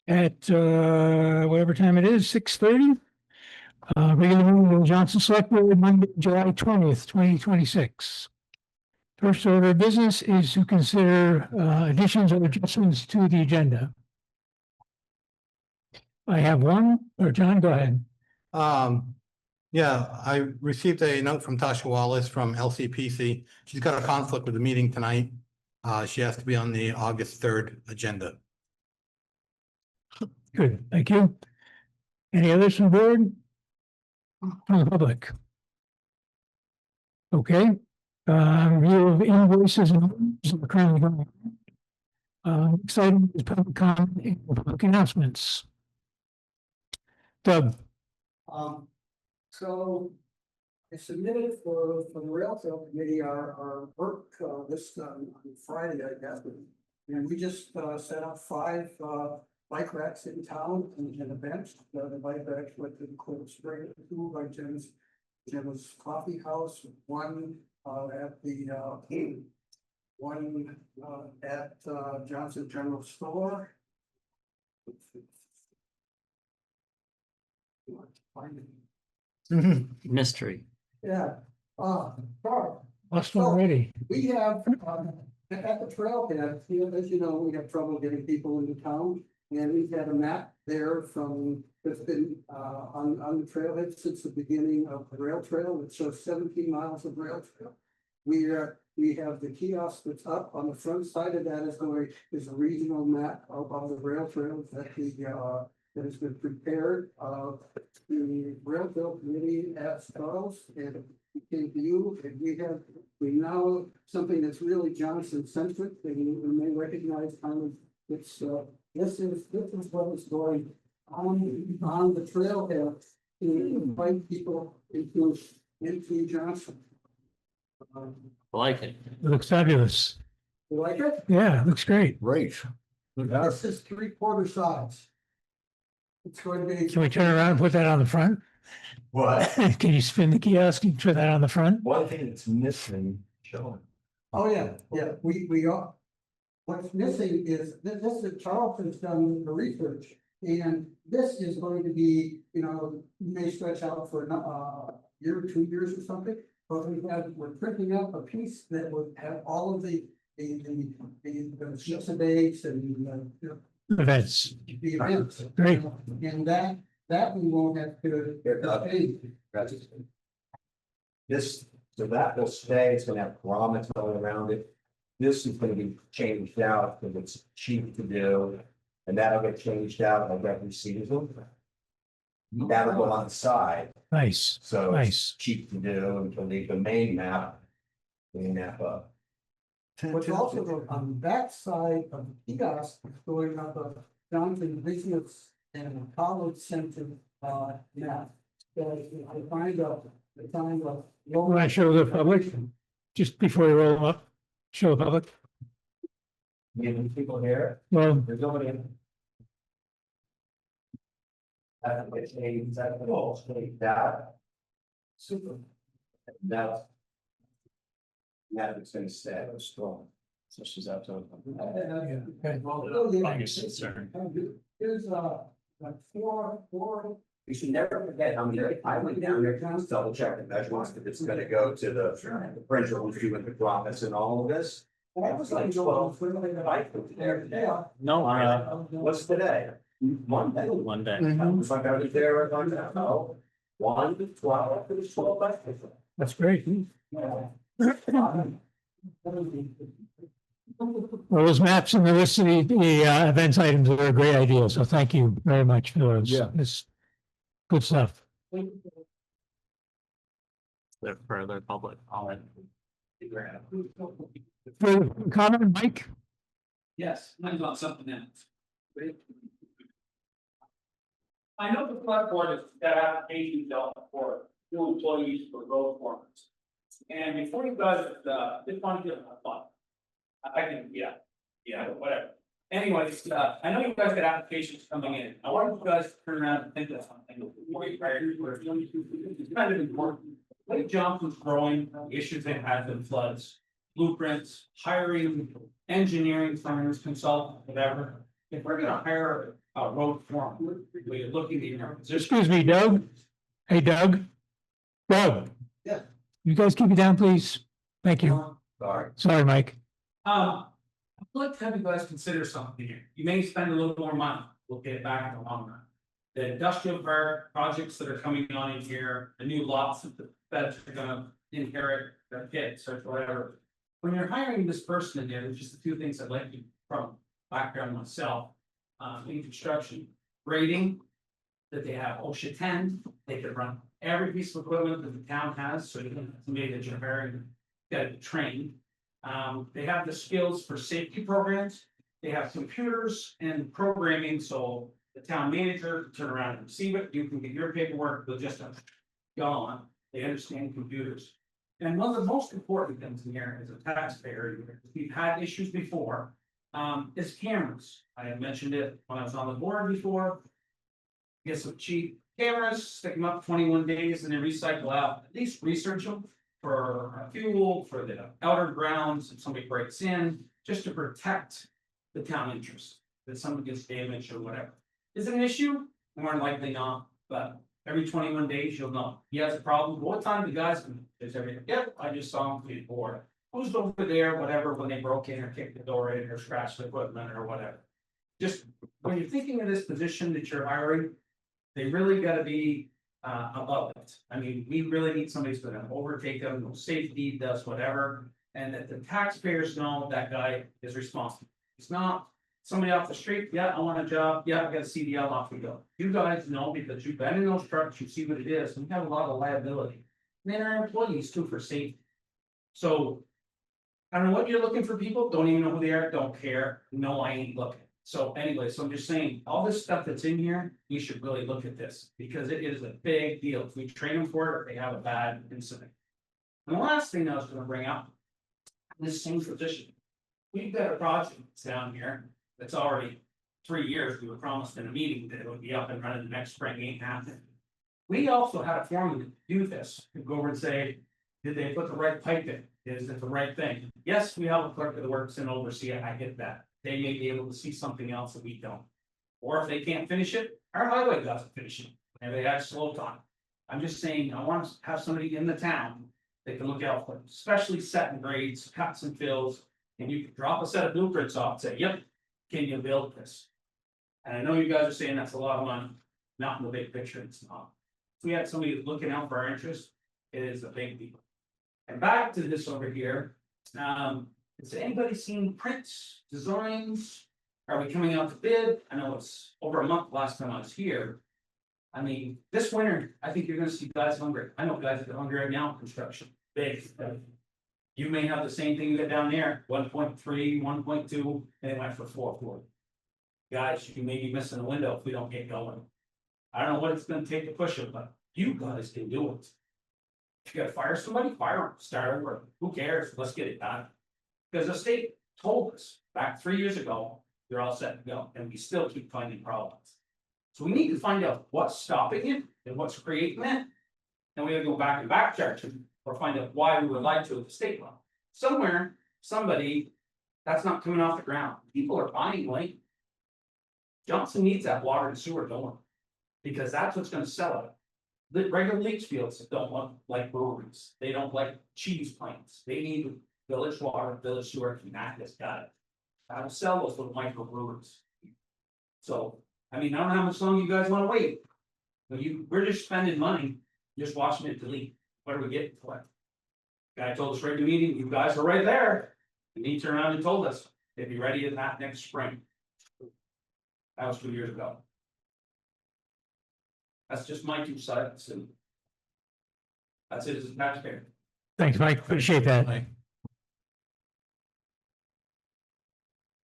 at whatever time it is, 6:30. Regular meeting of the Johnson Selectboard, Monday, July 20th, 2026. First order of business is to consider additions or adjustments to the agenda. I have one, or John, go ahead. Yeah, I received a note from Tasha Wallace from LCPC. She's got a conflict with the meeting tonight. She has to be on the August 3rd agenda. Good, thank you. Any others from the board? From the public? Okay. Review of invoices and currently going on. Exciting is public comment and public announcements. Doug. So I submitted for the rail trail committee our work this on Friday, I guess. And we just set up 5 bike racks in town and events. The bike racks went to the Cold Spring, 2 by Jim's Coffee House, 1 at the one at Johnson General Store. Mystery. Yeah. Lost already. We have, at the trailhead, as you know, we have trouble getting people into town. And we've had a map there that's been on the trailhead since the beginning of the rail trail. It shows 17 miles of rail trail. We have the kiosk that's up on the front side of that is a regional map of the rail trails that has been prepared. The rail trail committee asked Charles and came to you, and we now something that's really Johnson centric, and you may recognize kind of it's this is what is going on the trailhead to invite people into Johnson. I like it. It looks fabulous. You like it? Yeah, it looks great. Great. This is 3/4 size. It's going to be. Can we turn around and put that on the front? What? Can you spin the kiosk and put that on the front? One thing that's missing, Sean. Oh, yeah, we are. What's missing is this is Charlton's done the research, and this is going to be, may stretch out for a year or 2 years or something. But we're printing up a piece that would have all of the dates and Events. the events. Great. And that we won't have to pay. So that will stay, it's gonna have grommets all around it. This is gonna be changed out because it's cheap to do, and that'll get changed out like every season. That'll go on the side, Nice. so Nice. it's cheap to do until the main map. Clean that up. What's also on that side of the kiosk is going up a Johnson Business and College Center map. So I find a. Want to show the public, just before we roll them up, show the public? Getting people here, Well, there's nobody in. That. Super. That's. Now it's gonna stay strong. So she's out to. okay. Here's like four. You should never forget, I went down there to double check the measurements, if it's gonna go to the printer, who's doing the grommets and all of this. That was like 12. I put there today. No, What's today? Monday. one day. If I was there, I'm like, no. 1 to 12, it was 12 by 50. That's great. Yeah. Well, those maps and the list of the events items are a great idea, so thank you very much for those. Yeah. It's good stuff. They're further public comment. Further comment, Mike? Yes, mine's on something else. I know the select board has got applications out for new employees for road foremen. And before you guys, just want to get fun. I can, whatever. Anyways, I know you guys got applications coming in. I want you guys to turn around and think of something before you hire. It's kind of important. Lake Johnson's growing, issues they've had with floods, blueprints, hiring, engineering firms, consultants, whatever. If we're gonna hire road foreman, where you're looking at your position. Excuse me, Doug? Hey, Doug? Doug? Yeah. You guys keep it down, please. Thank you. Sorry. Sorry, Mike. I'd like to have you guys consider something here. You may spend a little more money, we'll get it back in the long run. The industrial park projects that are coming on in here, the new lots that the feds are gonna inherit, their kids or whatever. When you're hiring this person in there, there's just a few things I'd like you from background myself. In construction, grading, that they have OSHA 10, they could run every piece of equipment that the town has, so you can, somebody that you're hiring, got to train. They have the skills for safety programs, they have computers and programming, so the town manager can turn around and receive it, you can get your paperwork, they'll just go on, they understand computers. And one of the most important things in here as a taxpayer, we've had issues before, is cameras. I had mentioned it when I was on the board before. Get some cheap cameras, stick them up 21 days and then recycle out, at least research them for fuel, for the outer grounds, if somebody breaks in, just to protect the town interest, that someone gets damaged or whatever. Is it an issue? More than likely not, but every 21 days you'll know. He has a problem, what time the guys come in? Is everything, yep, I just saw him before. Who's over there, whatever, when they broke in or kicked the door in or scratched the equipment or whatever. Just when you're thinking of this position that you're hiring, they really gotta be above it. I mean, we really need somebody who's gonna overtake them, no safety, does whatever. And that the taxpayers know that guy is responsible. It's not somebody off the street, yeah, I want a job, yeah, I got a CDL, off we go. You guys know because you've been in those trucks, you see what it is, and we have a lot of liability. And then our employees too for safety. So. I don't know what you're looking for people, don't even know who they are, don't care, no, I ain't looking. So anyway, so I'm just saying, all this stuff that's in here, we should really look at this, because it is a big deal, if we train them for it, they have a bad incident. And the last thing I was gonna bring up, this same position. We've got a project down here, that's already 3 years, we were promised in a meeting that it would be up and running the next spring, ain't happening. We also had a foreman to do this, to go over and say, did they put the right pipe in? Is it the right thing? Yes, we have a clerk of the works and oversee it, I get that. They may be able to see something else that we don't. Or if they can't finish it, our highway doesn't finish it, and they have slow time. I'm just saying, I want to have somebody in the town that can look out for, it, especially setting grades, cuts and fills. And you can drop a set of blueprints off and say, yep, can you build this? And I know you guys are saying that's a lot of money, not in the big picture, it's not. If we had somebody who's looking out for our interests, it is a big deal. And back to this over here, has anybody seen prints, designs? Are we coming out to bid? I know it's over a month last time I was here. I mean, this winter, I think you're gonna see guys hungry. I know guys that are hungry right now in construction, big. You may have the same thing you got down there, 1.3, 1.2, and it went for 4.4. Guys, you may be missing a window if we don't get going. I don't know what it's gonna take to push it, but you guys can do it. If you gotta fire somebody, fire them, start over, who cares, let's get it done. Because the state told us back 3 years ago, you're all set to go, and we still keep finding problems. So we need to find out what's stopping it and what's creating it. And we gotta go back and backcharge them, or find out why we would like to at the state level. Somewhere, somebody, that's not coming off the ground, people are buying late. Johnson needs that water and sewer going, because that's what's gonna sell it. The regular leach fields don't want like breweries, they don't like cheese plants, they need village water, village sewer, Comcast got it. That'll sell those little micro brewers. So, I mean, I don't know how much longer you guys wanna wait. But we're just spending money, just watching it delete, what are we getting for it? Guy told us right in the meeting, you guys are right there, and he turned around and told us, they'd be ready in that next spring. That was 2 years ago. That's just my 2 cents, and that's it as a taxpayer. Thanks, Mike. Appreciate that. Like,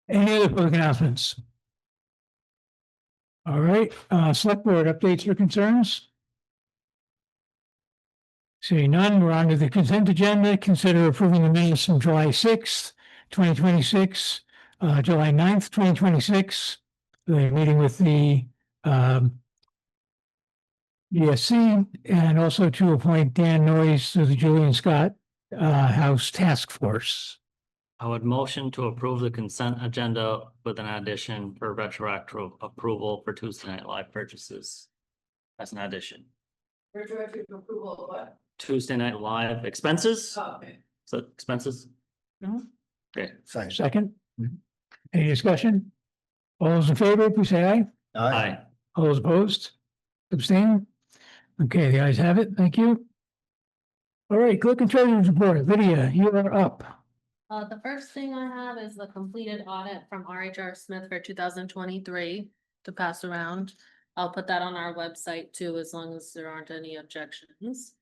Any other public announcements? All right, select board updates or concerns? Seeing none, we're on to the consent agenda. Consider approving the minutes from July 6th, 2026, July 9th, 2026. The meeting with the ESC, and also to appoint Dan Noyes to the Julian Scott House Task Force. I would motion to approve the consent agenda with an addition for retroactive approval for Tuesday Night Live purchases. As an addition. Retroactive approval of what? Tuesday Night Live expenses? Oh, okay. So expenses? Okay, Second? Any discussion? All those in favor, please say aye. aye. All those opposed? Abstain? Okay, the ayes have it. Thank you. All right, clerk and treasurer's report. Lydia, you are up. The first thing I have is the completed audit from RHR Smith for 2023 to pass around. I'll put that on our website too, as long as there aren't any objections.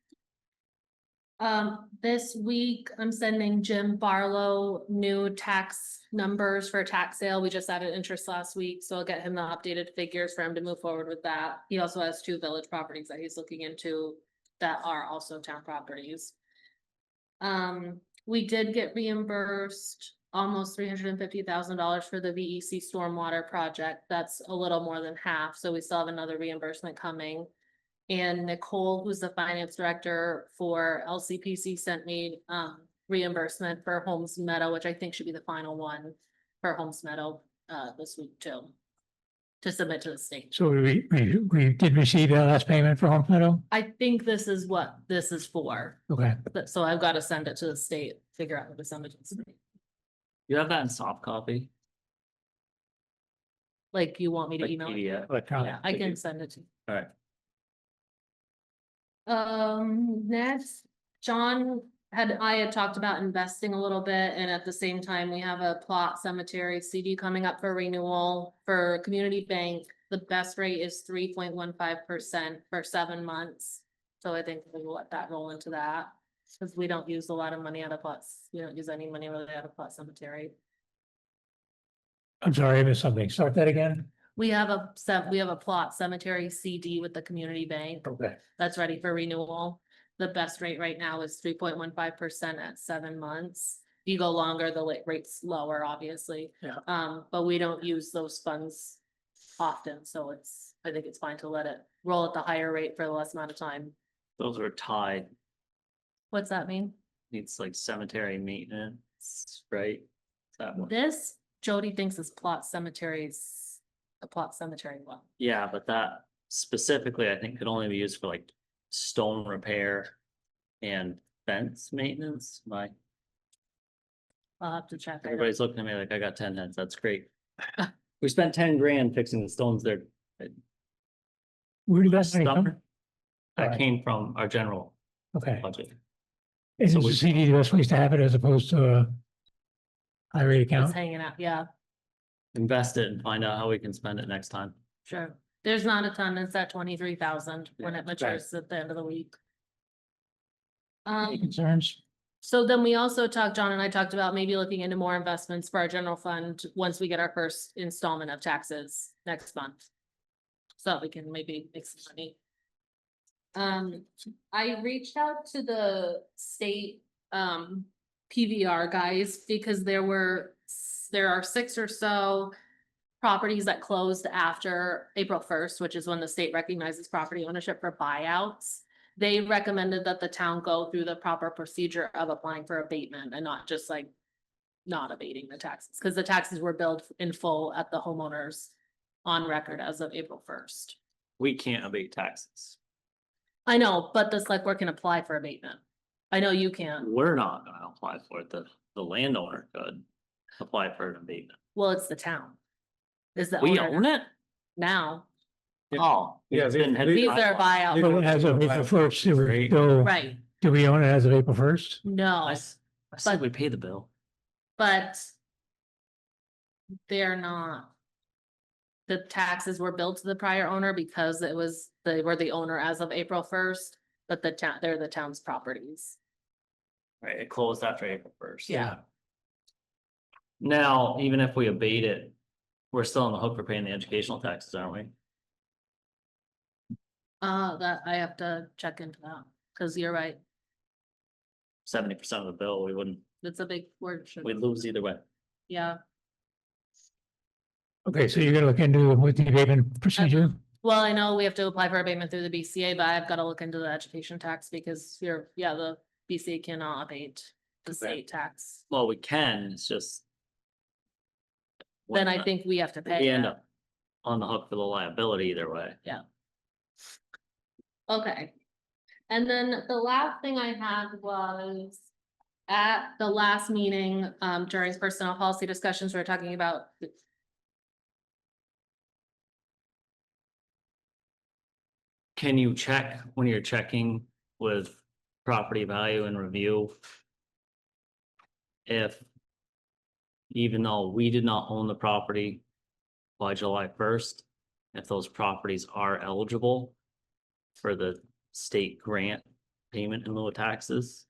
This week, I'm sending Jim Barlow new tax numbers for tax sale. We just added interest last week, so I'll get him the updated figures for him to move forward with that. He also has 2 village properties that he's looking into that are also town properties. We did get reimbursed almost $350,000 for the VEC stormwater project. That's a little more than half, so we still have another reimbursement coming. And Nicole, who's the finance director for LCPC, sent me reimbursement for Holmes Meadow, which I think should be the final one for Holmes Meadow this week too, to submit to the state. So we did receive the last payment for Home Meadow? I think this is what this is for, Okay. so I've got to send it to the state, figure out how to send it to the state. You have that in soft copy? Like, you want me to Like email it? PDF? Yeah, I can send it to you. All right. Next, I had talked about investing a little bit, and at the same time, we have a plot cemetery CD coming up for renewal for Community Bank. The best rate is 3.15% for 7 months. So I think we'll let that roll into that, because we don't use a lot of money out of plots. We don't use any money really out of plot cemetery. I'm sorry, I missed something. Start that again. We have a plot cemetery CD with the Community Bank. Okay. That's ready for renewal. The best rate right now is 3.15% at 7 months. If you go longer, the rate's lower, obviously. Yeah. But we don't use those funds often, so I think it's fine to let it roll at the higher rate for the less amount of time. Those are tied. What's that mean? It's like cemetery maintenance, right? Is that one? This, Jody thinks is plot cemeteries, a plot cemetery one. Yeah, but that specifically, I think could only be used for like stone repair and fence maintenance. I'll have to check. it. Everybody's looking at me like I got 10 heads. That's great. We spent 10 grand fixing the stones there. Where did that money come? Summer. That Right. came from our general Okay. budget. Is So the we- CD the best place to have it as opposed to a high rate It's account? hanging out, yeah, Invest it and find out how we can spend it next time. sure. There's not a ton, it's at 23,000 when Yeah, it matures at the end of the week. Any concerns? So then we also John and I talked about maybe looking into more investments for our general fund once we get our first installment of taxes next month. So we can maybe make some money. I reached out to the state PVR guys because there are 6 or so properties that closed after April 1st, which is when the state recognizes property ownership for buyouts. They recommended that the town go through the proper procedure of applying for abatement and not just like not abating the taxes, because the taxes were billed in full at the homeowners on record as of April 1st. We can't abate taxes. I know, but the select board can apply for abatement. I know you can. We're not gonna apply for it. The landowner could apply for an abatement. Well, it's the town. Is the We owner own it? now. Oh. Yeah, it's been These are buyout, So as of April 1st, do we Great. still, right? do we own it as of April 1st? No, I said we pay the bill. but they're not. The taxes were billed to the prior owner because they were the owner as of April 1st, but they're the town's properties. Right, it closed after April 1st. Yeah. Now, even if we abate it, we're still on the hook for paying the educational taxes, aren't we? That I have to check into that, because you're right, 70% of the bill, we wouldn't, it's a big word. we'd lose either way. Yeah, Okay, so you're gonna look into what the abatement procedure? well, I know we have to apply for abatement through the BCA, but I've got to look into the education tax because the BCA cannot abate the state tax, Well, we can, it's just. then I think we have to pay We end it. up on the hook for the liability either way. Okay. And then the last thing I had was at the last meeting, during personnel policy discussions, we were talking about Can you check when you're checking with property value and review? If. Even though we did not own the property by July 1st, if those properties are eligible for the state grant payment in lieu of taxes.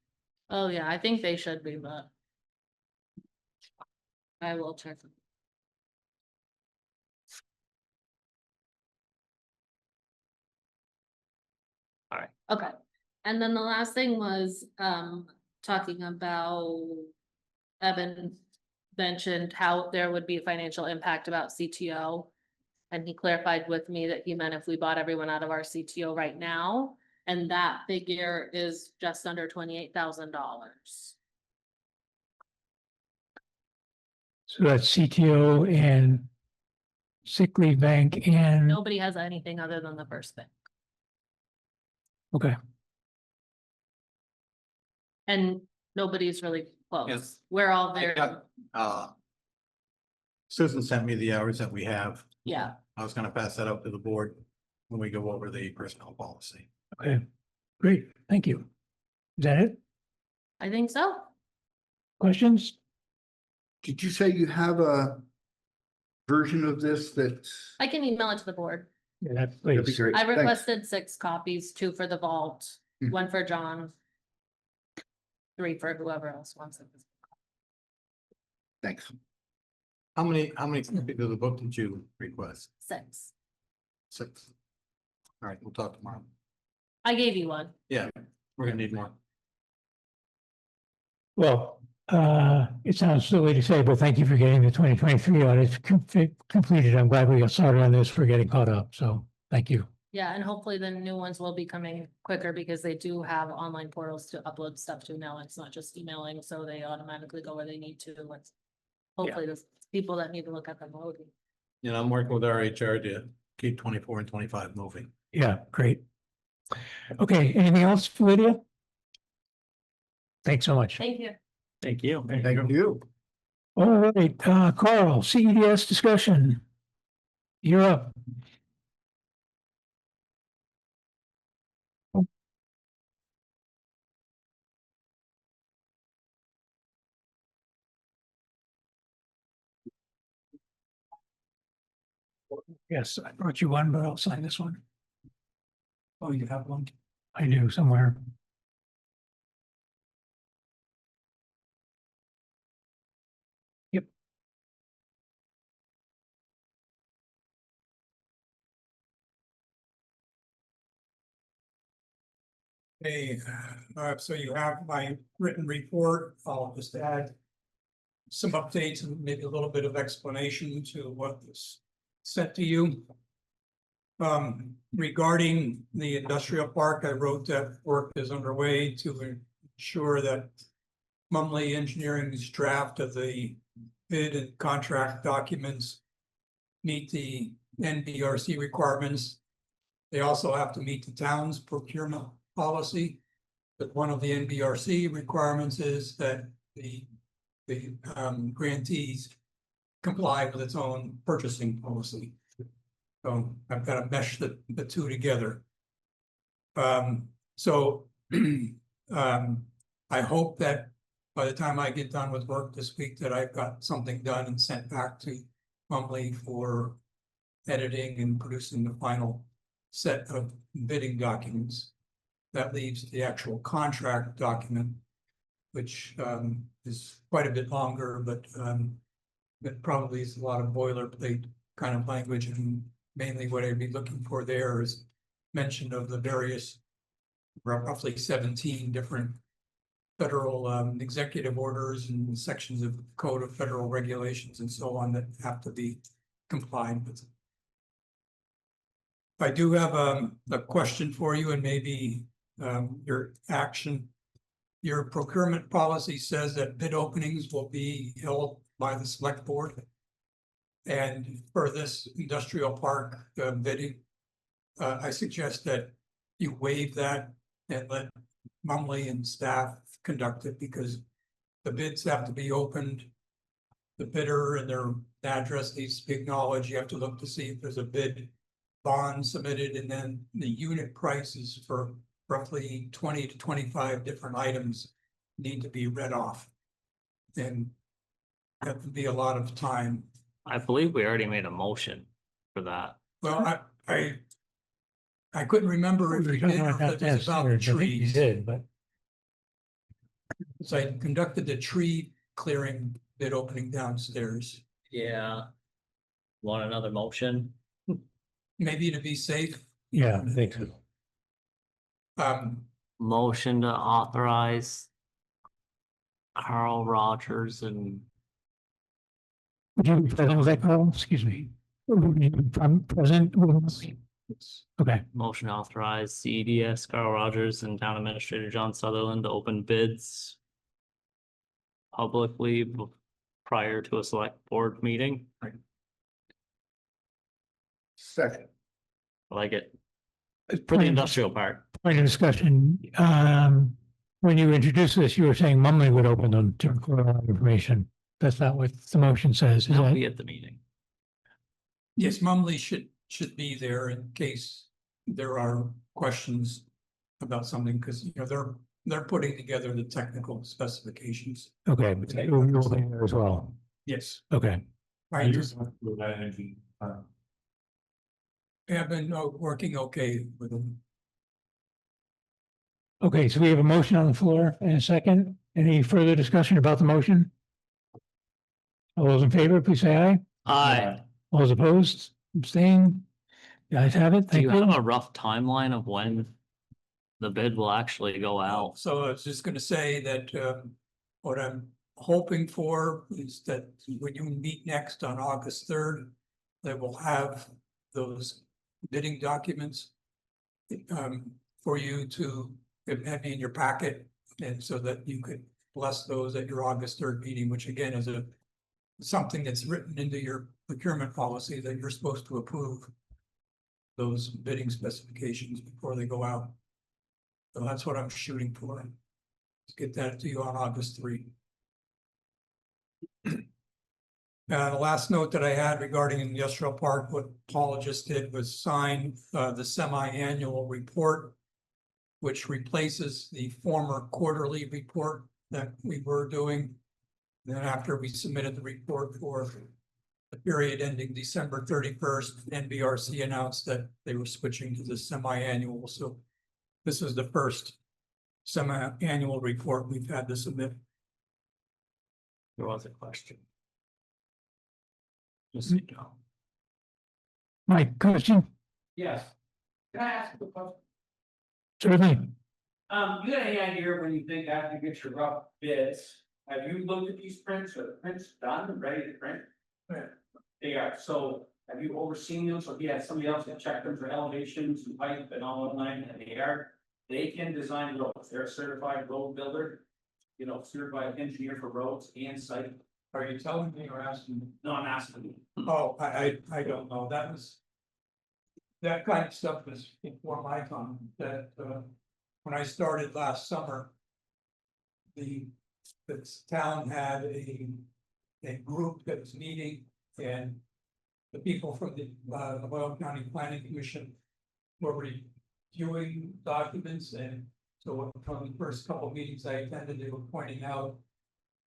oh yeah, I think they should be, but I will check. Alright. Okay, and then the last thing was, talking about Evan mentioned how there would be a financial impact about CTO. And he clarified with me that he meant if we bought everyone out of our CTO right now, and that figure is just under $28,000. So that's CTO and sick leave bank and, Nobody has anything other than the first thing. okay, And nobody's really close. Yes. We're all I very, got, Susan sent me the hours that we have. yeah, I was gonna pass that out to the board when we go over the personnel policy. okay, great, thank you. Is that it? I think so. Questions? Did you say you have a version of this that? I can email it to the board. Yeah, That'd be please. great. I Thanks. requested 6 copies, 2 for the vault, Mhm. 1 for John. 3 for whoever else wants it. Thanks. How many copies of the book did you request? 6. 6. All right, we'll talk tomorrow. I gave you one. Yeah, we're gonna need more. Well, it sounds silly to say, but thank you for getting the 2023 audit completed. I'm glad we got started on this. We're getting caught up, so thank you. Yeah, and hopefully the new ones will be coming quicker because they do have online portals to upload stuff to now. It's not just emailing, so they automatically go where they need to. It's hopefully the people that need to look at them loading. You know, I'm working with our HR to keep 24 and 25 moving. Yeah, great. Okay, anything else, Lydia? Thanks so much. Thank you. Thank you. Thank you. All right, Carl, CEDS discussion. You're up. Yes, I brought you one, but I'll sign this one. Oh, you have one? I do somewhere. Yep. Hey, so you have my written report. I'll just add some updates and maybe a little bit of explanation to what was sent to you. Regarding the industrial park, I wrote that work is underway to ensure that Mumley Engineering's draft of the bid and contract documents meet the NBRC requirements. They also have to meet the town's procurement policy. But one of the NBRC requirements is that the grantees comply with its own purchasing policy. So I've got to mesh the two together. I hope that by the time I get done with work this week, that I've got something done and sent back to Mumley for editing and producing the final set of bidding documents. That leaves the actual contract document, which is quite a bit longer, but it probably is a lot of boilerplate kind of language, and mainly what I'd be looking for there is mention of the various roughly 17 different federal executive orders and sections of code of federal regulations and so on that have to be complied with. I do have a question for you and maybe your action. your procurement policy says that bid openings will be held by the select board. And for this industrial park bidding, I suggest that you waive that and let Mumley and staff conduct it, because the bids have to be opened. The bidder and their address needs to be acknowledged. You have to look to see if there's a bid bond submitted, and then the unit prices for roughly 20 to 25 different items need to be read off. And that would be a lot of time. I believe we already made a motion for that. Well, I couldn't remember if we did or if it was about the trees. did, but. So I conducted the tree clearing bid opening downstairs, Yeah. Want another motion? maybe to be safe. Yeah, I think so. Motion to authorize Carl Rogers and Would you be present with that, Carl? Excuse me. I'm present. Okay, motion to authorize CEDS Carl Rogers and Town Administrator John Sutherland to open bids publicly prior to a select board meeting. Second. I like it. For the industrial park. point of discussion. When you introduced this, you were saying Mumley would open them to record a lot of information. That's not what the motion says, is He'll that? be at the meeting. Yes, Mumley should be there in case there are questions about something, because you know, they're putting together the technical specifications. Okay, but you'll be there as well. Yes. Okay, I have been working okay with them. okay, so we have a motion on the floor and a second. Any further discussion about the motion? All those in favor, please say aye. Aye. All those opposed, abstain? The ayes have it. Do Thank you have you. a rough timeline of when the bid will actually go out? So I was just gonna say that what I'm hoping for is that when you meet next on August 3rd, that we'll have those bidding documents for you to have in your packet, and so that you could bless those at your August 3rd meeting, which again is something that's written into your procurement policy that you're supposed to approve those bidding specifications before they go out. So that's what I'm shooting for. Let's get that to you on August 3. The last note that I had regarding industrial park, what Paula just did was sign the semi-annual report, which replaces the former quarterly report that we were doing. Then after we submitted the report for the period ending December 31st, NBRC announced that they were switching to the semi-annual. So this is the first semi-annual report we've had to submit. There was a question. Just, you know. Mike, question? Yes. Can I ask you a question? Certainly. You got any idea when you think after you get your rough bids, have you looked at these prints? Are the prints done and ready to print? They are, so have you overseen them? So if you had somebody else that checked them for elevations and pipe and all online, and they can design roads. They're a certified road builder. You know, certified engineer for roads and site. Are you telling me or asking me? No, I'm asking you. Oh, I don't know. That kind of stuff was before my time, that when I started last summer, the town had a group that was meeting, and the people from the Oil County Planning Commission were reviewing documents, and so from the first couple of meetings I attended, they were pointing out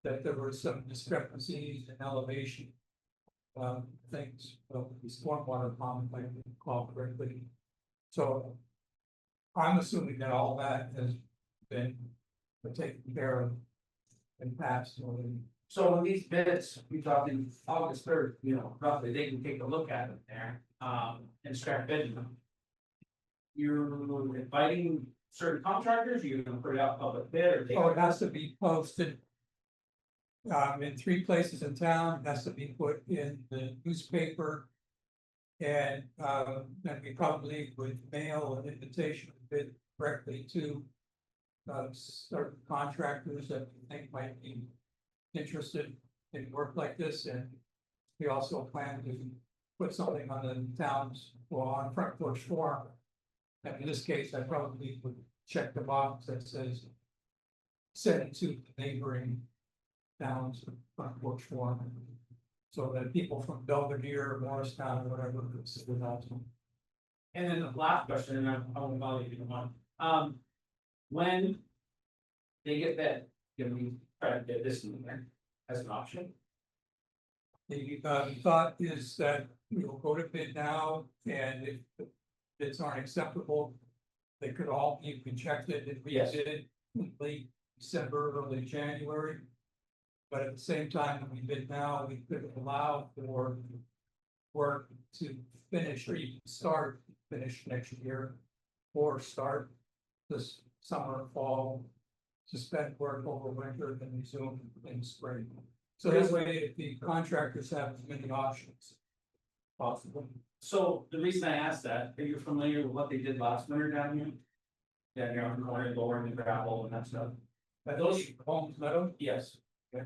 that there were some discrepancies in elevation things, the stormwater pond, if I recall correctly. So I'm assuming that all that has been taken care of and passed already. So when these bids, we talked in August 3rd, you know, roughly, they can take a look at it there, and start bidding them. You're inviting certain contractors, you're gonna put it out public bid, or they? Oh, it has to be posted in 3 places in town, it has to be put in the newspaper. And then we probably would mail an invitation bid directly to certain contractors that we think might be interested in work like this, and we also plan to put something on the town's, well, on Front Porch Forum. And in this case, I probably would check the box that says send it to the neighboring towns, Front Porch Forum, so that people from Belvedere, Morristown, or whatever, could sit with us. And then the last question, and I won't bother you one. When they get that, can we try to get this in there as an option? The thought is that we will go to bid now, and if the bids aren't acceptable, they could all be rejected and Yes. rebid in late December, early January. But at the same time, when we bid now, we could allow for work to finish or even finish next year, or start this summer, fall, suspend work over winter, then resume in spring. So this way, if the contractors have as many options possible. So the reason I asked that, are you familiar with what they did last winter down here? Down here on the corner, lowering the gravel and that stuff. But those Homes Meadow? yes. Okay.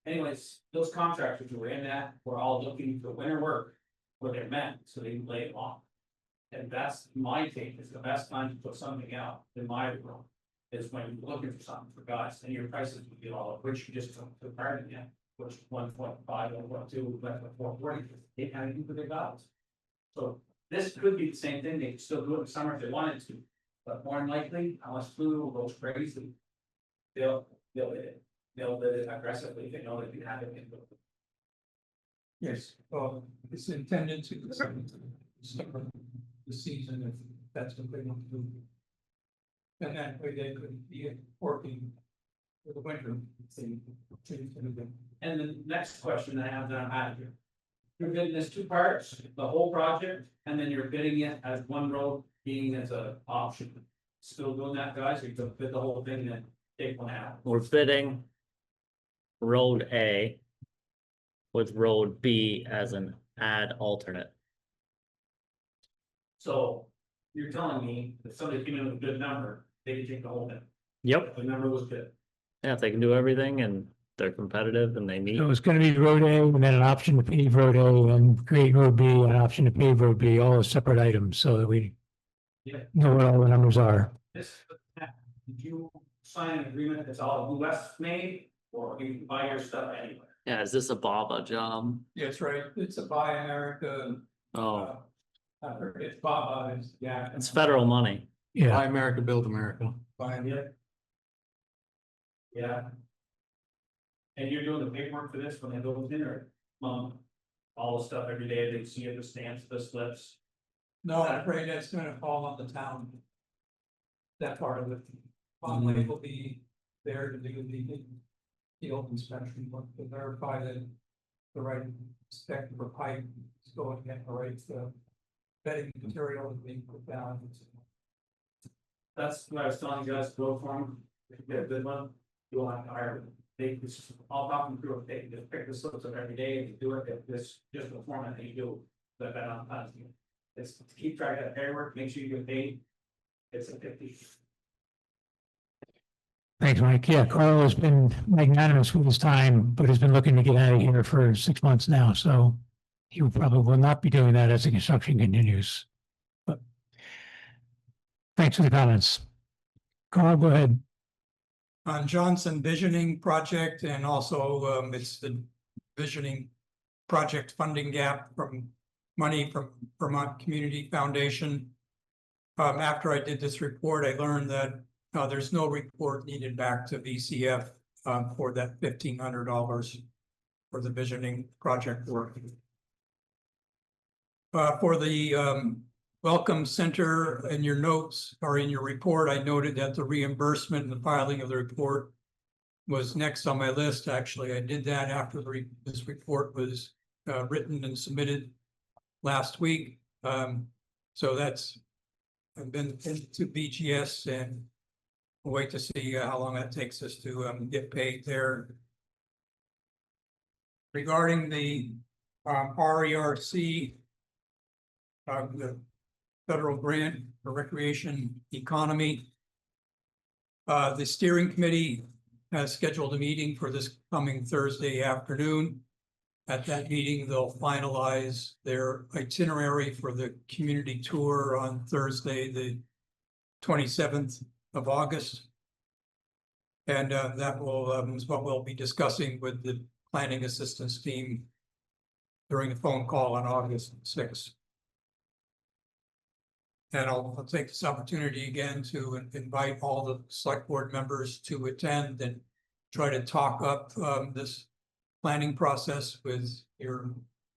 Anyways, those contractors who were in that were all looking for winter work where they're meant, so they can lay it off. And that's my take, is the best time to put something out, in my world, is when you're looking for something for guys, and your prices would be all, which you just took the part of it, which 1.5, 1.2, went to 440, they kind of do for their guys. So this could be the same thing, they could still do it in the summer if they wanted to, but more than likely, unless flu goes crazy, they'll bid it aggressively if they know they can have it in. Yes, it's intended to start the season if that's what they want to do. And that way they could be working for the winter. if they choose to do that. And the next question I have that I'm out of here. You're bidding this two parts, the whole project, and then you're bidding it as one road being as a option. Still doing that, guys, or you could bid the whole thing and take one out? We're bidding Road A with Road B as an add alternate. So you're telling me if somebody came in with a good number, they could take the whole thing, Yep. the number was good. Yeah, if they can do everything and they're competitive and they meet. So it's gonna be Road A and then an option to pave Road A and create Road B, an option to pave Road B, all as separate items so that we Yeah. know what all the numbers are. This, did you sign an agreement that's all US made, or you can buy your stuff anywhere? Yeah, is this a BABA job? Yeah, that's right, it's a Buy America, Oh, it's BABA, it's, yeah. it's federal money. Yeah, Buy America, build America. Buy America. Yeah. And you're doing the paperwork for this when they go in, or, all the stuff every day, they see it, the stamps, the slips? No, I'm afraid that's gonna fall on the town. That part of it. Conley will be there to do the field inspection, to verify that the right spec for pipe is going in, the right bedding material is being put down. That's what I was telling you guys, go for them, if you get a good one, you won't have to hire them. They just, all talking through, if they just pick the slips up every day and do it, if this, just the format that you do, that on time. It's to keep track of that paperwork, make sure you get paid. It's a 50. thanks, Mike. Yeah, Carl has been magnanimous with his time, but has been looking to get out of here for 6 months now, so he probably will not be doing that as the construction continues. But thanks for the comments. Carl, go ahead. On Johnson Visioning Project, and also it's the visioning project funding gap from money from Vermont Community Foundation. After I did this report, I learned that there's no report needed back to VCF for that $1,500 for the visioning project work. For the Welcome Center, in your notes or in your report, I noted that the reimbursement and the filing of the report was next on my list. Actually, I did that after this report was written and submitted last week. So that's, I've been into BGS and we'll wait to see how long that takes us to get paid there. Regarding the RERC, the federal grant for recreation economy. The steering committee has scheduled a meeting for this coming Thursday afternoon. At that meeting, they'll finalize their itinerary for the community tour on Thursday, the 27th of August. And that will is what we'll be discussing with the planning assistance team during a phone call on August 6th. And I'll take this opportunity again to invite all the select board members to attend and try to talk up this planning process with your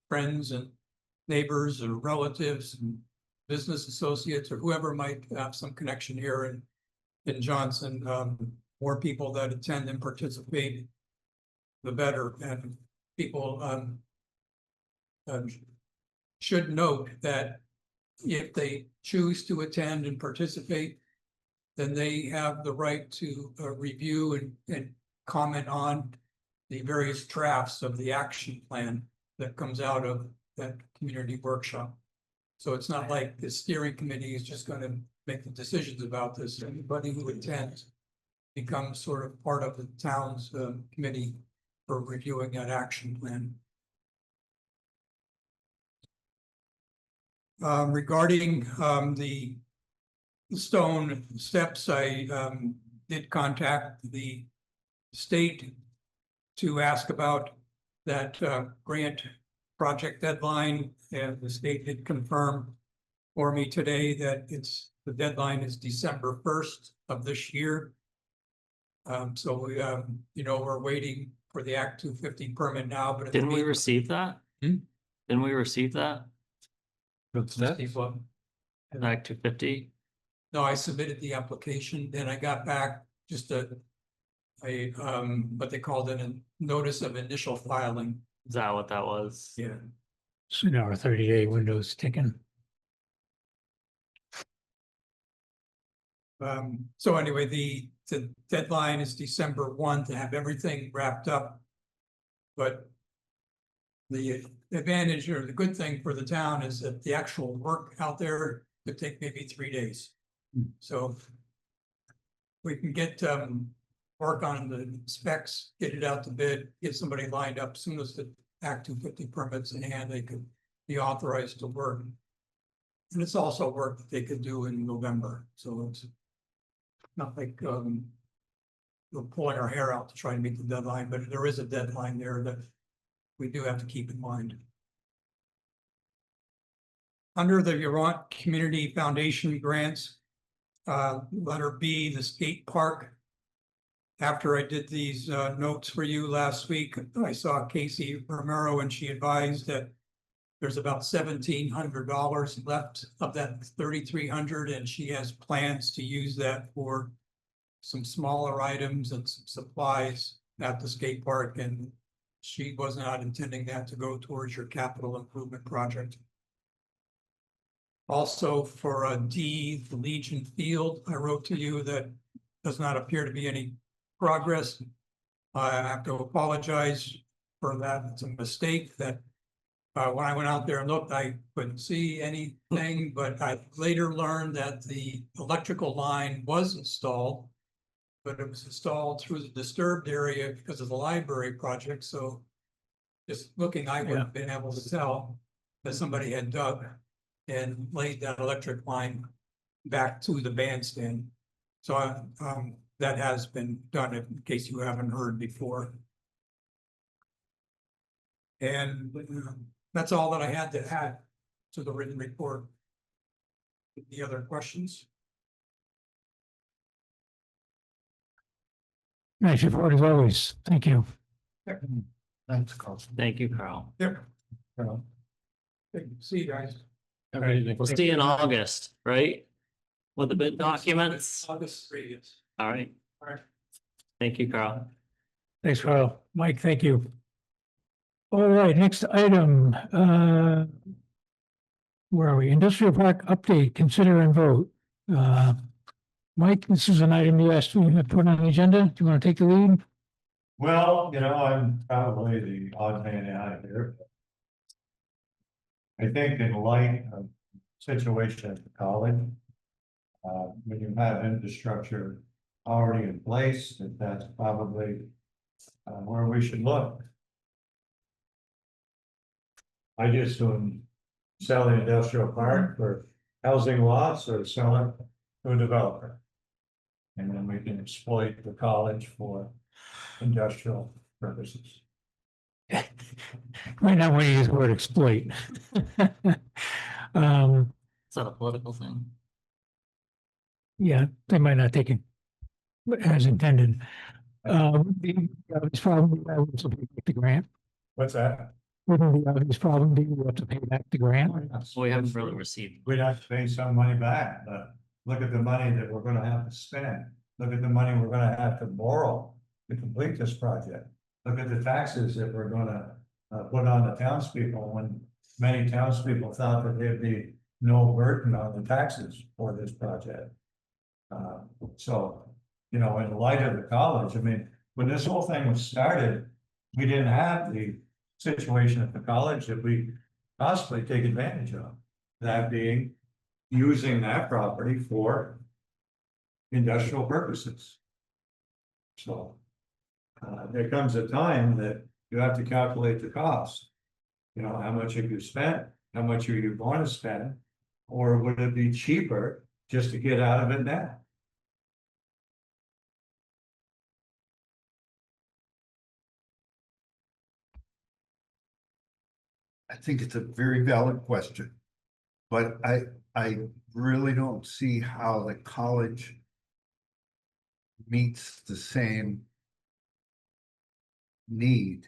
friends and neighbors or relatives and business associates or whoever might have some connection here in Johnson. More people that attend and participate, the better. And people should note that if they choose to attend and participate, then they have the right to review and comment on the various drafts of the action plan that comes out of that community workshop. So it's not like the steering committee is just going to make the decisions about this. Anybody who attends becomes sort of part of the town's committee for reviewing that action plan. Regarding the stone steps, I did contact the state to ask about that grant project deadline, and the state did confirm for me today that the deadline is December 1st of this year. So we, we're waiting for the Act 250 permit now, but Didn't we receive that? Hmm? Didn't we receive that? What's that? Act 250? No, I submitted the application, then I got back just a what they called it, a notice of initial filing. Is that what that was? Yeah. So now our 30-day window's ticking. So anyway, the deadline is December 1 to have everything wrapped up. But the advantage or the good thing for the town is that the actual work out there could take maybe 3 days. So we can get work on the specs, get it out to bid, get somebody lined up. As soon as the Act 250 permits in hand, they could be authorized to work. And it's also work that they could do in November. So it's not like we're pulling our hair out to try and meet the deadline, but there is a deadline there that we do have to keep in mind. Under the Vermont Community Foundation grants, letter B, the skate park. After I did these notes for you last week, I saw Casey Romero and she advised that there's about $1,700 left of that 3,300, and she has plans to use that for some smaller items and some supplies at the skate park, and she was not intending that to go towards your capital improvement project. Also for D, the Legion Field, I wrote to you that does not appear to be any progress. I have to apologize for that. It's a mistake that when I went out there and looked, I couldn't see anything, but I later learned that the electrical line was installed, but it was installed through the disturbed area because of the library project. So just looking, I would have been able to tell that somebody had dug and laid that electric line back to the bandstand. So that has been done, in case you haven't heard before. And that's all that I had to add to the written report. Any other questions? Nice report as always. Thank you. Thanks, Carl. Thank you, Carl. Yep. See you guys. We'll see you in August, right? With the bid documents. August 3, yes. All right. All right. Thank you, Carl. Thanks, Carl. Mike, thank you. All right, next item. Where are we? Industrial Park update, consider and vote. Mike, this is an item you asked me to put on the agenda. Do you want to take the lead? Well, I'm probably the odd man out here. I think in light of the situation at the college, when you have infrastructure already in place, that's probably where we should look. I just wouldn't sell the industrial park for housing lots or sell it to a developer. And then we can exploit the college for industrial purposes. Might not want to use the word exploit. Is that a political thing? Yeah, they might not take it as intended. The obvious problem, we have to pay back the grant. What's that? Wouldn't the obvious problem be we have to pay back the grant? So we haven't really received. We'd have to pay some money back, but look at the money that we're gonna have to spend. Look at the money we're gonna have to borrow to complete this project. Look at the taxes that we're gonna put on the townspeople when many townspeople thought that there'd be no burden on the taxes for this project. So, you know, in light of the college, I mean, when this whole thing was started, we didn't have the situation at the college that we possibly take advantage of. That being using that property for industrial purposes. So there comes a time that you have to calculate the cost. You know, how much have you spent? How much are you going to spend? Or would it be cheaper just to get out of it now? I think it's a very valid question. But I really don't see how the college meets the same need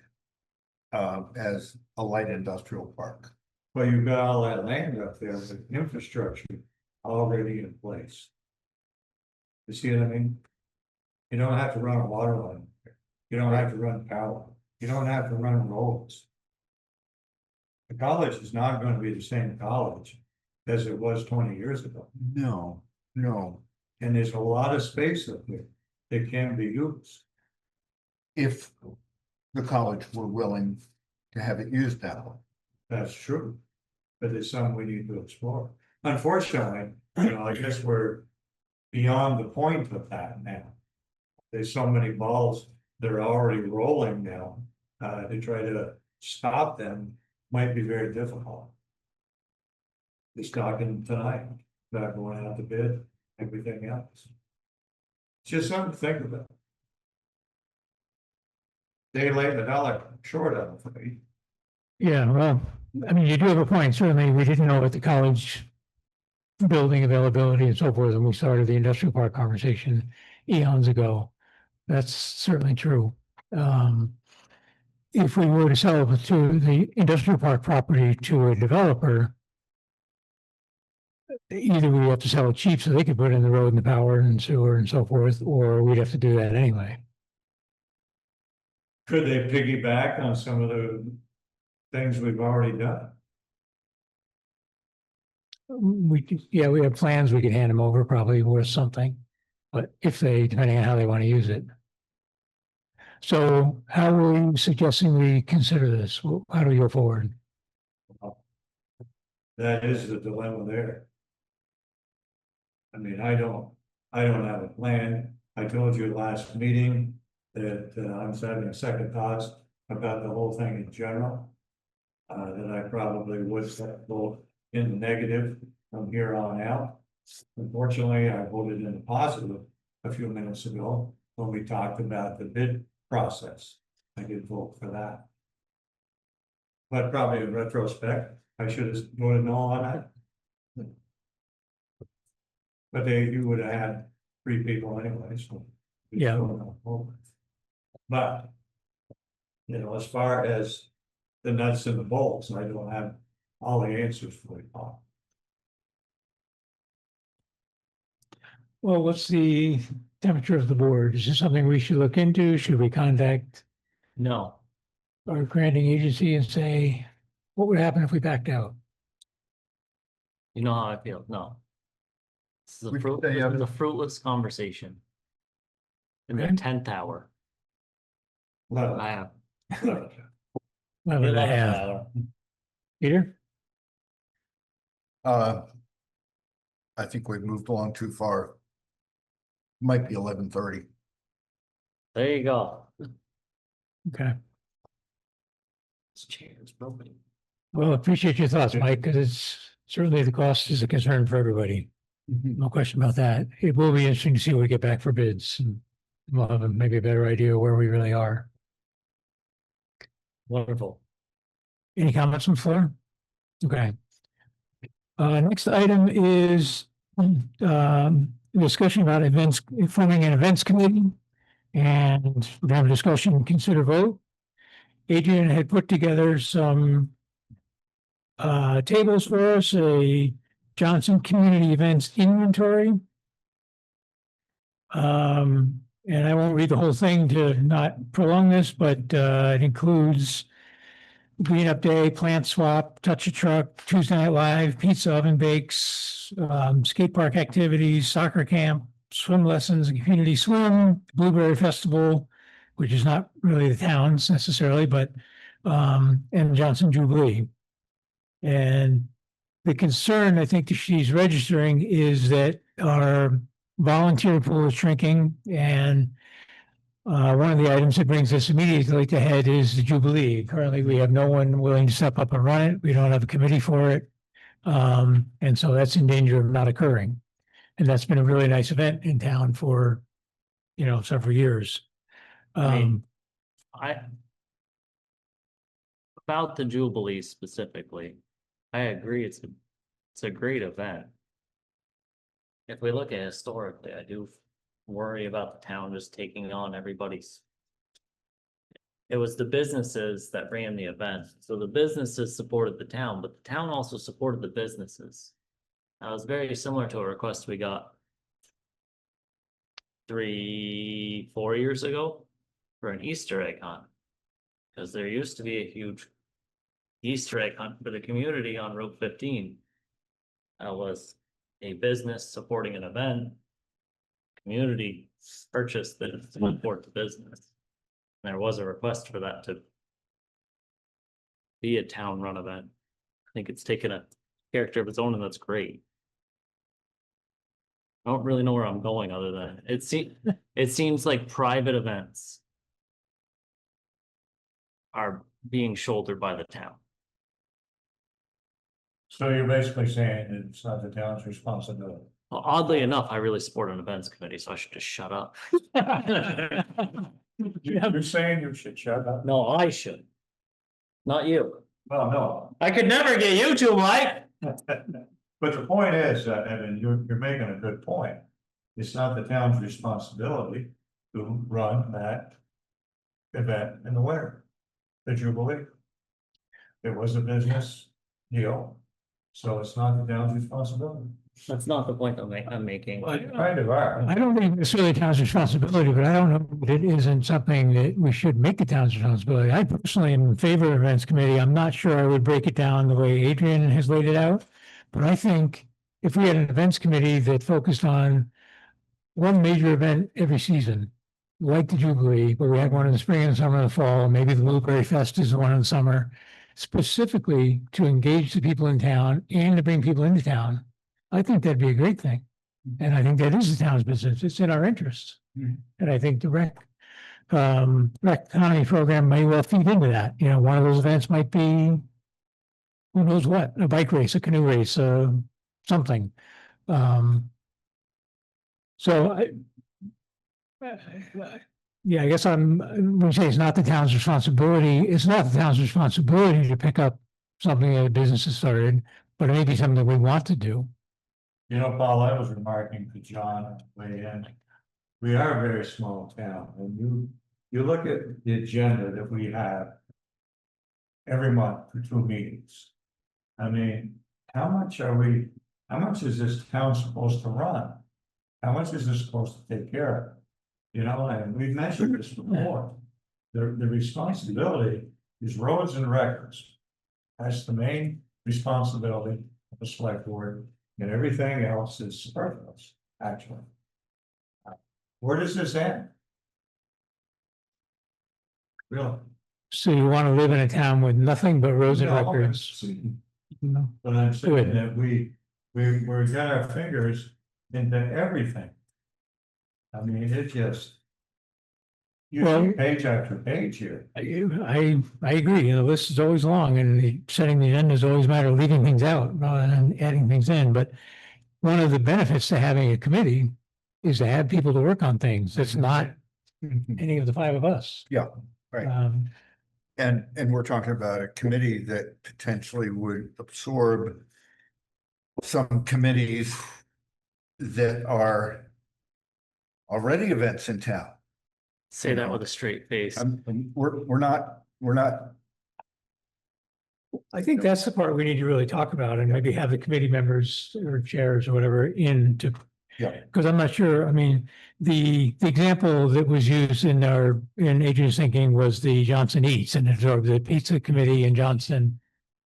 as a light industrial park. Well, you've got all that land up there with infrastructure already in place. You see what I mean? You don't have to run a water line. You don't have to run power. You don't have to run roads. The college is not going to be the same college as it was 20 years ago. No, no. And there's a lot of space up there that can be used. If the college were willing to have it used that way. That's true. But it's something we need to explore. Unfortunately, you know, I guess we're beyond the point of that now. There's so many balls that are already rolling now, to try to stop them might be very difficult. Just talking tonight about going out to bid, everything else. It's just something to think about. Day late, the dollar short of it. Yeah, well, I mean, you do have a point. Certainly, we didn't know what the college building availability and so forth, when we started the industrial park conversation eons ago. That's certainly true. If we were to sell it to the industrial park property to a developer, either we have to sell it cheap so they could put in the road and the power and sewer and so forth, or we'd have to do that anyway. Could they piggyback on some of the things we've already done? Yeah, we have plans. We could hand them over probably worth something, but if they, depending on how they want to use it. So how are you suggesting we consider this? How do we go forward? That is the dilemma there. I mean, I don't have a plan. I told you last meeting that I'm having second thoughts about the whole thing in general. That I probably would vote in the negative from here on out. Unfortunately, I voted in the positive a few minutes ago when we talked about the bid process. I did vote for that. But probably in retrospect, I should have voted no on that. But you would have had 3 people anyway, so. Yeah. But, you know, as far as the nuts and the bolts, I don't have all the answers for it all. Well, what's the temperature of the board? Is this something we should look into? Should we contact No, our granting agency and say, what would happen if we backed out? you know how I feel. No. This is We should say, a fruitless conversation. In the Okay. 10th hour. Love I it. have. Love it. Well, I have. Peter? I think we've moved along too far. Might be 11:30. There you go. Okay. This chair is broken. Well, appreciate your thoughts, Mike, because it's certainly the cost is a concern for everybody. No question about that. It will be interesting to see what we get back for bids. And we'll have maybe a better idea where we really are. Wonderful. Any comments from the floor? Okay. Next item is discussion about events, forming an events committee. And we have a discussion, consider vote. Adrian had put together some tables for us, a Johnson Community Events Inventory. And I won't read the whole thing to not prolong this, but it includes Green Up Day, Plant Swap, Touch a Truck, Tuesday Night Live, Pizza Oven Bakes, skate park activities, soccer camp, swim lessons, community swim, Blueberry Festival, which is not really the towns necessarily, but and Johnson Jubilee. And the concern I think that she's registering is that our volunteer pool is shrinking, and one of the items that brings us immediately to head is the Jubilee. Currently, we have no one willing to step up and run it. We don't have a committee for it. And so that's in danger of not occurring. And that's been a really nice event in town for, several years. About the Jubilee specifically, I agree, it's a great event. If we look at historically, I do worry about the town just taking on everybody's. It was the businesses that ran the event, so the businesses supported the town, but the town also supported the businesses. That was very similar to a request we got 3-4 years ago for an Easter egg hunt. Because there used to be a huge Easter egg hunt for the community on Route 15. That was a business supporting an event. Community purchased it to support the business. And there was a request for that to be a town run event. I think it's taken a character of its own, and that's great. I don't really know where I'm going other than it seems like private events are being shouldered by the town. So you're basically saying that it's not the town's responsibility. Well, oddly enough, I really support an events committee, so I should just shut up. You're saying you should shut up? No, I should. Not you. Well, no. I could never get you to, Mike. But the point is, Evan, you're making a good point. It's not the town's responsibility to run that event in the winter, the Jubilee. It was a business deal, so it's not the town's responsibility. That's not the point I'm making. Kind of are. I don't think it's really the town's responsibility, but I don't know that it isn't something that we should make the town's responsibility. I personally am in favor of events committee. I'm not sure I would break it down the way Adrian has laid it out. But I think if we had an events committee that focused on one major event every season, like the Jubilee, but we had one in the spring and summer and the fall, maybe the Blueberry Fest is the one in the summer, specifically to engage the people in town and to bring people into town, I think that'd be a great thing. And I think that is the town's business. It's in our interest. And I think the rec economy program may well feed into that. One of those events might be, who knows what, a bike race, a canoe race, something. Yeah, I guess I'm going to say it's not the town's responsibility. It's not the town's responsibility to pick up something that a business has started, but it may be something that we want to do. Paul, I was remarking to John on the way in. We are a very small town, and you look at the agenda that we have every month for 2 meetings. I mean, how much is this town supposed to run? How much is this supposed to take care of? And we've mentioned this before. The responsibility is roads and records. That's the main responsibility of the select board, and everything else is superfluous, actually. Where does this end? Really? So you want to live in a town with nothing but roads and No, records? No. But I'm saying that we're got our fingers into everything. I mean, it just. Well- You see page after page here. I agree, the list is always long and setting the agenda is always a matter of leaving things out rather than adding things in, but one of the benefits to having a committee is to have people to work on things. It's not any of the five of us. Yeah, right. And we're talking about a committee that potentially would absorb some committees that are already events in town. Say that with a straight face. We're not, I think that's the part we need to really talk about and maybe have the committee members or chairs or whatever in to. Yeah. Because I'm not sure, I mean, the example that was used in Adrian's thinking was the Johnson Eats and the pizza committee in Johnson.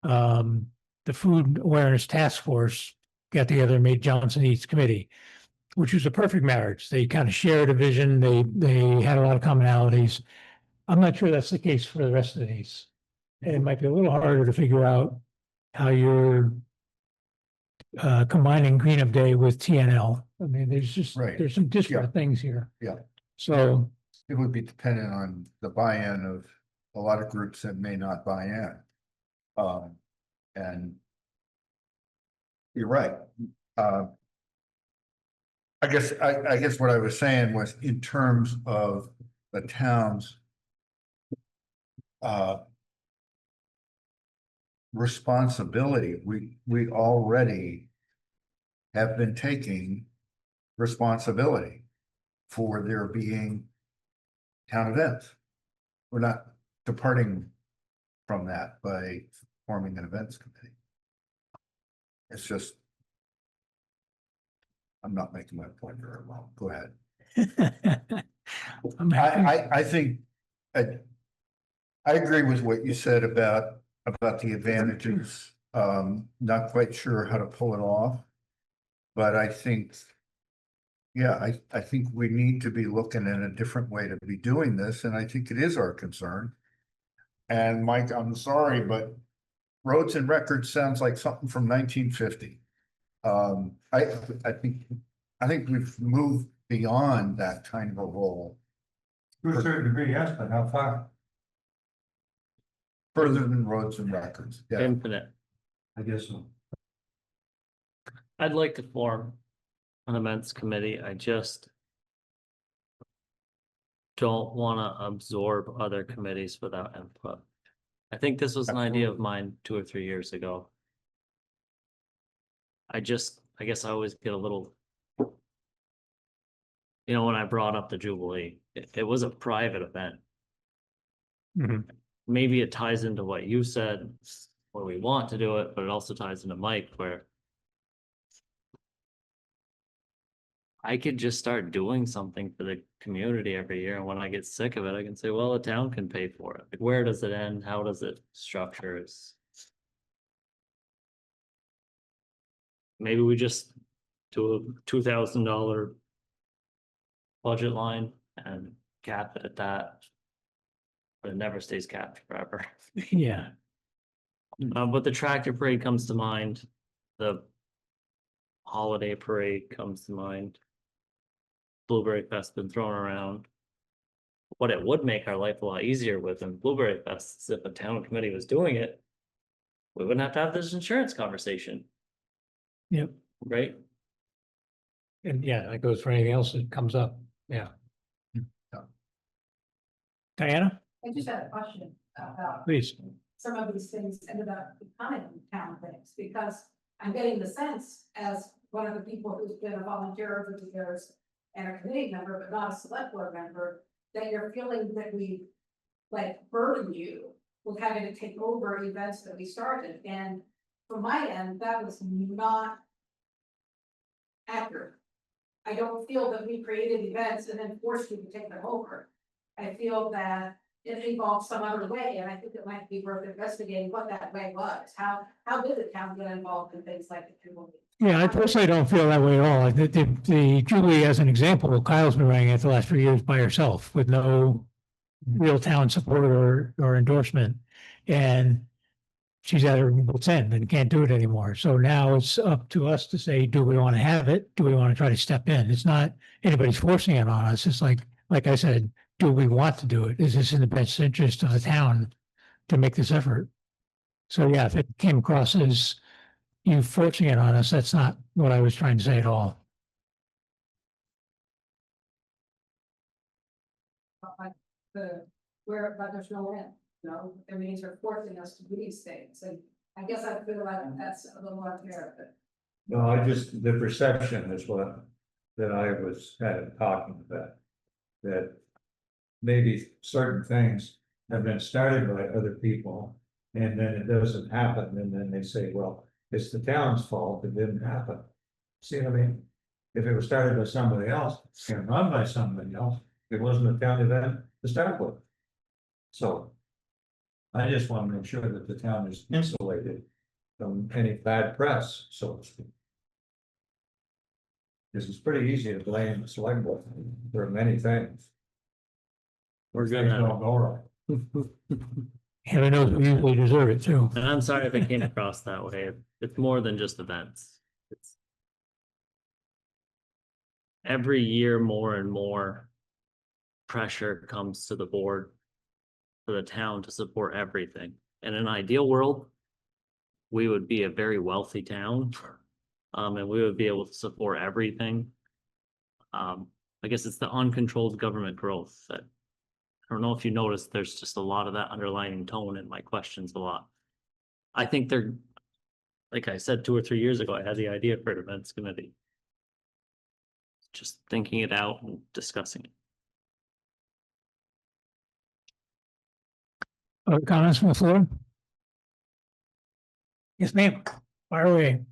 The Food Awareness Task Force got together and made Johnson Eats Committee, which was a perfect marriage. They kind of shared a vision. They had a lot of commonalities. I'm not sure that's the case for the rest of these. And it might be a little harder to figure out how you're combining Green Up Day with TNL. I mean, Right. there's some disparate things here. Yeah. So, it would be dependent on the buy-in of a lot of groups that may not buy in. And you're right. I guess what I was saying was in terms of the town's responsibility, we already have been taking responsibility for there being town events. We're not departing from that by forming an events committee. It's just, I'm not making my point very well. Go ahead. I think I agree with what you said about the advantages. Not quite sure how to pull it off. But I think, yeah, I think we need to be looking at a different way to be doing this, and I think it is our concern. And Mike, I'm sorry, but roads and records sounds like something from 1950. I think we've moved beyond that kind of a role. To a certain degree, yes, but how far? Further than roads and records. Yeah. Infinite. I guess so. I'd like to form an events committee. I just don't want to absorb other committees without input. I think this was an idea of mine 2 or 3 years ago. I guess I always get a little, when I brought up the Jubilee, it was a private event. Mhm. Maybe it ties into what you said, where we want to do it, but it also ties into Mike, where I could just start doing something for the community every year, and when I get sick of it, I can say, well, the town can pay for it. Like, where does it end? How does it structure? Maybe we just do a $2,000 budget line and cap it at that. But it never stays capped forever. Yeah. But the tractor parade comes to mind. The holiday parade comes to mind. Blueberry Fest been thrown around. What it would make our life a lot easier with in Blueberry Fest is if a town committee was doing it, we wouldn't have to have this insurance conversation. Yep. Right? And yeah, that goes for anything else that comes up. Yeah. Diana, I just had a question about please. some of these things ended up becoming town things, because I'm getting the sense as one of the people who's been a volunteer over the years and a committee member, but not a select board member, that you're feeling that we like burden you with having to take over events that we started. And from my end, that was not accurate. I don't feel that we created events and then forced you to take them over. I feel that it involved some other way, and I think it might be worth investigating what that way was. How did the town get involved in things like the Jubilee? Yeah, I personally don't feel that way at all. The Jubilee, as an example, Kyle's been running it the last few years by herself with no real town support or endorsement. And she's at her wit's end and can't do it anymore. So now it's up to us to say, do we want to have it? Do we want to try to step in? It's not anybody's forcing it on us. It's like I said, do we want to do it? Is this in the best interest of the town to make this effort? So yeah, if it came across as you forcing it on us, that's not what I was trying to say at all. But there's no end, you know, it means they're forcing us to do these things, and I guess I feel like that's a little unfair, but. No, the perception is what, that I was kind of talking about. That maybe certain things have been started by other people, and then it doesn't happen, and then they say, well, it's the town's fault, it didn't happen. See what I mean? If it was started by somebody else, and run by somebody else, it wasn't a town event to start with. So I just want to make sure that the town is insulated from any bad press, so to speak. Because it's pretty easy to blame the select board for many things. We're Things gonna, don't go right. Heaven knows we usually deserve it too. and I'm sorry if it came across that way. It's more than just events. It's every year more and more pressure comes to the board for the town to support everything. In an ideal world, we would be a very wealthy town, and we would be able to support everything. I guess it's the uncontrolled government growth that, I don't know if you noticed, there's just a lot of that underlying tone in my questions a lot. I think they're, like I said, 2 or 3 years ago, I had the idea for an events committee. Just thinking it out and discussing it. Other comments from the floor? Yes, ma'am. Fire away.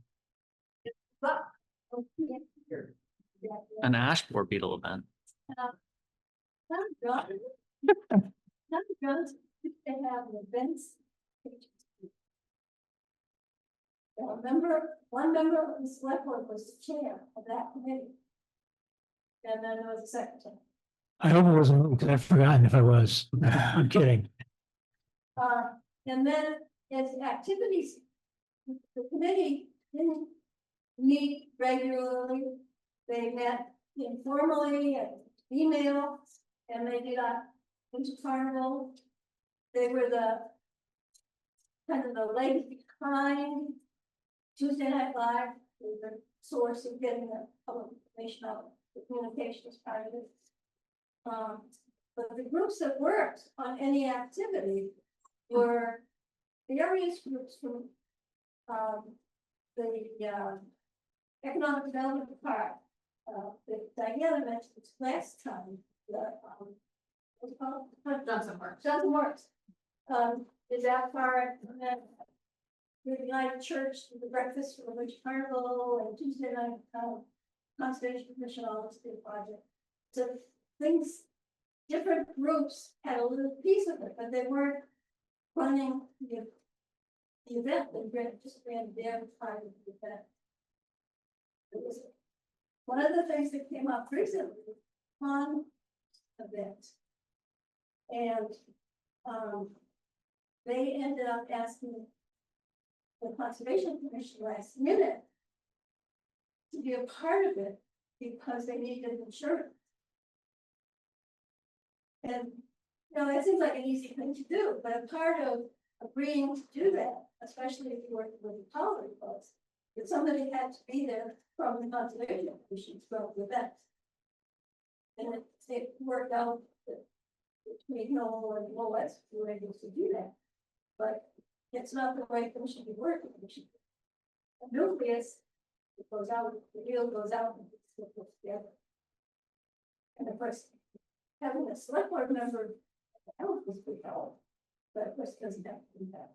An ash borer beetle event. They have events. One member of the select board was the chair of that committee. And then there was a secretary. I hope it wasn't me, because I've forgotten if I was. I'm kidding. And then as activities, the committee didn't meet regularly. They met informally and email, and they did a carnival. They were the kind of the legacy behind Tuesday Night Live, was the source of getting the public information out, the communications part of it. But the groups that worked on any activity were various groups from the economic development part that Diana mentioned last time. What's it called? Johnson Works. Johnson Works. Is that part, and then the United Church, the breakfast for the Witch Carnival, and Tuesday night Conservation Commission, all this big project. So things, different groups had a little piece of it, but they weren't running the event. They just ran their part of the event. It was one of the things that came up recently, fun event. And they ended up asking the Conservation Commission last minute to be a part of it because they needed insurance. And, you know, that seems like an easy thing to do, but a part of agreeing to do that, especially if you work with the tolerant folks, that somebody had to be there from the Conservation Commission from the event. And it worked out that between Noel and Lois, we were able to do that. But it's not the way we should be working. We should be. Nucleus, it goes out, the wheel goes out and it's put together. And of course, having a select board member, that was good help, but of course, it doesn't have to do that.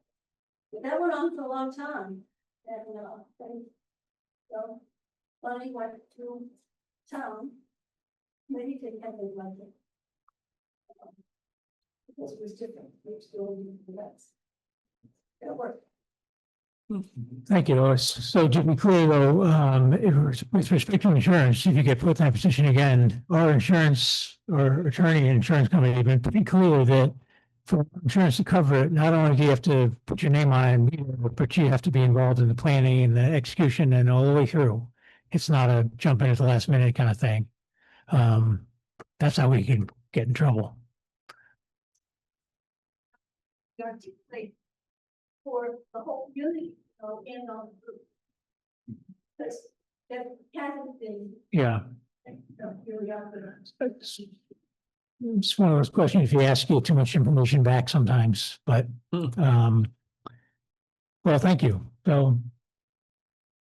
But that went on for a long time, and then, so, Bonnie went to town, maybe didn't have any money. Because it was different, we were still doing the rest. It worked. Thank you, Lois. So to be clear though, with respect to insurance, if you get put in that position again, our insurance or attorney and insurance company, but to be clear that for insurance to cover it, not only do you have to put your name on it, but you have to be involved in the planning and the execution and all the way through. It's not a jump in at the last minute kind of thing. That's how we can get in trouble. articulate for the whole community, so and on the group. That's, that hasn't been, Yeah. here we are. It's one of those questions, if you ask, you get too much information back sometimes, but, well, thank you. So,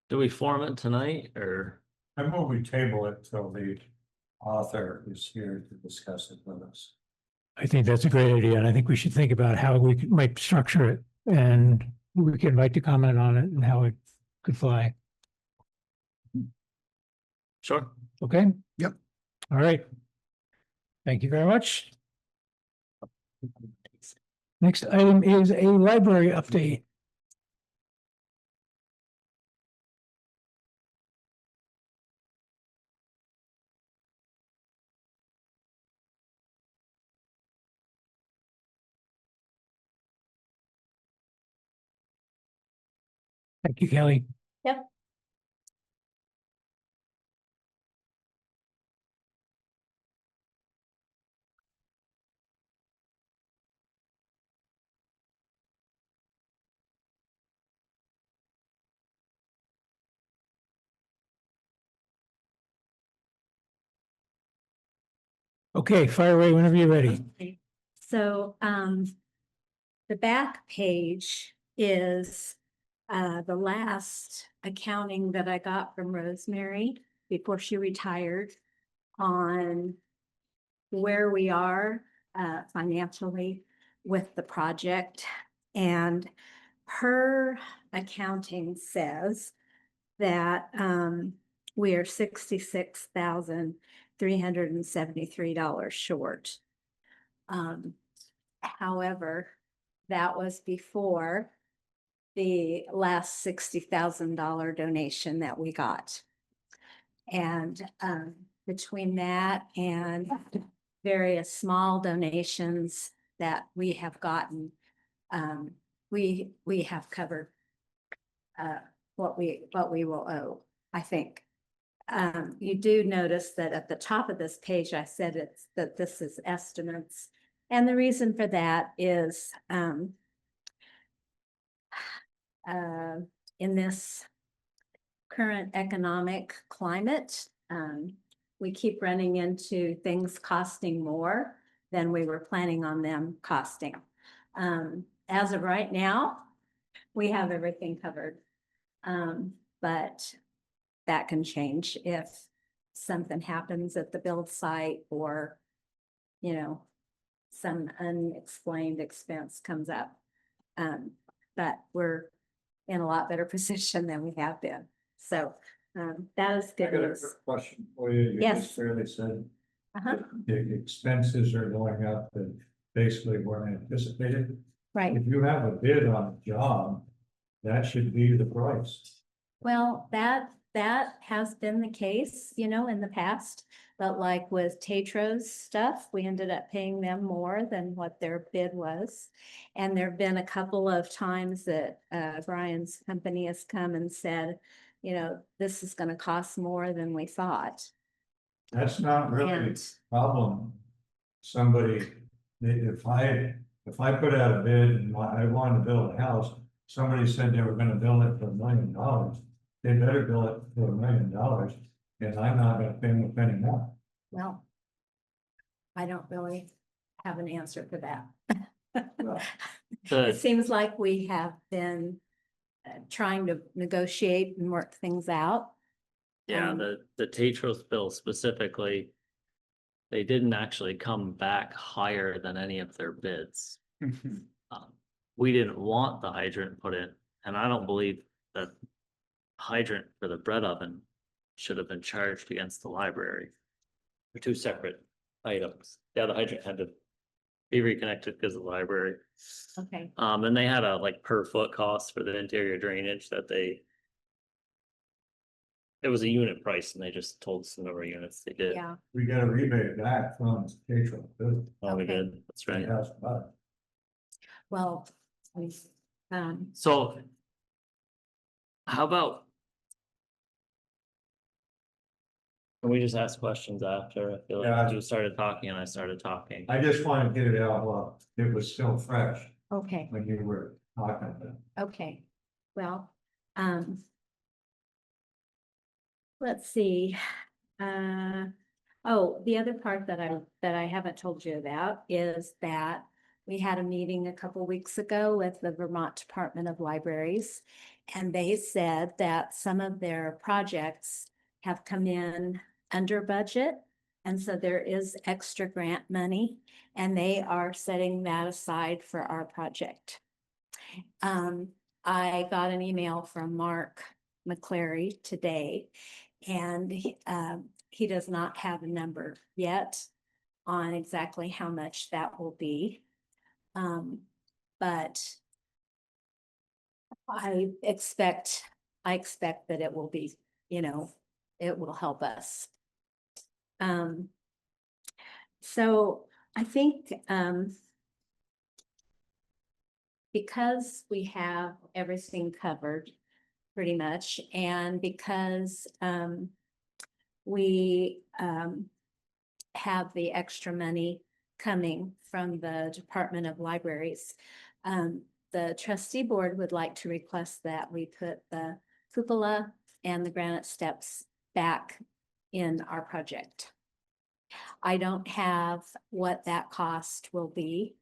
Do we form it tonight or? I move we table it till the author is here to discuss it with us. I think that's a great idea, and I think we should think about how we might structure it, and who we can invite to comment on it and how it could fly. Sure. Okay? Yep. All right. Thank you very much. Next item is a library update. Thank you, Kelly. Yep. Okay, fire away whenever you're ready. Okay. So, the back page is, the last accounting that I got from Rosemary before she retired on where we are, financially with the project. And her accounting says that, we are $66,373 short. However, that was before the last $60,000 donation that we got. And between that and various small donations that we have gotten, we have covered what we will owe, I think. You do notice that at the top of this page, I said that this is estimates. And the reason for that is, in this current economic climate, we keep running into things costing more than we were planning on them costing. As of right now, we have everything covered. But that can change if something happens at the build site or, you know, some unexplained expense comes up. But we're in a lot better position than we have been. So that is I good got a news. quick question for you. You Yes. just fairly said Uh-huh. the expenses are going up and basically weren't anticipated. Right. If you have a bid on a job, that should be the price. Well, that has been the case, you know, in the past. But like with Tetro's stuff, we ended up paying them more than what their bid was. And there've been a couple of times that Brian's company has come and said, you know, this is going to cost more than we thought. That's not really a And problem. Somebody, if I put out a bid and I wanted to build a house, somebody said they were gonna build it for $1 million. They better build it for $1 million, and I'm not gonna pay them a penny more. well, I don't really have an answer for that. Well, It seems like we have been trying to negotiate and work things out. Yeah, the Tetros bill specifically, they didn't actually come back higher than any of their bids. We didn't want the hydrant put in, and I don't believe that hydrant for the bread oven should have been charged against the library. They're two separate items. Yeah, the hydrant had to be reconnected because of the library. Okay. And they had a like per foot cost for the interior drainage that it was a unit price and they just told us the number of units they did. Yeah. we got a rebate back from Tetro, too. Oh, we Okay. did, that's right. $10,000. Well, So. How about? Can we just ask questions after? I feel Yeah. like you started talking and I started talking. I just want to get it out while it was still fresh okay, when you were talking about it. okay, well, let's see. Oh, the other part that I haven't told you about is that we had a meeting a couple weeks ago with the Vermont Department of Libraries. And they said that some of their projects have come in under budget. And so there is extra grant money and they are setting that aside for our project. I got an email from Mark McClary today, and he does not have a number yet on exactly how much that will be. But I expect that it will be, it will help us. So I think, because we have everything covered pretty much, and because we have the extra money coming from the Department of Libraries, the trustee board would like to request that we put the cupola and the granite steps back in our project. I don't have what that cost will be.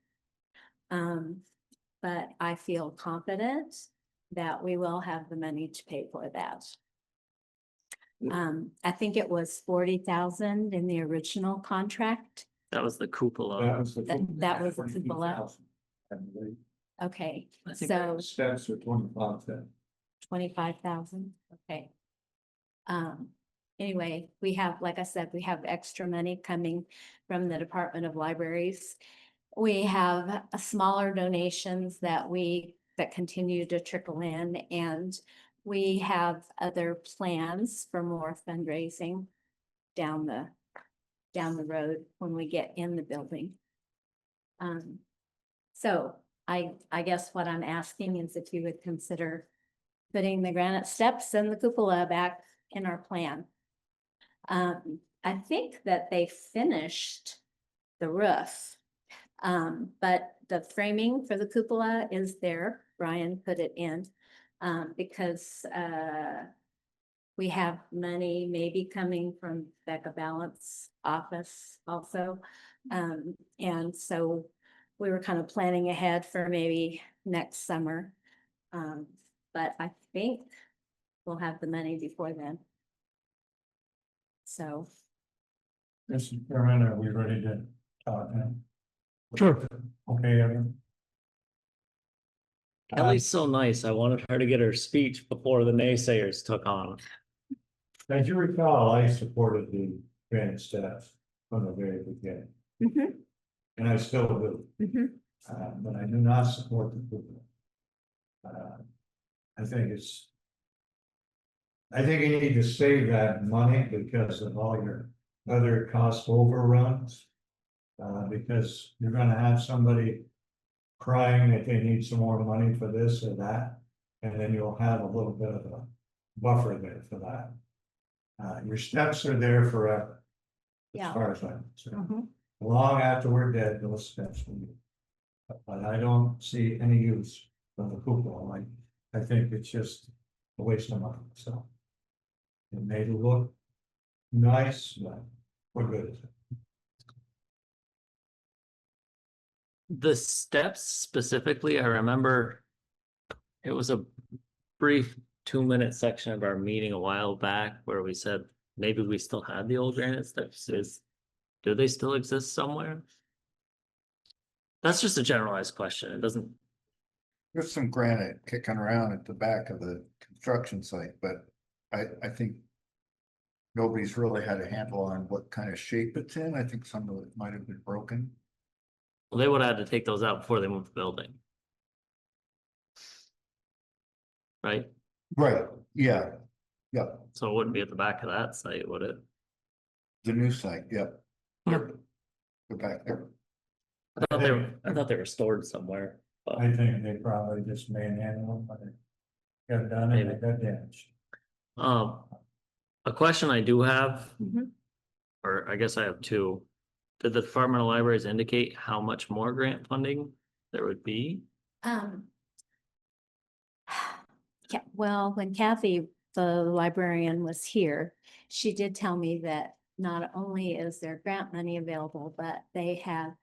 But I feel confident that we will have the money to pay for that. I think it was 40,000 in the original contract. That was the cupola. That was the. That was the cupola. 22,000, I believe. Okay, I think so Steps are 25,000. 25,000, okay. Anyway, we have, like I said, we have extra money coming from the Department of Libraries. We have smaller donations that continue to trickle in, and we have other plans for more fundraising down the road when we get in the building. So I guess what I'm asking is if you would consider putting the granite steps and the cupola back in our plan. I think that they finished the roof. But the framing for the cupola is there. Brian put it in, because, we have money maybe coming from Becca Balance office also. And so we were kind of planning ahead for maybe next summer. But I think we'll have the money before then. So. Mr. Chairman, are we ready to talk now? Sure. Okay, Evan. Kelly's so nice. I wanted her to get her speech before the naysayers took on. As you recall, I supported the granite steps from the very beginning, and I still do. But I do not support the cupola. I think you need to save that money because of all your other cost overruns. Because you're gonna have somebody crying that they need some more money for this or that, and then you'll have a little bit of a buffer there for that. Your steps are there forever, Yeah. as far as I'm concerned. Long after we're dead, those steps will be. But I don't see any use of the cupola. I think it's just a waste of money, so. It may look nice, but we're good. The steps specifically, I remember it was a brief 2-minute section of our meeting a while back where we said maybe we still had the old granite steps. Do they still exist somewhere? That's just a generalized question. It doesn't. There's some granite kicking around at the back of the construction site, but I think nobody's really had a handle on what kind of shape it's in. I think some of it might have been broken. Well, they would have had to take those out before they moved the building. Right? Right, yeah, yep, So it wouldn't be at the back of that site, would it? the new site, yep. Yep. Go back there. I thought they were stored somewhere. I think they probably just manhandle them, but they got done and they got damaged. A question I do have, Mhm. or I guess I have two. Did the Department of Libraries indicate how much more grant funding there would be? Um. Well, when Kathy, the librarian, was here, she did tell me that not only is there grant money available, but they have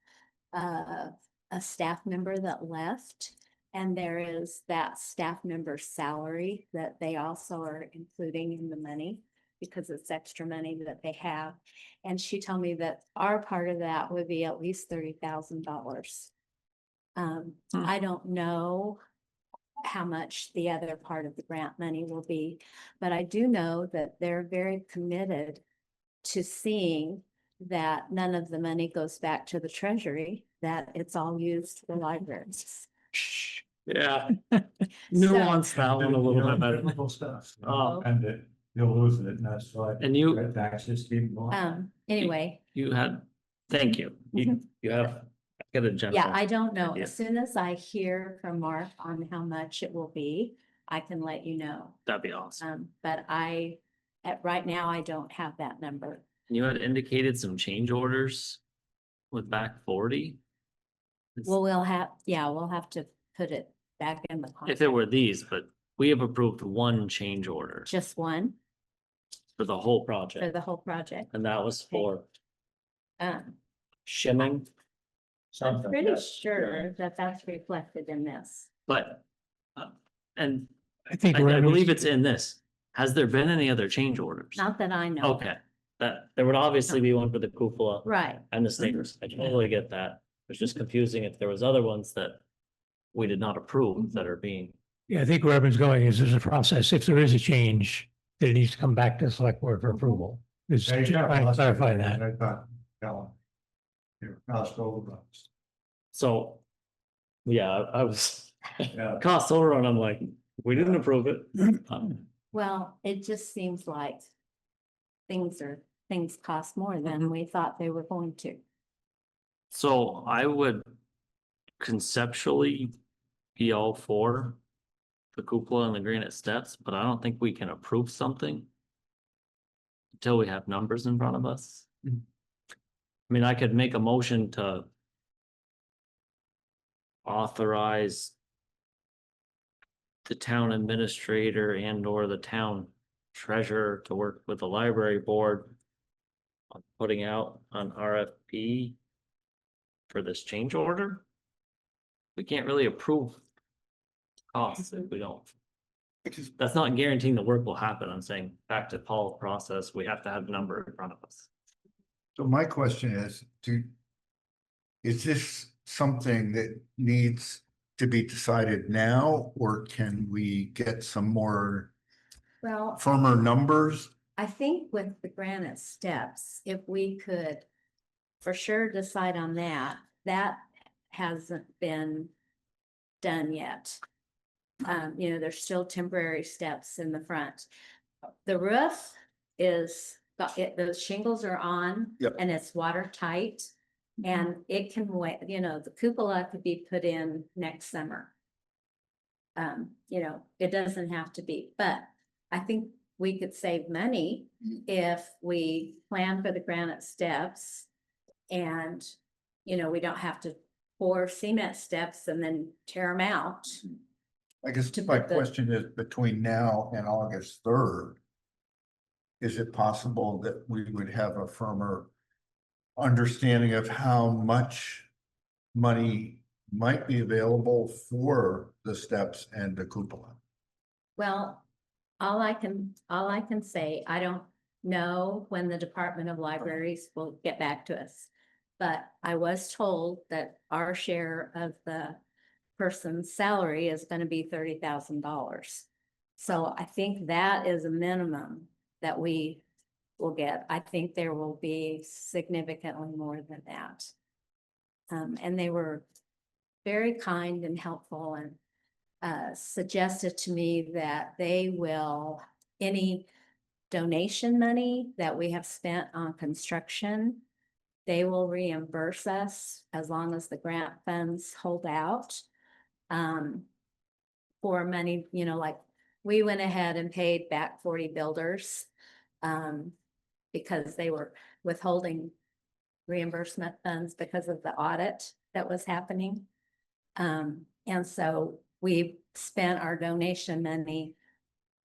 a staff member that left. And there is that staff member's salary that they also are including in the money because it's extra money that they have. And she told me that our part of that would be at least $30,000. I don't know how much the other part of the grant money will be, but I do know that they're very committed to seeing that none of the money goes back to the treasury, that it's all used for libraries. Yeah. Nuance that one a little bit better. Technical stuff. Oh. And it, you'll lose it, and that's why. And you- red taxes keep going. Anyway, You had, thank you. You have, get a general. yeah, I don't know. idea. As soon as I hear from Mark on how much it will be, I can let you know. That'd be awesome. But right now, I don't have that number. You had indicated some change orders with back 40. Well, we'll have to put it back in the If it contract. were these, but we have approved one change order Just one for the whole for project. the whole project. And that was for Um, shimming, I'm Something, pretty yes. sure that that's reflected in this. but, and I think. I revenues- believe it's in this. Has there been any other change orders? Not that I know. Okay, that, there would obviously be one for the cupola Right. and the stairs. I totally get that. It's just confusing if there was other ones that we did not approve that are being, Yeah, I think where everyone's going is there's a process. If there is a change, that it needs to come back to the select board for approval. Just They got trying to lost clarify it, that. I thought, no. Your cost overruns. so. Yeah, I was Yeah. cost overrun. I'm like, we didn't approve it. Well, it just seems like things cost more than we thought they were going to. So I would conceptually be all for the cupola and the granite steps, but I don't think we can approve something until we have numbers in front of us. Mhm. I mean, I could make a motion to authorize the town administrator and or the town treasurer to work with the library board on putting out an RFP for this change order. We can't really approve costs if we don't. That's not guaranteeing the work will happen. I'm saying back to Paul's process, we have to have a number in front of us. So my question is, is this something that needs to be decided now, or can we get some more Well, firmer numbers? I think with the granite steps, if we could for sure decide on that, that hasn't been done yet. There's still temporary steps in the front. The roof those shingles are on. Yep. And it's watertight. And it can wait, the cupola could be put in next summer. It doesn't have to be, but I think we could save money if we plan for the granite steps. And, we don't have to pour cement steps and then tear them out. I guess To my put the- question is, between now and August 3rd, is it possible that we would have a firmer understanding of how much money might be available for the steps and the cupola? Well, all I can say, I don't know when the Department of Libraries will get back to us. But I was told that our share of the person's salary is gonna be $30,000. So I think that is a minimum that we will get. I think there will be significantly more than that. And they were very kind and helpful and suggested to me that they will, any donation money that we have spent on construction, they will reimburse us as long as the grant funds hold out. For money, you know, like, we went ahead and paid back 40 builders. Because they were withholding reimbursement funds because of the audit that was happening. And so we spent our donation money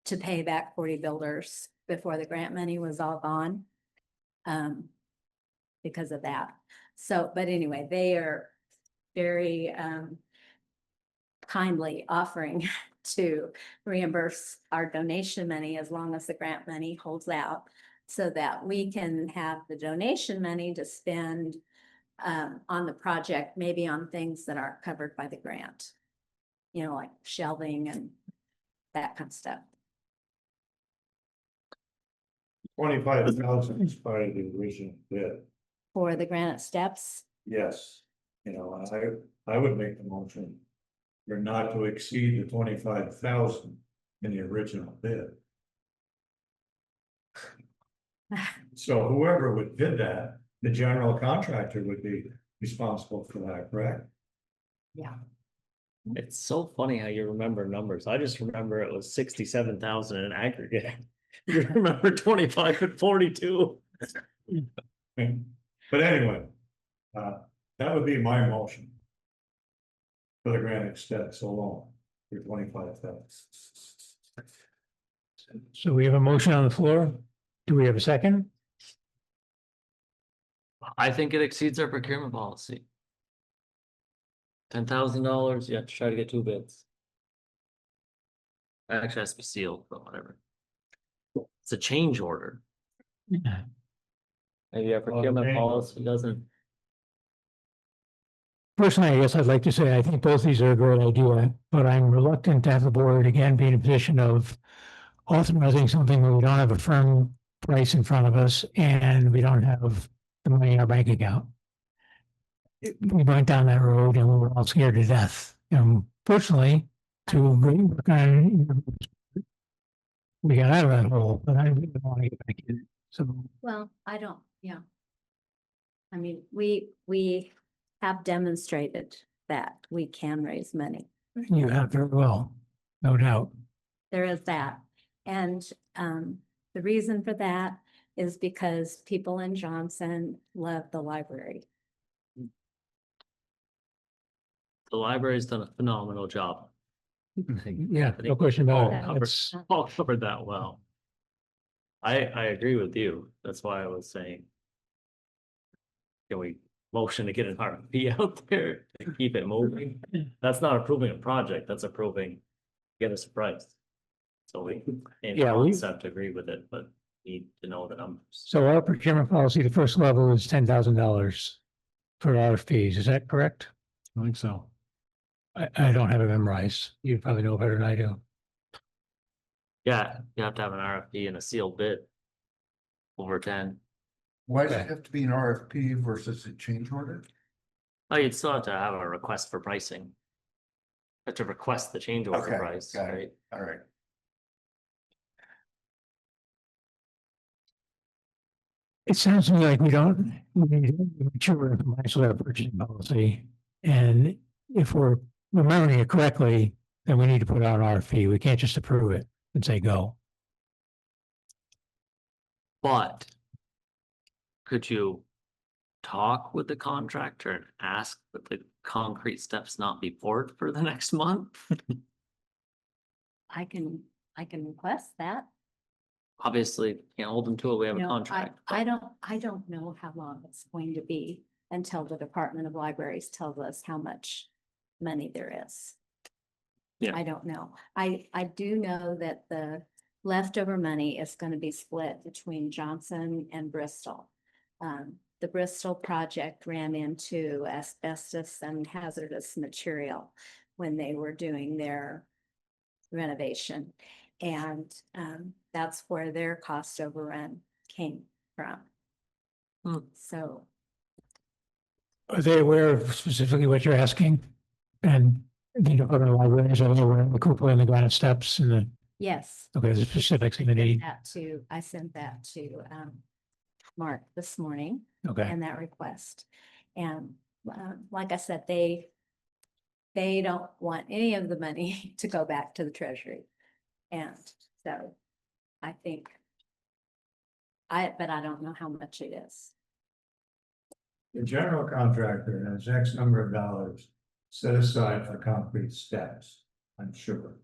to pay back 40 builders before the grant money was all gone. Because of that. So, but anyway, they are very kindly offering to reimburse our donation money as long as the grant money holds out, so that we can have the donation money to spend on the project, maybe on things that aren't covered by the grant. You know, like shelving and that kind of stuff. 25,000 is part of the original bid. For the granite steps, Yes, you know, I would make the motion. For not to exceed the 25,000 in the original bid. So whoever would bid that, the general contractor would be responsible for that, correct? It's so funny how you remember numbers. I just remember it was 67,000 in aggregate. You remember 25 and 42. But anyway, that would be my motion. For the granite steps alone, for 25,000. So we have a motion on the floor. Do we have a second? I think it exceeds our procurement policy. $10,000, you have to try to get 2 bids. It actually has to be sealed, but whatever. It's a change order. Maybe our procurement policy doesn't. Personally, I guess I'd like to say, I think both these are a great idea, but I'm reluctant to have the board again be in a position of authorizing something where we don't have a firm price in front of us and we don't have the money in our bank account. We went down that road and we were all scared to death. Personally, to agree, we got out of that hole, but I really don't want to get back in it. So well, I don't, yeah. I mean, we have demonstrated that we can raise money. you have very well, no doubt. There is that. And the reason for that is because people in Johnson love the library. The library's done a phenomenal job. Yeah, no question Paul about it. covered, It's- Paul covered that well. I agree with you. That's why I was saying. Can we motion to get an RFP out there to keep it moving? That's not approving a project, that's approving, get us a price. So we, in Yeah, we- concept, agree with it, but need to know the numbers. So our procurement policy, the first level is $10,000 for RFPs. Is that correct? I think so. I don't have it memorized. You probably know better than I do. Yeah, you have to have an RFP and a sealed bid. Over 10. Why does Okay. it have to be an RFP versus a change order? Oh, you'd still have to have a request for pricing. Have to request the change order Okay, price, got it. right? All right. It sounds to me like we need to mature compliance with our purchasing policy. And if we're remembering it correctly, then we need to put out an RFP. We can't just approve it and say go. But could you talk with the contractor and ask that the concrete steps not be poured for the next month? I can request that. Obviously, can't hold them to it. We have a You know, contract. I don't know how long it's going to be until the Department of Libraries tells us how much money there is. Yeah. I don't know. I do know that the leftover money is going to be split between Johnson and Bristol. The Bristol project ran into asbestos and hazardous material when they were doing their renovation. And that's where their cost overrun came from. Hmm. So Are they aware of specifically what you're asking? And the Department of Libraries are they aware of the cupola and the granite steps and the, yes. okay, the specifics in the need. I sent that to Mark this morning Okay, and that request. And like I said, they they don't want any of the money to go back to the treasury. And so I think but I don't know how much it is. The general contractor has X number of dollars set aside for concrete steps, I'm sure.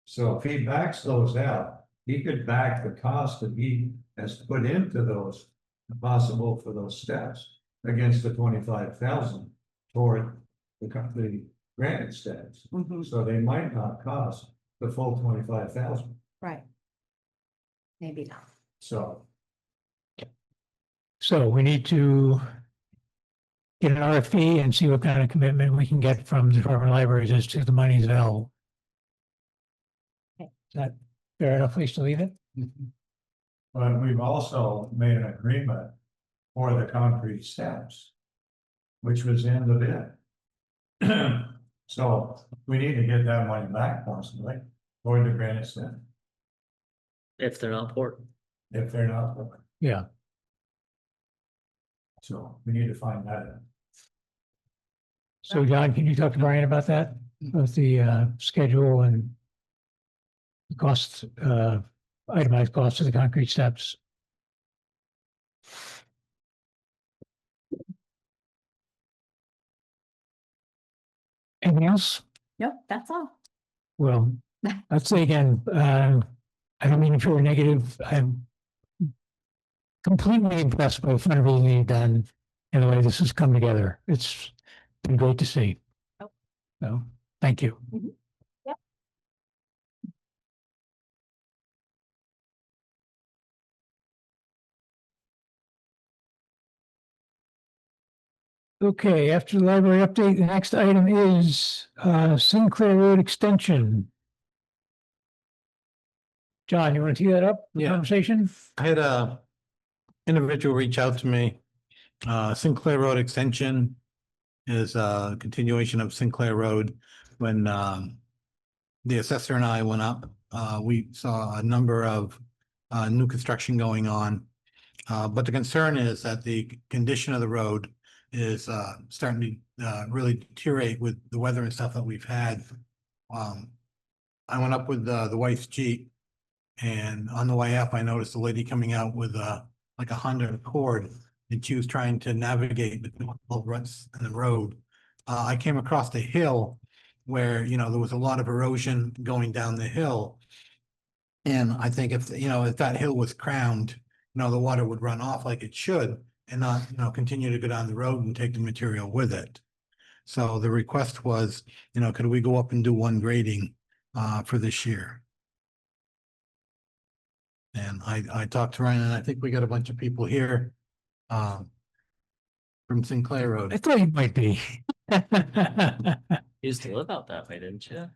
So if he backs those out, he could back the cost that he has put into those, possible for those steps, against the 25,000 toward the granite steps. So they might not cost the full 25,000, Right. Maybe not. so. So we need to get an RFP and see what kind of commitment we can get from the Department of Libraries as to the money's available. Okay. Is that fair enough place to leave it? But we've also made an agreement for the concrete steps, which was in the bid. So we need to get that money back possibly for the granite step, If they're not poured. if they're not. Yeah. So we need to find that out. So John, can you talk to Brian about that? About the schedule and the costs, itemized costs of the concrete steps? Anything else? Nope, that's all. Well, I'd say again, I don't mean to feel negative. I'm completely impressed by the fundraising you've done and the way this has come together. It's been great to see. Oh. So, thank you. Yep. Okay, after the library update, the next item is Sinclair Road Extension. John, you want to tee that up? The Yeah. Conversation? I had a individual reach out to me. Sinclair Road Extension is a continuation of Sinclair Road. When the assessor and I went up, we saw a number of new construction going on. But the concern is that the condition of the road is starting to really deteriorate with the weather and stuff that we've had. I went up with the wife's Jeep, and on the way up, I noticed a lady coming out with like a Honda Accord, and she was trying to navigate between all ruts in the road. I came across the hill where, you know, there was a lot of erosion going down the hill. And I think if, you know, if that hill was crowned, you know, the water would run off like it should and not, you know, continue to go down the road and take the material with it. So the request was, you know, could we go up and do one grading for this year? And I talked to Ryan, and I think we got a bunch of people here from Sinclair I Road. thought you might be. You used to live out that way, didn't you?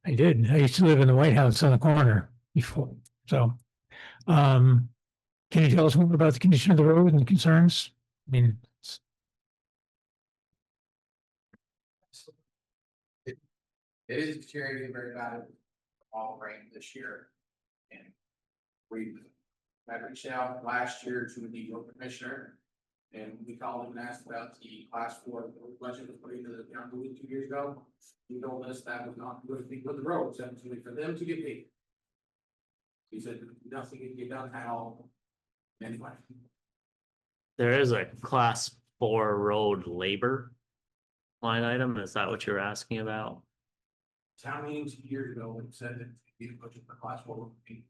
I did. I used to live in the White House on the corner before. So, can you tell us more about the condition of the road and the concerns? I mean, It is deteriorating very bad all rain this year. And I reached out last year to the road commissioner. And we called him and asked about the class 4 budget was put into the town 2 years ago. He told us that was not going to be with the roads, that was going to be for them to get paid. He said nothing can get done at all. Anyway. There is a class 4 road labor line item. Is that what you're asking about? Town meeting 2 years ago, it said that the budget for class 4 would be.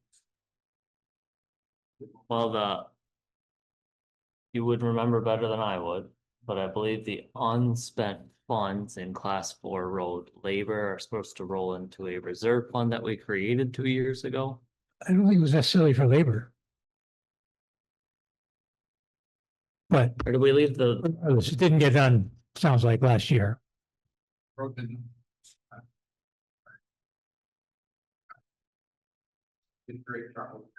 Well, you would remember better than I would, but I believe the unspent funds in class 4 road labor are supposed to roll into a reserve fund that we created 2 years ago. I don't think it was necessarily for labor. But Or did we leave the, it didn't get done, sounds like last year. Road didn't. Did great trouble.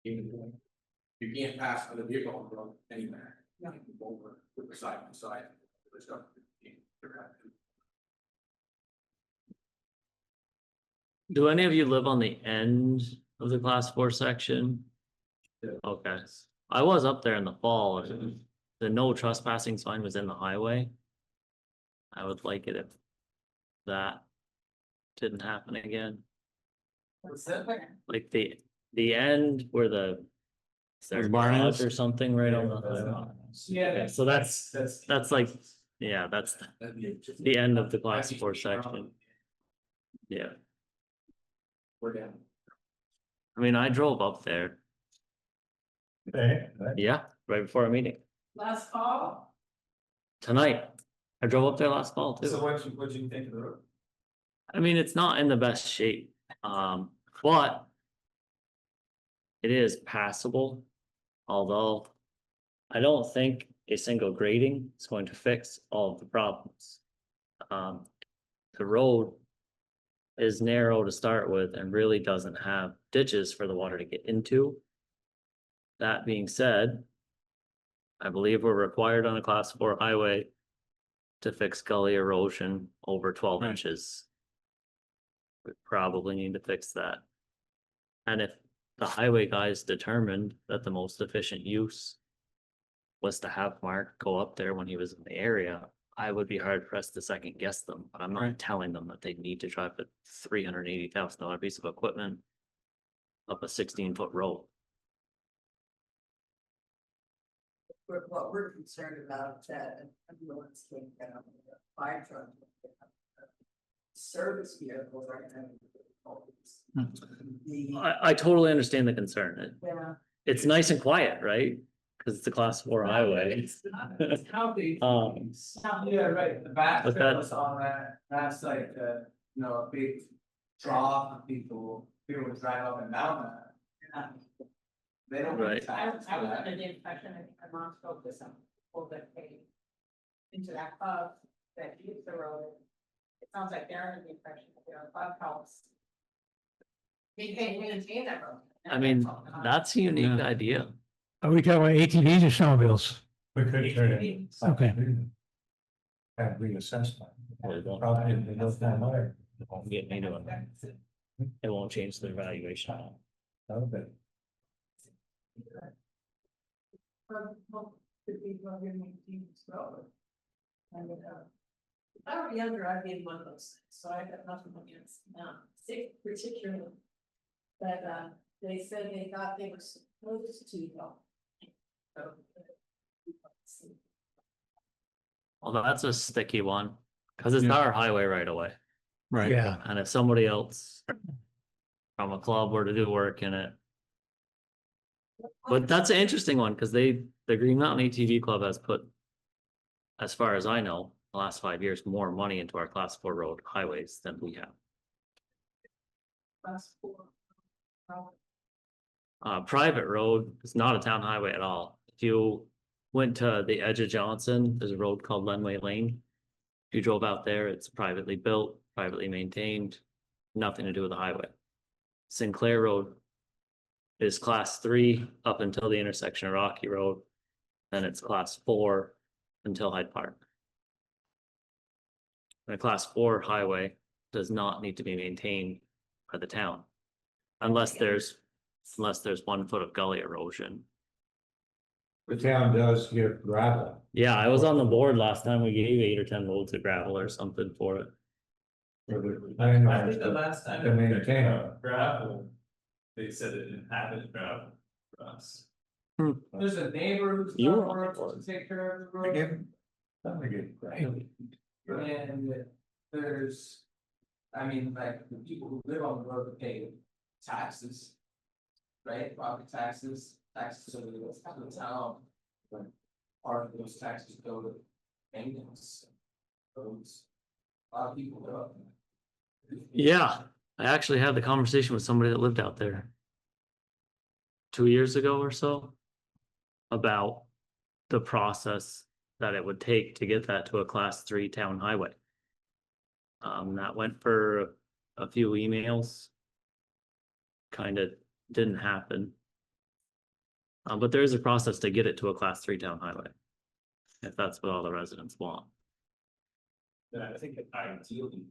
Even you can't pass with a vehicle on the road anywhere. You can go over with the side by side. There's stuff. do any of you live on the end of the class 4 section? Yeah. Okay, I was up there in the fall, and the no trespassing sign was in the highway. I would like it if that didn't happen again. What's that? Like the end where the. Is there The a barn garage is? or something right on the highway? Yeah, so that's like, yeah, that's the end of the class 4 section. Yeah, We're down. I mean, I drove up there, Okay, yeah, right before our meeting, Last fall? tonight. I drove up there last fall too. what'd you think of the road? I mean, it's not in the best shape, but it is passable, although I don't think a single grading is going to fix all of the problems. The road is narrow to start with and really doesn't have ditches for the water to get into. That being said, I believe we're required on a class 4 highway to fix gully erosion over 12 Right. inches. We probably need to fix that. And if the highway guys determined that the most efficient use was to have Mark go up there when he was in the area, I would be hard pressed to second guess them, but I'm not Right. telling them that they need to drive a $380,000 piece of equipment up a 16-foot road. What we're concerned about, that an ambulance came down, a fire truck. Service vehicles right now. I totally understand the concern. Yeah. It's nice and quiet, right? Cause it's a class 4 highway. It's how they. Yeah, right, the back But that- trails on that, that's like, you know, a big draw for people would drive up and down that. They don't. Right. I was under the impression that my mom spoke to some people that came into that club that used the road. It sounds like they're under the impression that their club helps. They maintain that road. I mean, that's a unique Yeah. idea. Are we talking about ATVs or snowmobiles? we could turn it. Okay. Have reassessment. Well, it won't- Probably if it goes down higher. It won't get me to it. It won't change the valuation. Okay. And, if I were younger, I'd be in one of those, so I got nothing against, sick particularly. But, they said they thought they were supposed to go. So, Well, that's a sticky one, cause it's Yeah. our highway right away. Right. Yeah, And if somebody else from a club were to do work in it. But that's an interesting one, cause the Green Mountain ATV Club has put, as far as I know, the last 5 years, more money into our class 4 road highways than we have. Class 4. Private road is not a town highway at all. If you went to the edge of Johnson, there's a road called Lenway Lane. If you drove out there, it's privately built, privately maintained, nothing to do with the highway. Sinclair Road is class 3 up until the intersection of Rocky Road. Then it's class 4 until Hyde Park. And a class 4 highway does not need to be maintained by the town. Unless there's 1 foot of gully erosion. The town does give gravel. Yeah, I was on the board last time. We gave 8 or 10 loads of gravel or something for it. For the I think the landowners last time. to maintain it. Gravel, they said it didn't have it gravel for us. Hmm. There's a neighbor who's You not were on the working board. to take care of the They road. give, they give gravel. And there's, I mean, like, the people who live on the road pay taxes. Right, property taxes, taxes to the town. But part of those taxes go to maintenance. Roads. A lot of people live up there. Yeah, I actually had the conversation with somebody that lived out there 2 years ago or so about the process that it would take to get that to a class 3 town highway. That went for a few emails. Kind of didn't happen. But there is a process to get it to a class 3 town highway. If that's what all the residents want. And I think ideally,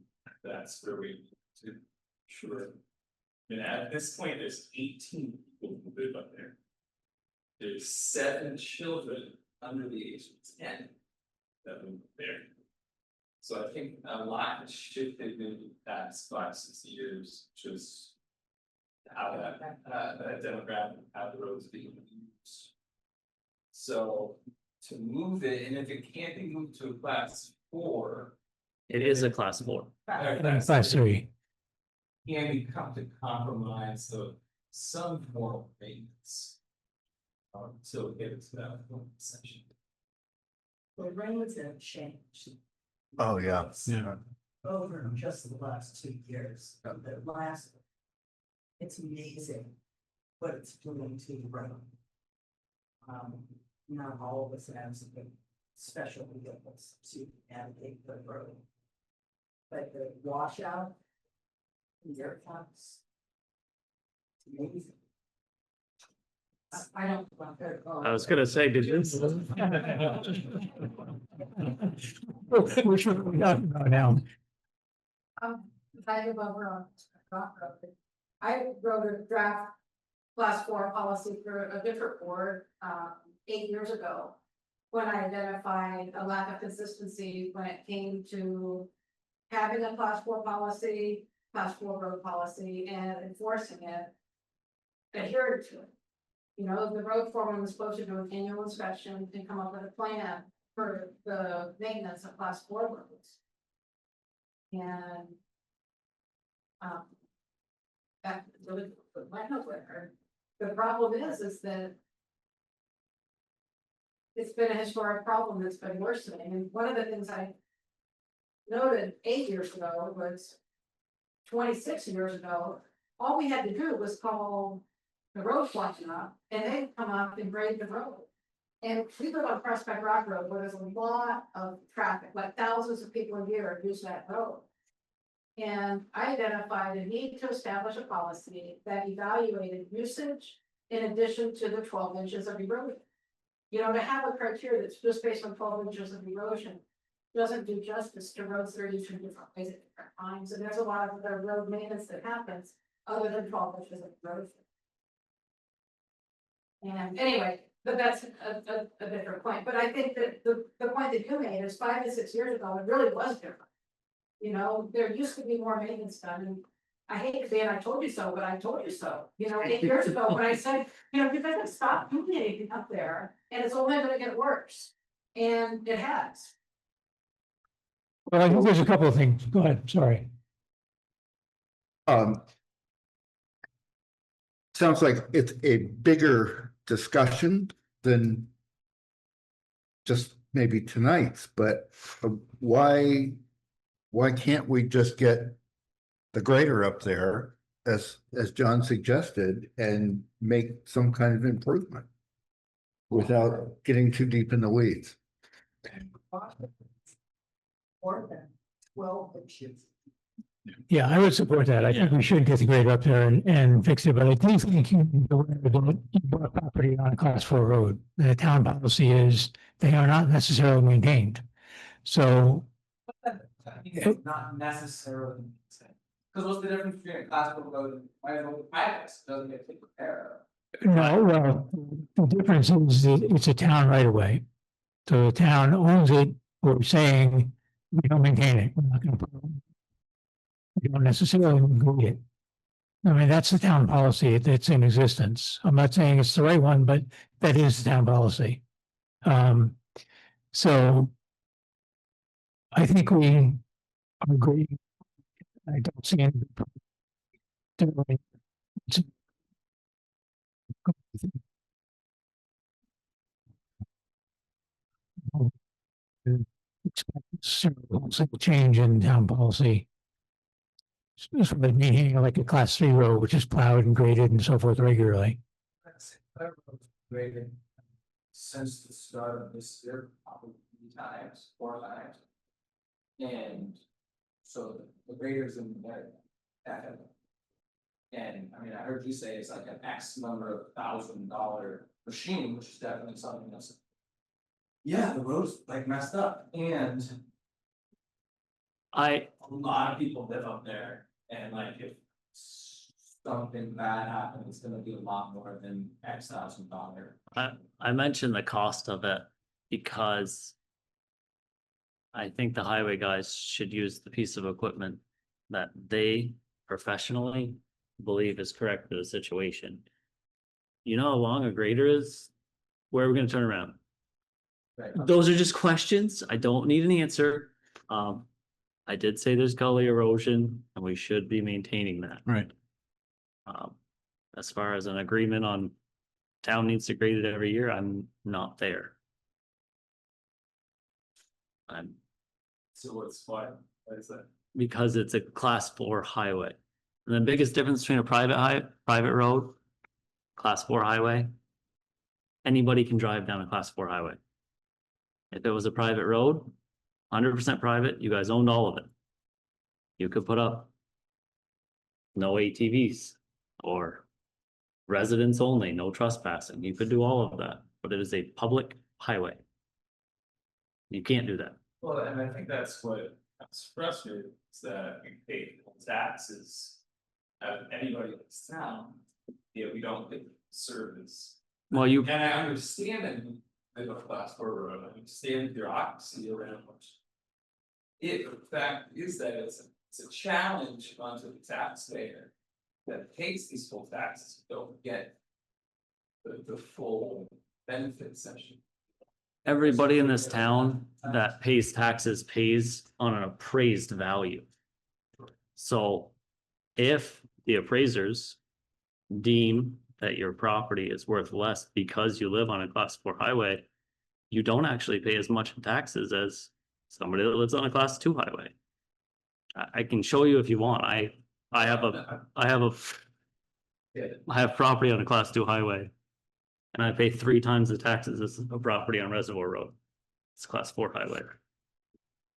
that's where we to sure. And at this point, there's 18 people who live up there. there's 7 children under the age of 10 that moved there. So I think a lot has shifted in the past 5-6 years, just how that demographic, how the roads being used. So to move it, and if it can't be moved to a class 4. It is a class 4. Class 3. Can we come to compromise of some form of maintenance? Until we get to that point, essentially. The roads have changed Oh, yeah. Yeah. over just the last 2 years. The last, it's amazing what it's doing to the road. Not all of us have some special vehicles to navigate the road. But the washout, their trucks. It's amazing. I don't want their. I was gonna say, did you? Which one are we talking about now? I live over on Rock Road. I wrote a draft class 4 policy for a different board, 8 years ago. When I identified a lack of consistency when it came to having a class 4 policy, class 4 road policy, and enforcing it. Adhered to it. You know, the road foreman was supposed to do an annual inspection and come up with a plan for the maintenance of class 4 roads. And that really went nowhere. The problem is that it's been a historic problem that's been worsening. And one of the things I noted 8 years ago was 26 years ago, all we had to do was call the road watching up and they'd come up and grade the road. And we live on Prospect Rock Road where there's a lot of traffic, like thousands of people a year use that road. And I identified a need to establish a policy that evaluated usage in addition to the 12 inches of erosion. You know, to have a criteria that's just based on 12 inches of erosion doesn't do justice to roads that are used in different ways at different times. And there's a lot of the road maintenance that happens other than 12 inches of erosion. And anyway, but that's a different point. But I think that the point that you made is 5 to 6 years ago, it really was different. You know, there used to be more maintenance done. And I hate to say it, I told you so, but I told you so. You know, 8 years ago when I said, you know, you better stop doing anything up there, and it's only going to get worse. And it has. Well, I think there's a couple of things. Go ahead, sorry. Sounds like it's a bigger discussion than just maybe tonight's, but why can't we just get the grader up there as John suggested and make some kind of improvement without getting too deep in the weeds? More than 12 inches. Yeah, I would support that. I think we should get the grade up there and fix it, but I do think you bought property on a class 4 road. The town policy is they are not necessarily maintained. So Not necessarily. Because what's the difference between a class 4 road and my road practice doesn't get taken care of? no, well, the difference is that it's a town right away. So the town owns it. We're saying we don't maintain it. We're not going to. We don't necessarily agree it. I mean, that's the town policy that's in existence. I'm not saying it's the right one, but that is the town policy. So I think we agree. I don't see any. Expect change in town policy. It's like maintaining like a class 3 road, which is plowed and graded and so forth regularly. Graded since the start of this year, probably 4 times. And so the graders in there. And I mean, I heard you say it's like an X number of $1,000 machine, which is definitely something else. Yeah, the road's like messed up and A lot of people live up there and like if something bad happens, it's gonna be a lot more than X $1,000. I mentioned the cost of it because I think the highway guys should use the piece of equipment that they professionally believe is correct for the situation. You know how long a grader is? Where are we gonna turn around? Right. Those are just questions. I don't need an answer. I did say there's gully erosion and we should be maintaining that. Right. As far as an agreement on town needs to grade it every year, I'm not there. I'm, So what is that? because it's a class 4 highway. And the biggest difference between a private road, class 4 highway, anybody can drive down a class 4 highway. If it was a private road, 100% private, you guys owned all of it. You could put up no ATVs or residents only, no trespassing. You could do all of that, but it is a public highway. You can't do that. Well, and I think that's what is frustrating, is that we pay taxes out of anybody in this town, yet we don't get service. Well, you, And I understand that with a class 4 road, I understand the bureaucracy around it. The fact is that it's a challenge onto the taxpayer that pays these full taxes, don't get the full benefit section. everybody in this town that pays taxes pays on an appraised value. So if the appraisers deem that your property is worth less because you live on a class 4 highway, you don't actually pay as much in taxes as somebody that lives on a class 2 highway. I can show you if you want. I have property on a class 2 highway. And I pay 3 times the taxes as a property on Reservoir Road. It's class 4 highway.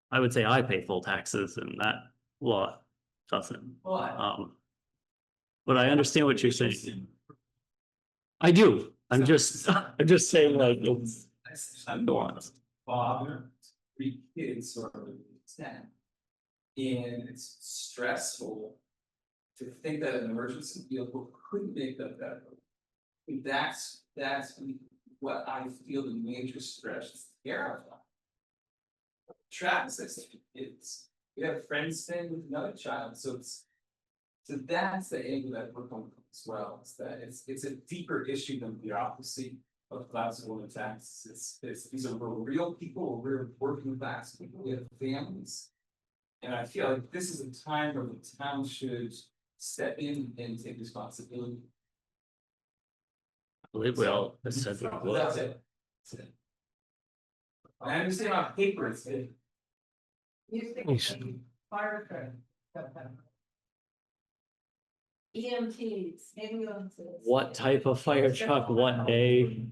I would say I pay full taxes and that lot doesn't. Well, But I understand what you're saying. I do. I'm just saying like it's. I'm Go on. father, 3 kids sort of 10. And it's stressful to think that an emergency vehicle could make up that road. And that's what I feel the major stress is terrifying. Traffic system, we have friends staying with another child, so that's the angle that we're going from as well, is that it's a deeper issue than bureaucracy of class 1 taxes. These are real people, we're working class people, we have families. And I feel like this is a time where the town should step in and take responsibility. I believe we all said That's that. it. That's it. I understand on paper it's it. Please. Fire truck. EMTs, ambulances. What type of fire truck, what day?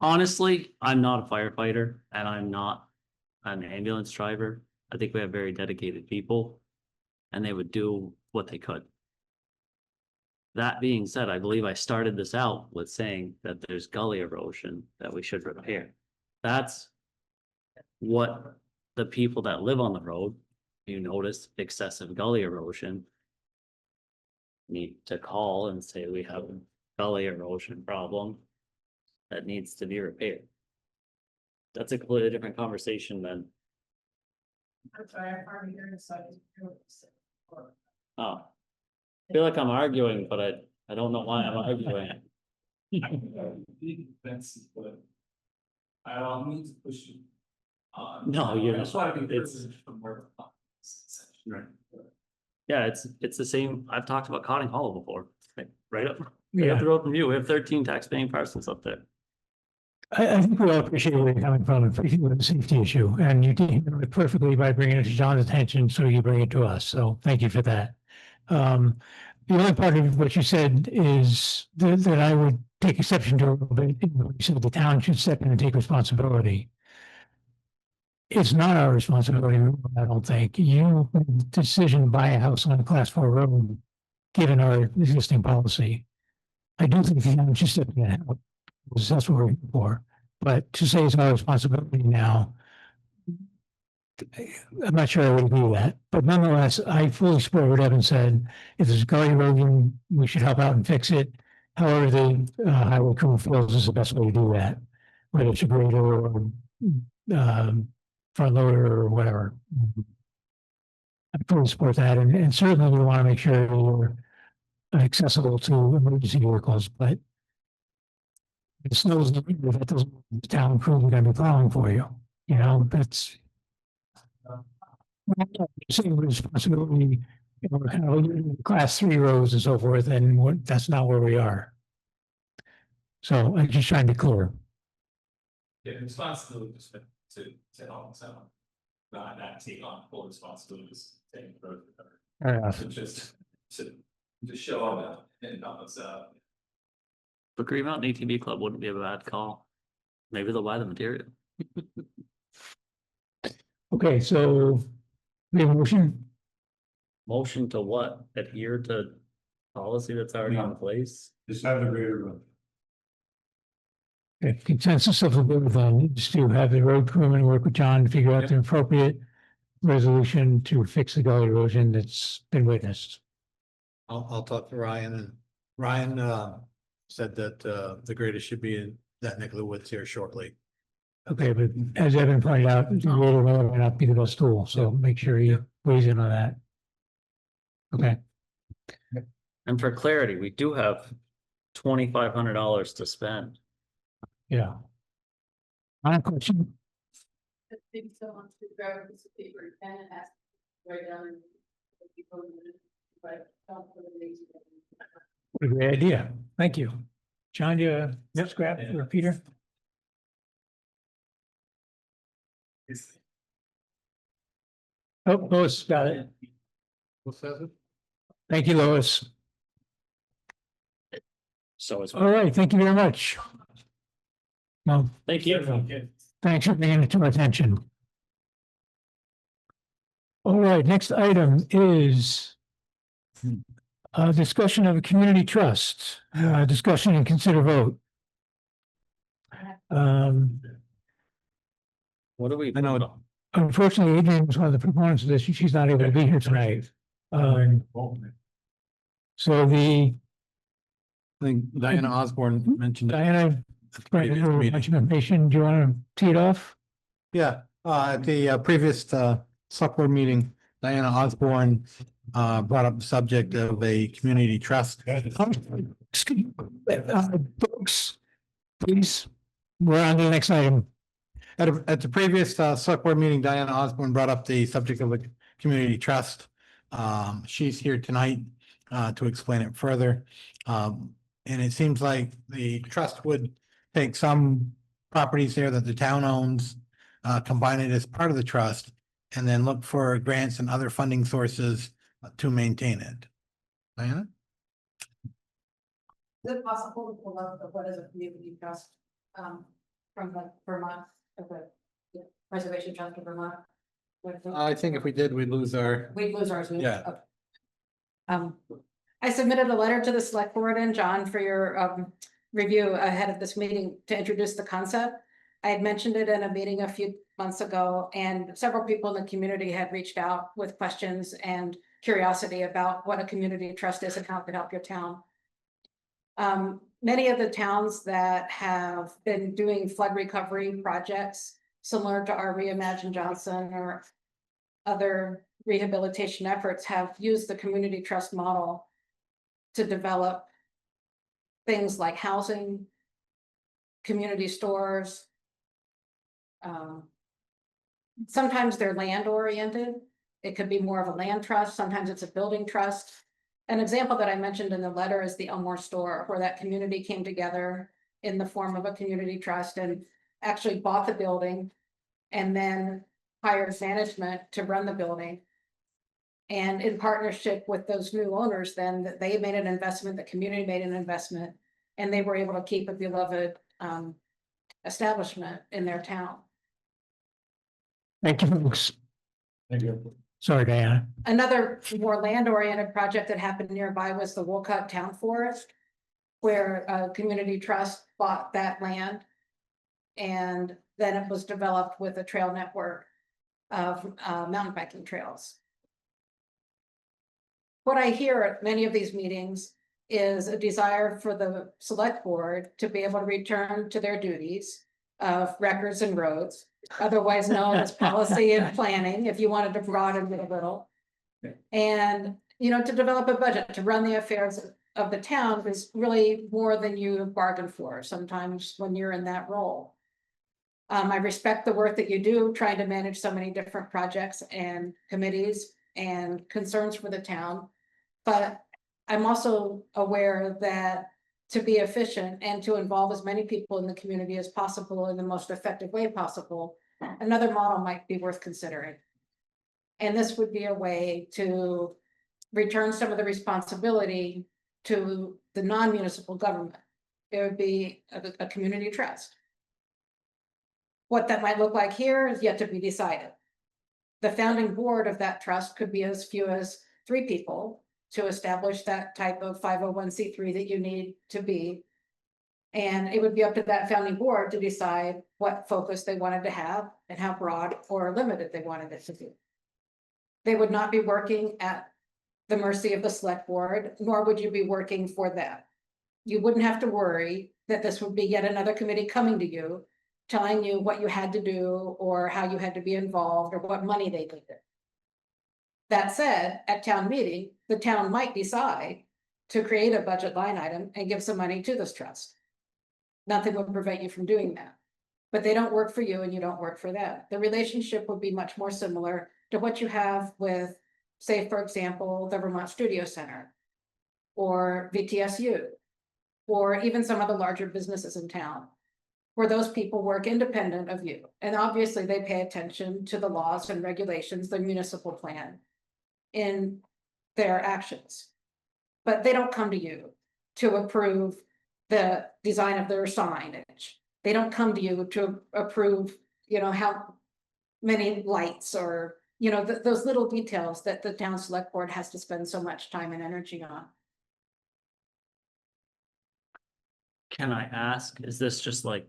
Honestly, I'm not a firefighter and I'm not an ambulance driver. I think we have very dedicated people and they would do what they could. That being said, I believe I started this out with saying that there's gully erosion that we should repair. That's what the people that live on the road, you notice excessive gully erosion, need to call and say we have a gully erosion problem that needs to be repaired. That's a completely different conversation than, I'm sorry, I'm already hearing this. oh. I feel like I'm arguing, but I don't know why I'm arguing. Big offensive, but I don't mean to push you. No, you're I just not. want to be It's- privileged from where. Right. Yeah, it's the same. I've talked about Cotting Hollow before, right up Yeah, the road from you. We have 13 tax-paying parcels up there. I think we all appreciate where you're coming from, particularly the safety issue, and you did handle it perfectly by bringing it to John's attention, so you bring it to us, so thank you for that. The only part of what you said is that I would take exception to a little bit. You said the town should step in and take responsibility. It's not our responsibility, I don't think. You made the decision to buy a house on a class 4 road, given our existing policy. I do think the town should step in and help, because that's what we're here for. But to say it's our responsibility now, I'm not sure I would do that, but nonetheless, I fully support what Evan said. If there's gully erosion, we should help out and fix it. However, the highway crew feels is the best way to do that, whether it's a grader or front loader or whatever. I fully support that, and certainly we want to make sure we're accessible to emergency vehicles, but if it snows, that doesn't, the town crew are gonna be plowing for you, you know, that's same responsibility, you know, kind of class 3 roads and so forth, and that's not where we are. So I'm just trying to be clear. Yeah, responsibility is to help us out. Not take on full responsibilities, taking growth. Fair enough. To show up and help us out. But Green Mountain ATV Club wouldn't be a bad call. Maybe they'll buy the material. Okay, so we have a motion. Motion to what? Adhere to policy that's already in place? Just have the greater road. Okay, consensus of the board then is to have the road crewman work with John to figure out the appropriate resolution to fix the gully erosion that's been witnessed. I'll talk to Ryan, and Ryan said that the grader should be in that neck of the woods here shortly. Okay, but as Evan pointed out, the road may not be the best tool, so make sure he weighs in on that. Okay, And for clarity, we do have $2,500 to spend. yeah. My question, Maybe someone should grab a piece of paper and pen and ask, write down. what a great idea. Thank you. John, do you have a scrap for Peter? Oh, Lois got it. What says it? Thank you, Lois. So it's, All right, thank you very much. Well, thank you. thanks for bringing it to our attention. All right, next item is a discussion of a community trust, discussion and consider vote. What do we? I know. Unfortunately, Adrian was one of the proponents of this. She's not able to be here tonight. So I think Diana Osborne mentioned it. Diana, previous a bunch meeting. of information. Do you want to tee it off? Yeah, at the previous select board meeting, Diana Osborne brought up the subject of a community trust. Folks, please, we're on to the next item. At the previous select board meeting, Diana Osborne brought up the subject of a community trust. She's here tonight to explain it further. And it seems like the trust would take some properties there that the town owns, combine it as part of the trust, and then look for grants and other funding sources to maintain it. Diana? Is it possible to pull up the what is a community trust, from the Vermont, of the Preservation Trust of Vermont? I think if we did, we'd lose our, We'd lose ours. Yeah. Okay. I submitted a letter to the select board and John for your review ahead of this meeting to introduce the concept. I had mentioned it in a meeting a few months ago, and several people in the community had reached out with questions and curiosity about what a community trust is and how it could help your town. Many of the towns that have been doing flood recovery projects similar to our Reimagine Johnson or other rehabilitation efforts have used the community trust model to develop things like housing, community stores. Sometimes they're land oriented. It could be more of a land trust. Sometimes it's a building trust. An example that I mentioned in the letter is the Elmore store, where that community came together in the form of a community trust and actually bought the building and then hired management to run the building. And in partnership with those new owners, then they made an investment, the community made an investment, and they were able to keep a beloved establishment in their town. Thank you, folks. Thank you. Sorry, Diana. Another more land-oriented project that happened nearby was the Wolcott Town Forest, where a community trust bought that land. And then it was developed with a trail network. of mountain biking trails. What I hear at many of these meetings is a desire for the select board to be able to return to their duties of records and roads, otherwise known as policy and planning, if you wanted to broaden it a little. And, you know, to develop a budget, to run the affairs of the town is really more than you bargained for sometimes when you're in that role. I respect the work that you do, trying to manage so many different projects and committees and concerns for the town. But I'm also aware that to be efficient and to involve as many people in the community as possible in the most effective way possible, another model might be worth considering. And this would be a way to return some of the responsibility to the non-municipal government. It would be a community trust. What that might look like here is yet to be decided. The founding board of that trust could be as few as 3 people to establish that type of 501c3 that you need to be. And it would be up to that founding board to decide what focus they wanted to have and how broad or limited they wanted it to be. They would not be working at the mercy of the select board, nor would you be working for them. You wouldn't have to worry that this would be yet another committee coming to you, telling you what you had to do or how you had to be involved or what money they needed. That said, at town meeting, the town might decide to create a budget line item and give some money to this trust. Nothing would prevent you from doing that. But they don't work for you and you don't work for them. The relationship would be much more similar to what you have with, say, for example, the Vermont Studio Center or VTSU, or even some of the larger businesses in town, where those people work independent of you. And obviously they pay attention to the laws and regulations, the municipal plan in their actions. But they don't come to you to approve the design of their signage. They don't come to you to approve, you know, how many lights or, you know, those little details that the town select board has to spend so much time and energy on. Can I ask, is this just like,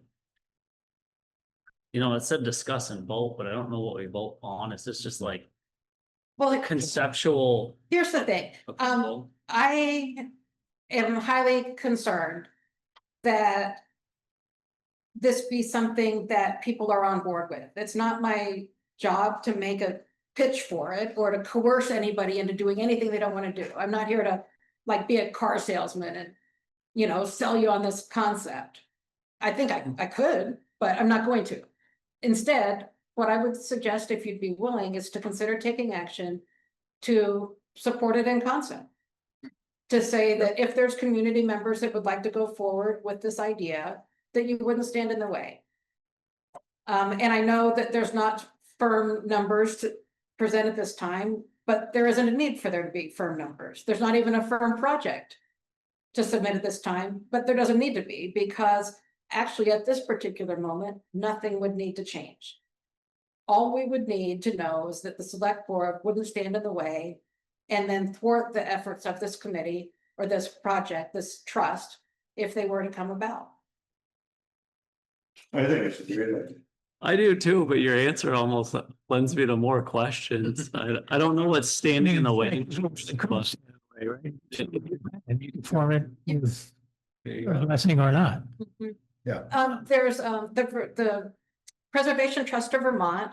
you know, it said discuss and vote, but I don't know what we vote on. Is this just like Well, conceptual? here's the thing. approval? I am highly concerned that this be something that people are on board with. It's not my job to make a pitch for it or to coerce anybody into doing anything they don't want to do. I'm not here to like be a car salesman and, you know, sell you on this concept. I think I could, but I'm not going to. Instead, what I would suggest, if you'd be willing, is to consider taking action to support it in concept. To say that if there's community members that would like to go forward with this idea, that you wouldn't stand in the way. And I know that there's not firm numbers to present at this time, but there isn't a need for there to be firm numbers. There's not even a firm project to submit at this time, but there doesn't need to be, because actually at this particular moment, nothing would need to change. All we would need to know is that the select board wouldn't stand in the way and then thwart the efforts of this committee or this project, this trust, if they were to come about. I think it's a great idea. I do too, but your answer almost lends me to more questions. I don't know what's standing in the way. And you can form it with a blessing or not. There's the Preservation Trust of Vermont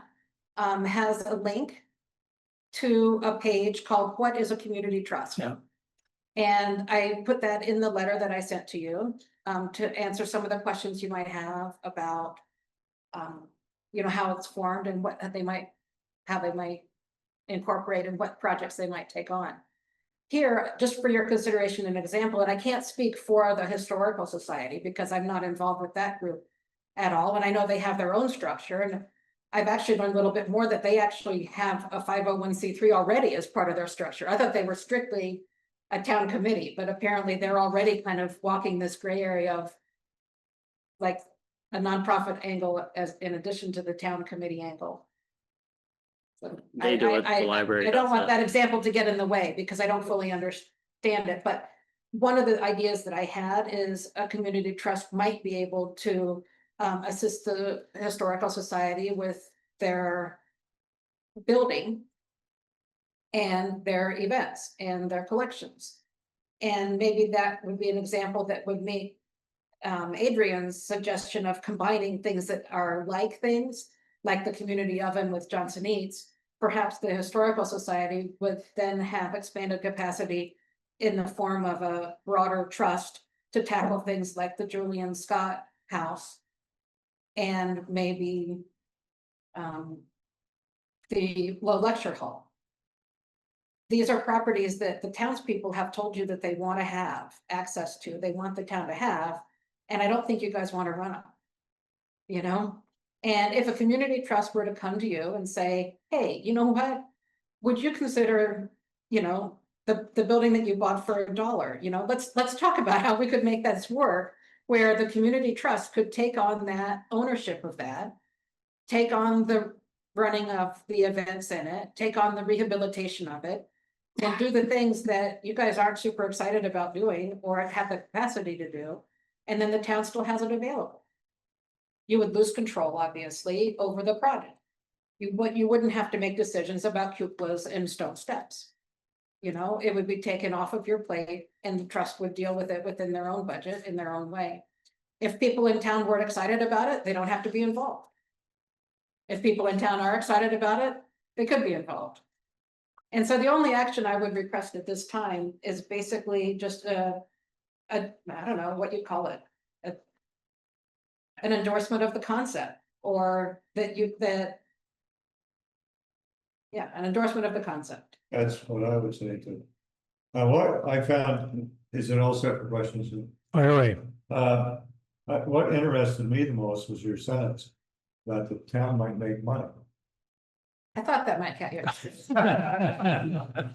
has a link to a page called What is a Community Trust? Yeah. And I put that in the letter that I sent to you to answer some of the questions you might have about you know, how it's formed and what they might, how they might incorporate and what projects they might take on. Here, just for your consideration, an example, and I can't speak for the Historical Society because I'm not involved with that group at all. And I know they have their own structure, and I've actually learned a little bit more that they actually have a 501c3 already as part of their structure. I thought they were strictly a town committee, but apparently they're already kind of walking this gray area of like a nonprofit angle as in addition to the town committee angle. So They do it, the library I don't does want that. that example to get in the way because I don't fully understand it, but one of the ideas that I had is a community trust might be able to assist the Historical Society with their building and their events and their collections. And maybe that would be an example that would make Adrian's suggestion of combining things that are like things, like the community oven with Johnson Eats. Perhaps the Historical Society would then have expanded capacity in the form of a broader trust to tackle things like the Julian Scott House. And maybe the Low Lecture Hall. These are properties that the townspeople have told you that they want to have access to, they want the town to have, and I don't think you guys want to run them. You know, and if a community trust were to come to you and say, hey, you know what? Would you consider, you know, the building that you bought for $1, you know, let's talk about how we could make this work, where the community trust could take on that ownership of that, take on the running of the events in it, take on the rehabilitation of it, and do the things that you guys aren't super excited about doing or have the capacity to do, and then the town still has it available. You would lose control, obviously, over the project. You wouldn't have to make decisions about cupolas and stone steps. You know, it would be taken off of your plate and the trust would deal with it within their own budget in their own way. If people in town weren't excited about it, they don't have to be involved. If people in town are excited about it, they could be involved. And so the only action I would request at this time is basically just I don't know what you call it, an endorsement of the concept, or an endorsement of the concept. That's what I would say too. What I found is in all separate questions. Fire away. What interested me the most was your sentence that the town might make money. I thought that might catch you.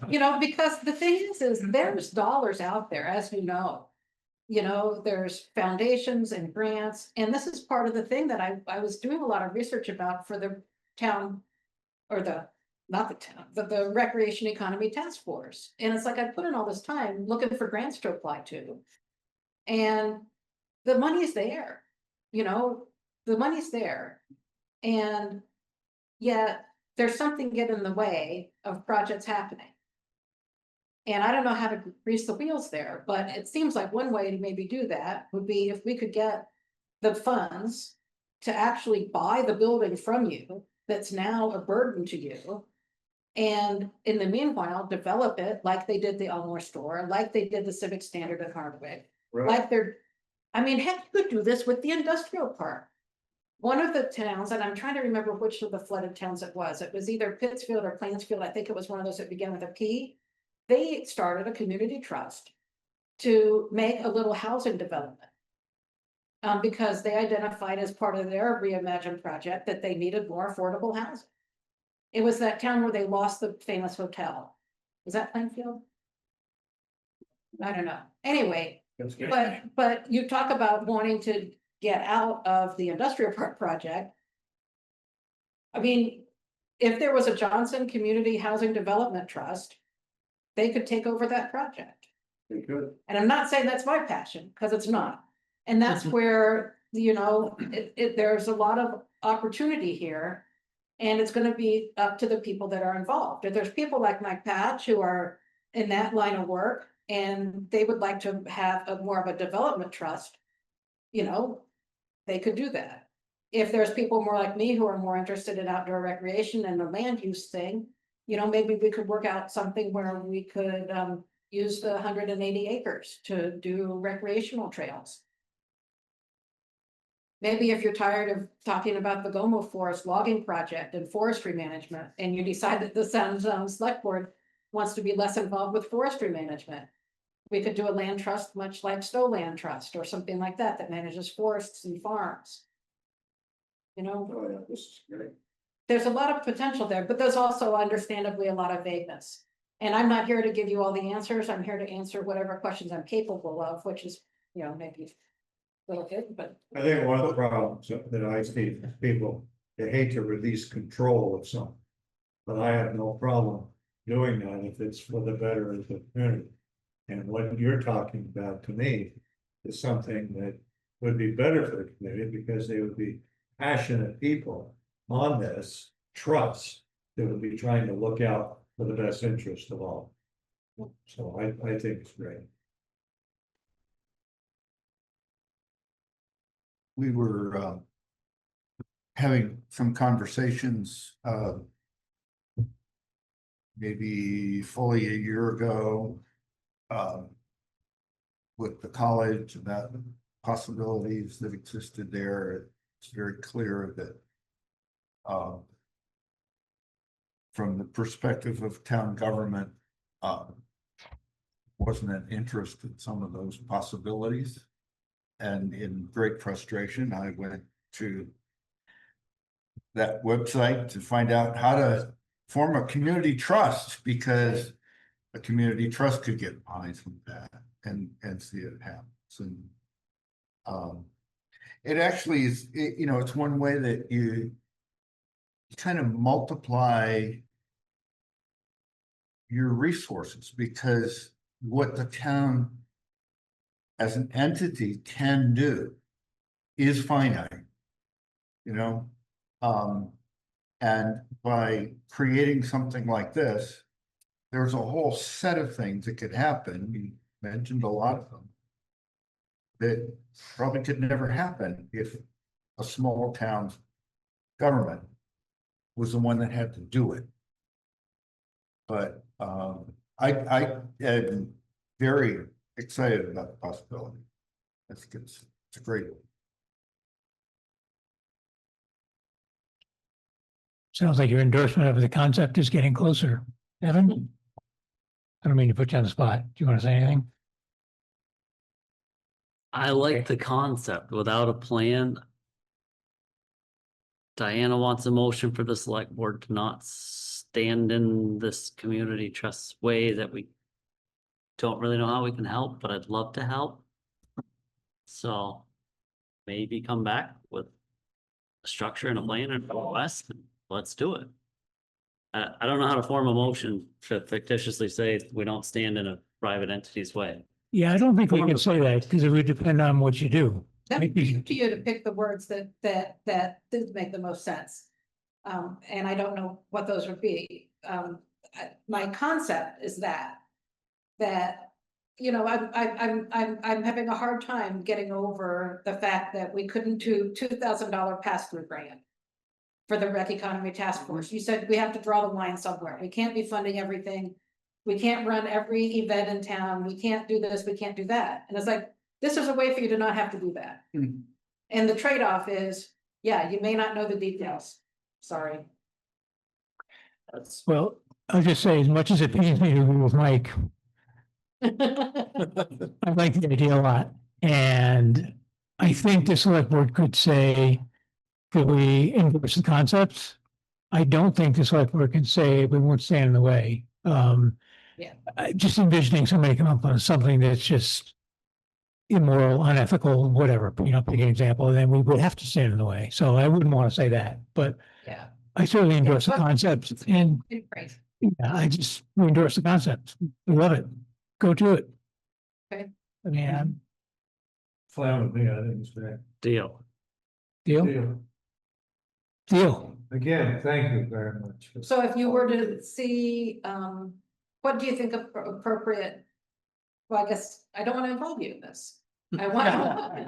You know, because the thing is there's dollars out there, as you know. You know, there's foundations and grants, and this is part of the thing that I was doing a lot of research about for the town, or not the town, but the Recreation Economy Task Force. And it's like I put in all this time looking for grants to apply to. And the money's there, you know, the money's there. And yet there's something getting in the way of projects happening. And I don't know how to grease the wheels there, but it seems like one way to maybe do that would be if we could get the funds to actually buy the building from you that's now a burden to you. And in the meanwhile, develop it like they did the Elmore store, like they did the Civic Standard at Hardwick. Like I mean, heck, you could do this with the industrial park. One of the towns, and I'm trying to remember which of the flooded towns it was either Pittsfield or Plainsfield. I think it was one of those that began with a P. They started a community trust to make a little housing development. Because they identified as part of their reimagined project that they needed more affordable housing. It was that town where they lost the famous hotel. Was that Plainfield? I don't know. Anyway, but you talk about wanting to get out of the industrial park project. I mean, if there was a Johnson Community Housing Development Trust, they could take over that project. They could. And I'm not saying that's my passion, because it's not. And that's where, you know, there's a lot of opportunity here. And it's going to be up to the people that are involved. If there's people like Mike Patch who are in that line of work and they would like to have more of a development trust, you know, they could do that. If there's people more like me who are more interested in outdoor recreation and the land use thing, you know, maybe we could work out something where we could use the 180 acres to do recreational trails. Maybe if you're tired of talking about the Gomo Forest logging project and forestry management, and you decide that the Town Select Board wants to be less involved with forestry management, we could do a land trust, much like Stowe Land Trust or something like that, that manages forests and farms. You know? Oh, yeah, this is great. There's a lot of potential there, but there's also understandably a lot of vagueness. And I'm not here to give you all the answers. I'm here to answer whatever questions I'm capable of, which is, you know, maybe a little bit, but. I think one of the problems that I see is people, they hate to release control of something. But I have no problem doing that if it's for the better of the community. And what you're talking about to me is something that would be better for the community because they would be passionate people on this trust that would be trying to look out for the best interest of all. So I think it's great. We were having some conversations maybe fully a year ago with the college about the possibilities that existed there. It's very clear that from the perspective of town government, wasn't an interest in some of those possibilities. And in great frustration, I went to that website to find out how to form a community trust, because a community trust could get behind some of that and see it happens. And it actually is, you know, it's one way that you kind of multiply your resources, because what the town as an entity can do is finite, you know? And by creating something like this, there's a whole set of things that could happen. You mentioned a lot of them that probably could never happen if a small town's government was the one that had to do it. But I am very excited about the possibility. I think it's a great one. Sounds like your endorsement of the concept is getting closer. Evan? I don't mean to put you on the spot. Do you want to say anything? I like the concept without a plan. Diana wants a motion for the select board to not stand in this community trust way that we don't really know how we can help, but I'd love to help. So maybe come back with a structure and a plan and go west, and let's do it. I don't know how to form a motion to fictitiously say we don't stand in a private entity's way. Yeah, I don't think we can say that because it would depend on what you do. That's up to you to pick the words that did make the most sense. And I don't know what those would be. My concept is that, you know, I'm having a hard time getting over the fact that we couldn't do $2,000 pass-through grant for the Rec Economy Task Force. You said we have to draw the line somewhere. We can't be funding everything. We can't run every event in town. We can't do this, we can't do that. And it's like, this is a way for you to not have to do that. And the trade-off is, yeah, you may not know the details. Sorry. Well, I'll just say, as much as it pains me to agree with Mike, I like the idea a lot. And I think the select board could say, could we endorse the concepts? I don't think the select board can say we won't stand in the way. Yeah. Just envisioning somebody come up with something that's just immoral, unethical, whatever, you know, pick an example, and then we would have to stand in the way. So I wouldn't want to say that, but Yeah. I certainly endorse the concept, and Great. yeah, I just endorse the concept. We love it. Go to it. Okay. I mean, Fine with me, I think it's great. Deal. deal, deal. Again, thank you very much. So if you were to see, what do you think of appropriate? Well, I guess I don't want to involve you in this. I want,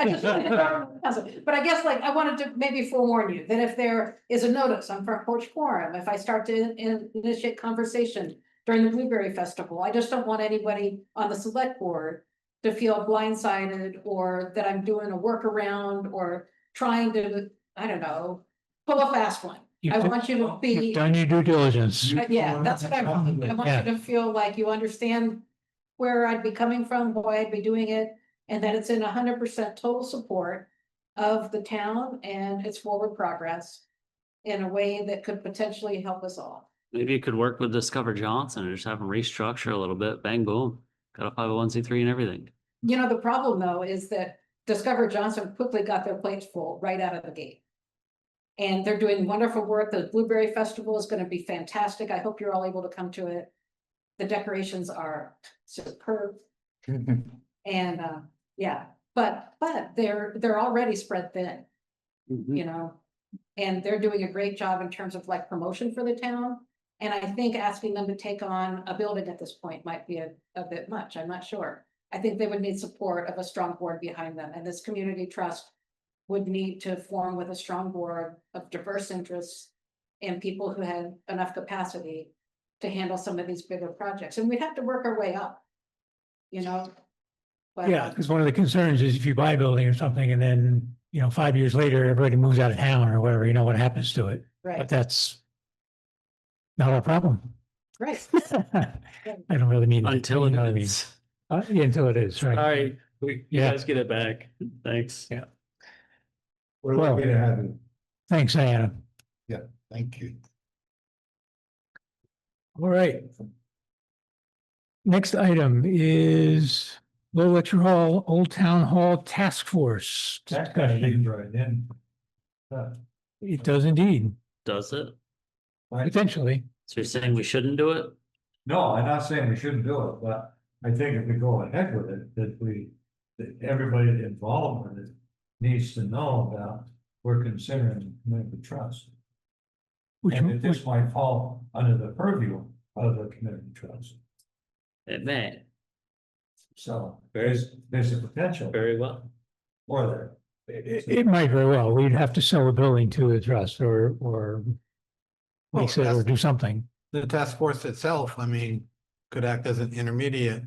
I just want to, but I guess like I wanted to maybe forewarn you that if there is a notice on Front Porch Forum, if I start to initiate conversation during the Blueberry Festival, I just don't want anybody on the select board to feel blindsided or that I'm doing a workaround or trying to, I don't know, pull a fast one. I want you to be. Done your due diligence. Yeah, that's what I want. I want you to feel like you understand where I'd be coming from, why I'd be doing it, and that it's in 100% total support of the town and its forward progress in a way that could potentially help us all. Maybe you could work with Discover Johnson and just have them restructure a little bit, bang, boom, got a 501c3 and everything. You know, the problem though is that Discover Johnson quickly got their plates full right out of the gate. And they're doing wonderful work. The Blueberry Festival is going to be fantastic. I hope you're all able to come to it. The decorations are superb. And yeah, but they're already spread thin, you know, and they're doing a great job in terms of like promotion for the town. And I think asking them to take on a building at this point might be a bit much, I'm not sure. I think they would need support of a strong board behind them, and this community trust would need to form with a strong board of diverse interests and people who had enough capacity to handle some of these bigger projects, and we'd have to work our way up, you know? But, Yeah, because one of the concerns is if you buy a building or something and then, 5 years later, everybody moves out of town or whatever, what happens to it? But Right, that's not our problem. right. I don't really mean. that, Until but you know what I it mean. is. Yeah, until it is, right? All right, you Yeah. guys get it back. Thanks. Yeah. We're Well- lucky to have you. Thanks, Diana. Thank you. All right. Next item is Low Lecture Hall, Old Town Hall Task Force. That kind of leads right in. It does indeed, Does it? potentially. So you're saying we shouldn't do it? No, I'm not saying we shouldn't do it, but I think if we go ahead with it, that everybody involved with it needs to know about, we're considering community trust. Which, And that this might fall under the purview of the community trust. It may, So Very- there's a potential very well. for that. it might very well. We'd have to sell a building to a trust or lease it or do something. The task force itself, I mean, could act as an intermediate,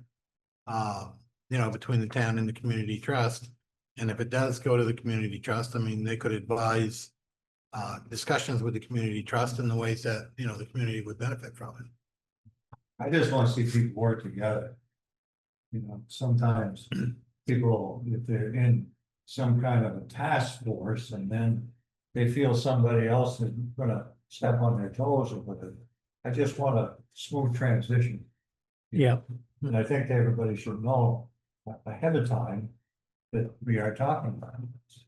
between the town and the community trust. And if it does go to the community trust, I mean, they could advise discussions with the community trust in the ways that, the community would benefit from it. I just want to see people work together. Sometimes people, if they're in some kind of a task force and then they feel somebody else is gonna step on their toes or whatever. I just want a smooth transition. Yeah, And I think everybody should know ahead of time that we are talking about this.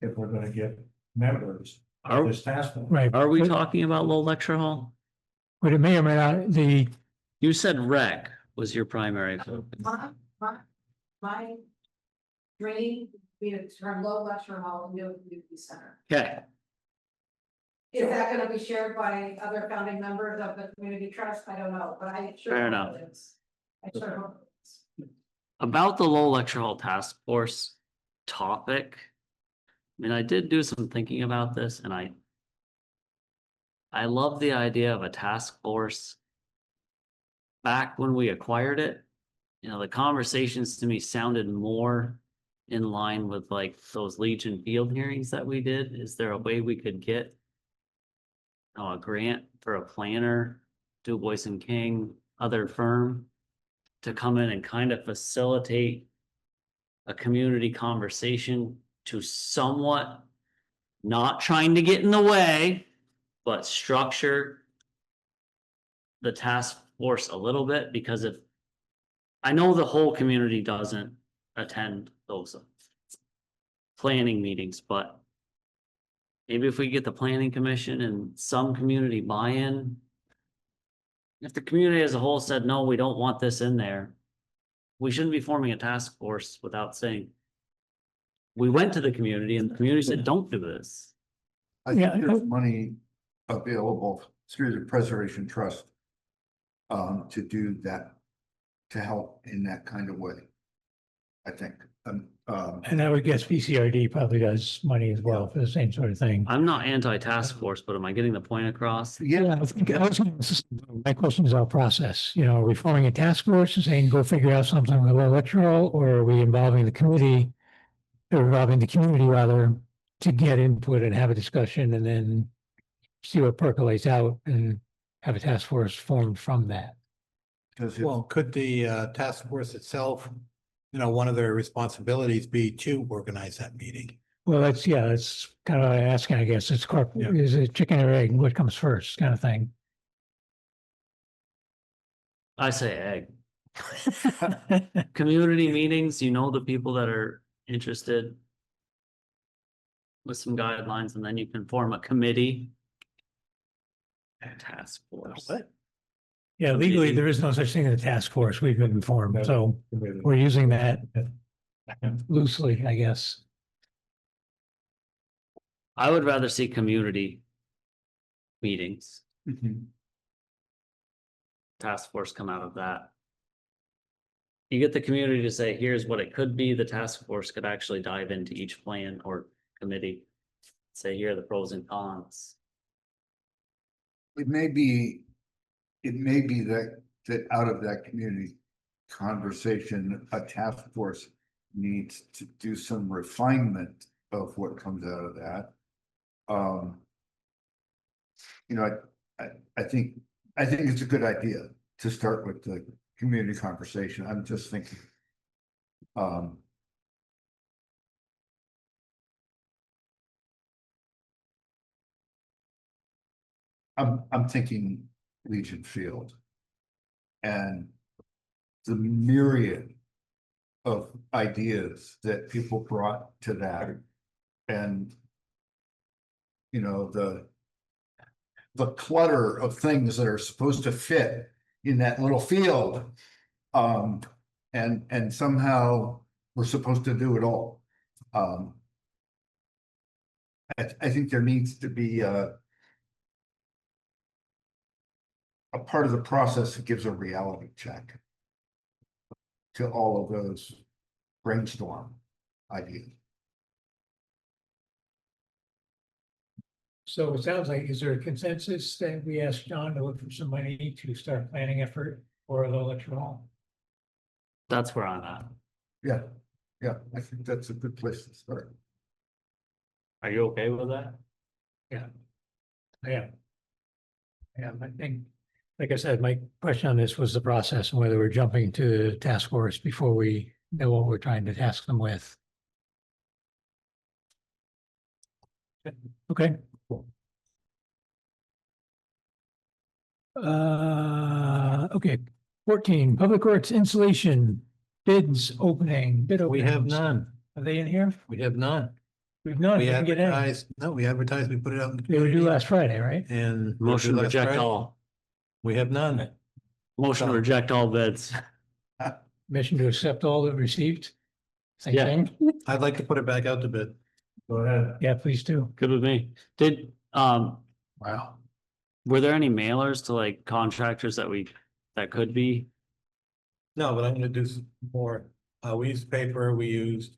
If we're gonna get members of Are, this task force. right. are we talking about Low Lecture Hall? But it may or may not, You said rec was your primary focus. My dream would be to turn Low Lecture Hall into a community center. Okay, Is that gonna be shared by other founding members of the community trust? I don't know, but I sure. Fair hope enough. it is. I sure hope it is. about the Low Lecture Hall Task Force topic. I mean, I did do some thinking about this and I love the idea of a task force. Back when we acquired it, the conversations to me sounded more in line with like those Legion field hearings that we did. Is there a way we could get a grant for a planner, Du Bois and King, other firm to come in and kind of facilitate a community conversation to somewhat not trying to get in the way, but structure the task force a little bit, because if I know the whole community doesn't attend those planning meetings, but maybe if we get the planning commission and some community buy-in, if the community as a whole said, no, we don't want this in there, we shouldn't be forming a task force without saying, we went to the community and the community said, don't do this. I Yeah, think there's money available through the Preservation Trust to do that, to help in that kind of way. I think, and I would guess PCRD probably does money as well for the same sort of thing. I'm not anti-task force, but am I getting the point across? Yeah, I think my question is our process, are we forming a task force and saying, go figure out something with electoral, or are we involving the committee? Or involving the community rather, to get input and have a discussion and then see what percolates out and have a task force formed from that. because Well, could the task force itself, one of their responsibilities be to organize that meeting? Well, that's kind of what I'm asking, I guess. It's is it chicken or egg? What comes first kind of thing? I say egg. Community meetings, the people that are interested with some guidelines, and then you can form a committee. A task force. Yeah, legally, there is no such thing as a task force. We've been informed, so we're using that loosely, I guess. I would rather see community meetings. task force come out of that. You get the community to say, here's what it could be, the task force could actually dive into each plan or committee. Say, here are the pros and cons. It may be that out of that community conversation, a task force needs to do some refinement of what comes out of that. You know, I think it's a good idea to start with the community conversation. I'm just thinking. I'm thinking Legion Field. And the myriad of ideas that people brought to that. And you know, the clutter of things that are supposed to fit in that little field. And somehow we're supposed to do it all. I think there needs to be a part of the process that gives a reality check to all of those brainstorm ideas. So it sounds like, is there a consensus that we ask John to look for some money to start planning effort for the electoral hall? That's where I'm at. Yeah, I think that's a good place to start. Are you okay with that? Yeah, I think, like I said, my question on this was the process and whether we're jumping to the task force before we know what we're trying to task them with. Okay. Okay, 14, Public Works Insulation bids opening, bid We openings. have none. Are they in here? We have none. We've none, We we didn't get any. advertised, no, we advertised, we put it out in the They were due community, last Friday, right? and. Motion to last reject Friday. all. We have none. Motion to So- reject all bids. Mission to accept all that received. Same Yeah. thing? I'd like to put it back out to bid. Go ahead. Yeah, please do. Good with me. Did, Wow. were there any mailers to like contractors that could be? No, but I'm gonna do some more. We used paper, we used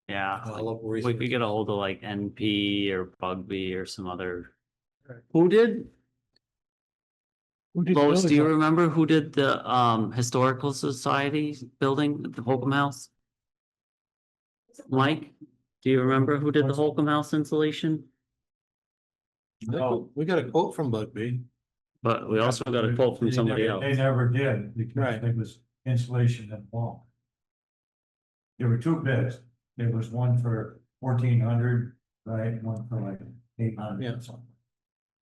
Yeah, local we resources. could get a hold of like NP or Bugby or some other. Who did? Who did Lois, do building you up? remember who did the Historical Society building at the Holcomb House? Mike, do you remember who did the Holcomb House installation? No, we got a quote from Bugby. But we also got a quote from They somebody never- else. They never did, because Right. it was insulation and wall. There were two bids. There was one for 1,400, right, and one for like 800 Yeah. or something.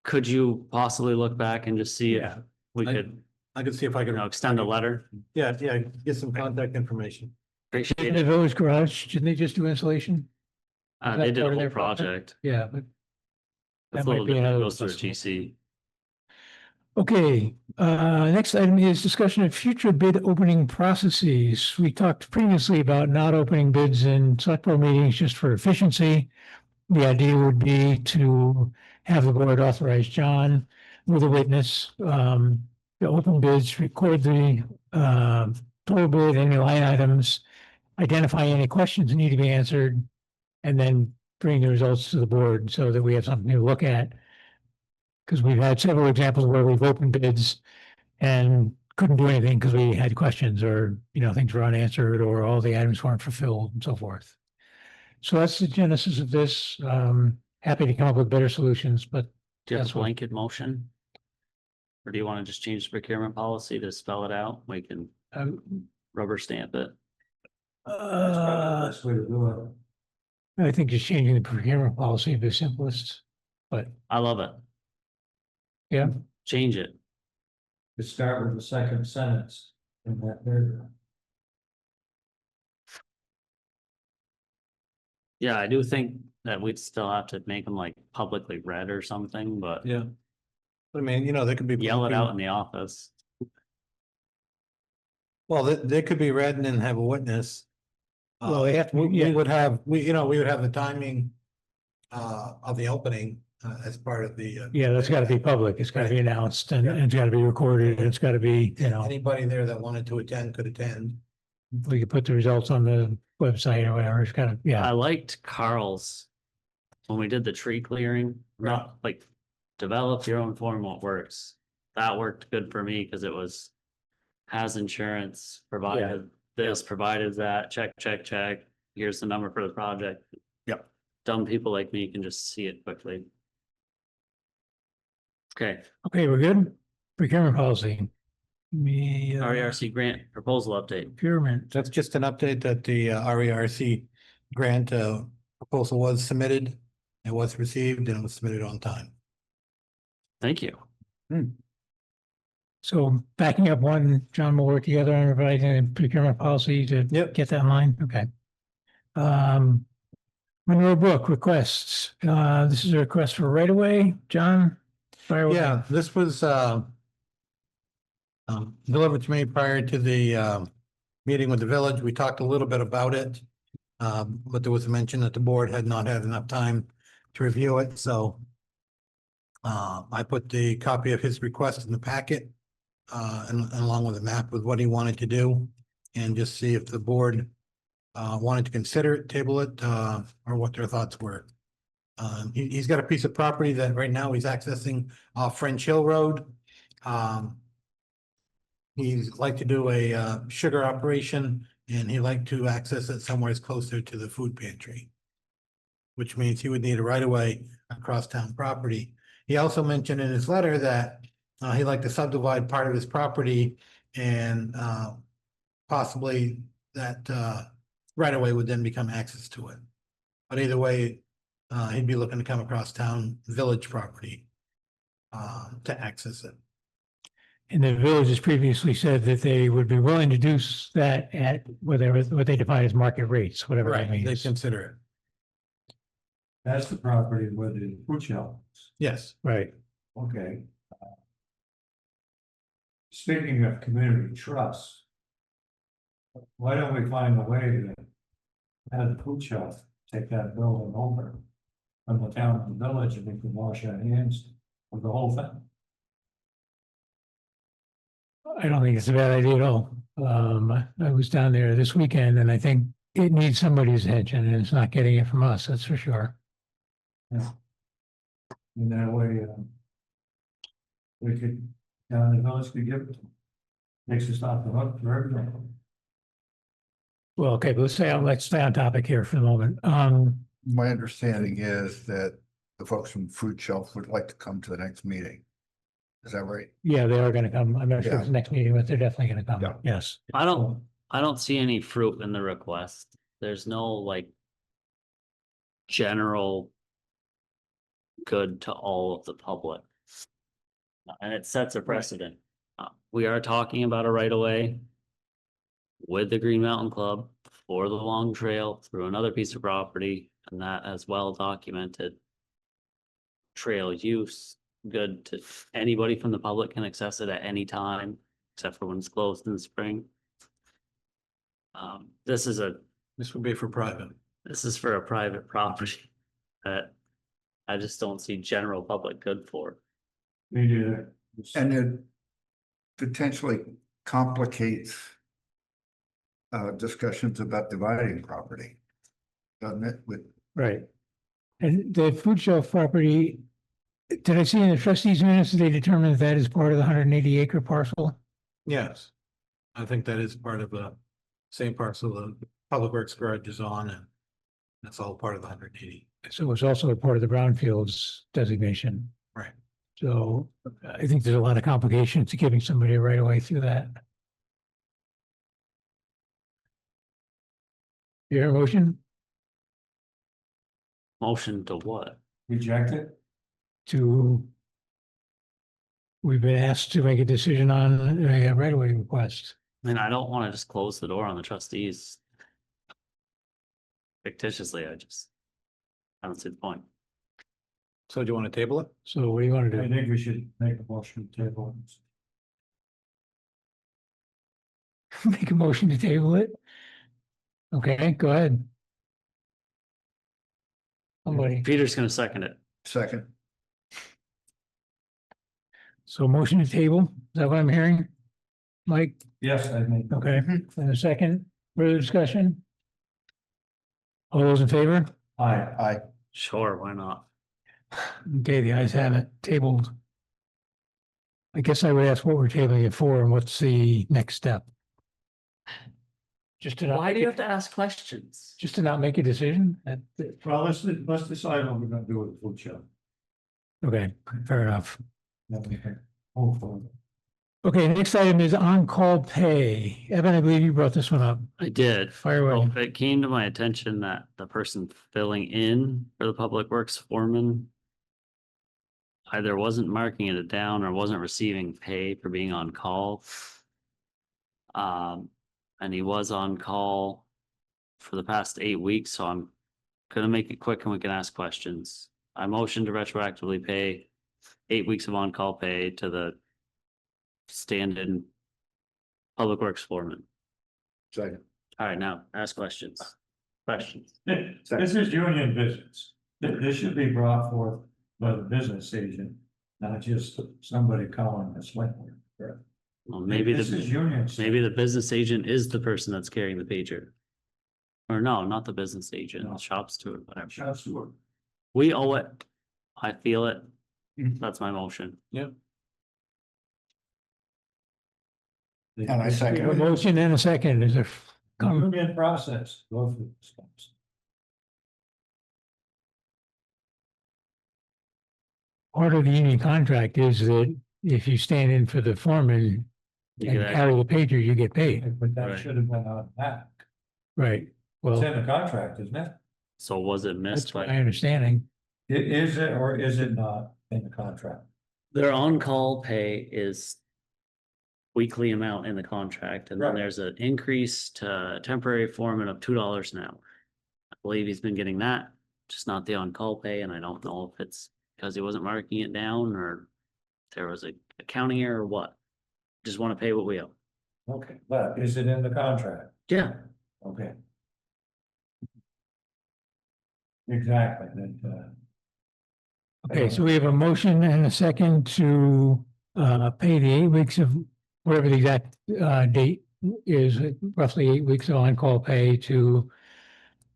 Could you possibly look back and just see if Yeah. we I- could, I could see if I you can. know, extend a letter? Yeah, get some contact information. Appreciate In the it. Village Garage, didn't they just do insulation? Is that They did part a of whole their project? project. Yeah, but It's that a might little be different, another goes through a possible. GC. okay, next item is discussion of future bid opening processes. We talked previously about not opening bids in select board meetings just for efficiency. The idea would be to have the board authorize John with a witness, to open bids, record the, total bid, any line items, identify any questions that need to be answered, and then bring the results to the board so that we have something to look at. Because we've had several examples where we've opened bids and couldn't do anything because we had questions or, you know, things were unanswered or all the items weren't fulfilled and so forth. So that's the genesis of this. Happy to come up with better solutions, but Do you have That's a what- blanket motion? Or do you want to just change the procurement policy to spell it out? We can rubber stamp it. That's probably the best way to do it. I think just changing the procurement policy is the simplest, but I love it. yeah, Change it. To start with the second sentence in that paragraph. Yeah, I do think that we'd still have to make them like publicly read or something, but Yeah. I mean, you know, they could be. yell it out in the office. Well, they could be read and then have a witness. Well, they have to- We yeah. would have, we would have the timing of the opening as part of the. Yeah, that's gotta be public. It's gotta be announced and it's gotta be recorded. and It's gotta be, you know, Anybody there that wanted to attend could attend. we could put the results on the website or whatever. It's kind of, I yeah. liked Carl's when we did the tree clearing, not like develop your own form what works. That worked good for me because it was has insurance, provided this, provided that, check. Here's the number for the project. Yep. Dumb people like me can just see it quickly. Okay, Okay, we're good. Procurement policy. Me, RERC grant proposal update. procurement. That's just an update that the RERC grant proposal was submitted. It was received and it was submitted on time. Thank you. So backing up one, John will work together on revising the procurement policy to get that in line. Okay. Monroe Brook requests. This is a request for right away. John? fire away. Yeah, this was delivered to me prior to the meeting with the village. We talked a little bit about it. But there was a mention that the board had not had enough time to review it, so I put the copy of his request in the packet and along with a map with what he wanted to do and just see if the board wanted to consider it, table it, or what their thoughts were. He's got a piece of property that right now he's accessing off French Hill Road. He's like to do a sugar operation and he'd like to access it somewhere closer to the food pantry, which means he would need a right of way across town property. He also mentioned in his letter that he'd like to subdivide part of his property and possibly that right of way would then become access to it. But either way, he'd be looking to come across town village property to access it. And the village has previously said that they would be willing to do that at whatever, what they define as market rates, whatever that They means. consider it. That's the property where the food shelf is. Yes. Right. Okay. Speaking of community trust, why don't we find a way to have the food shelf take that building over from the town and the village, and we can wash our hands with the whole thing? I don't think it's a bad idea at all. I was down there this weekend and I think it needs somebody's attention and it's not getting it from us, that's for sure. In that way, we could, down the village could give it. Makes us off the hook for everything. Well, okay, but let's stay on topic here for the moment. My understanding is that the folks from Food Shelf would like to come to the next meeting. Is that right? Yeah, they are gonna come. I'm not sure it's Yeah. the next meeting, but they're definitely gonna come. Yeah. Yes. I don't see any fruit in the request. There's no like general good to all of the public. And it sets a precedent. We are talking about a right of way with the Green Mountain Club for the long trail through another piece of property, and that as well documented trail use. Good to anybody from the public can access it at any time, except for when it's closed in the spring. This This would be for private. is for a private property that I just don't see general public good for. We do that. And it potentially complicates discussions about dividing property, doesn't it? With Right. And the food shelf property, did I see in the trustees minutes that they determined that is part of the 180 acre parcel? Yes. I think that is part of the same parcel the Public Works garage is on, and that's all part of the 180. So it's also a part of the brownfields designation. Right. So I think there's a lot of complications to giving somebody a right of way through that. You hear a motion Motion to what? Reject it? to? We've been asked to make a decision on a right of way request. I mean, I don't want to just close the door on the trustees. Fictitiously, I don't see the point. So do you want to table it? So what do you want to I do? think we should make a motion to table. Make a motion to table it? Okay, go ahead. Somebody, Peter's gonna second it. second, So motion to table, is that what I'm hearing? Mike, Yes, I think. okay, and a second, further discussion? All those in favor? Aye. Sure, why not? Okay, the ayes have it, tabled. I guess I would ask what we're tabling it for and what's the next step? Just to not, Why do you have to ask questions? just to not make a decision? Well, let's decide what we're gonna do with the food shelf. Okay, fair enough. Then we can move forward. Okay, next item is on-call pay. Evan, I believe you brought this one up. I did. Fire away. Well, it came to my attention that the person filling in for the public works foreman either wasn't marking it down or wasn't receiving pay for being on call. And he was on call for the past 8 weeks, so I'm gonna make it quick and we can ask questions. I motion to retroactively pay 8 weeks of on-call pay to the stand-in public works foreman. Second. All right, now ask questions. Questions. This is union business. This should be brought forth by the business agent, not just somebody calling the select board. Well, maybe This is union. maybe the business agent is the person that's carrying the pager. Or no, not the business agent, No. the shop steward, whatever. Shop steward. We owe it. I feel it. Mhm. That's my motion. And I We second have a it. motion and a second. Is there comment? Union process, go through the steps. Part of the union contract is that if you stand in for the foreman You and could carry the pager, you get paid. But that Right. should have been on that. Right. It's Well, in the contract, isn't it? So was it missed that's my by, understanding. Is it or is it not in the contract? their on-call pay is weekly amount in the contract, and then Right. there's an increase to temporary foreman of $2 an hour. I believe he's been getting that, just not the on-call pay, and I don't know if it's because he wasn't marking it down or there was a accounting error or what. Just want to pay what we owe. Okay, but is it in the contract? Yeah. Okay. Exactly, that, Okay, so we have a motion and a second to pay the 8 weeks of whatever the exact date is, roughly 8 weeks of on-call pay to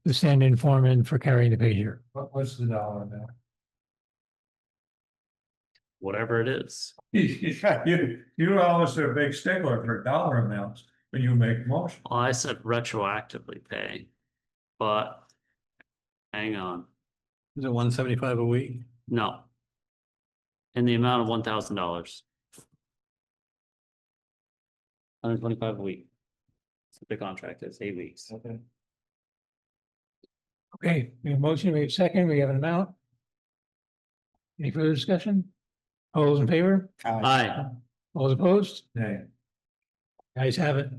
the stand-in foreman for carrying the pager. what's the dollar amount? Whatever it is. You always are a big stickler for dollar amounts when you make motion. Well, I said retroactively pay, but hang on, Is it 175 a week? no. In the amount of $1,000. $125 a week. That's what the contract is, 8 weeks. Okay. Okay, we have a motion, we have a second, we have an amount. Any further discussion? All those in favor? Aye, All those opposed? Nay. Guys have it.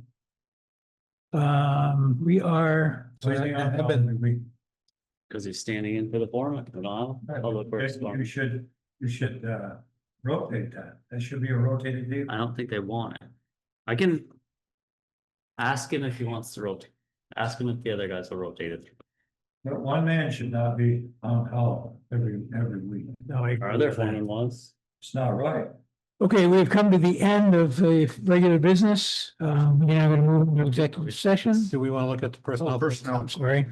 We are, Anything on I've been- that? We- because he's standing in for the foreman, you know, public works You foreman. should rotate that. That should be a rotated deal. I don't think they want it. I can ask him if he wants to rotate. Ask him if the other guys will rotate it. But one man should not be on call every week. no, I Our other foreman was. It's not right. Okay, we've come to the end of the regular business. We're now going to move into executive session. Do we want to look at the personnel? I'm sorry.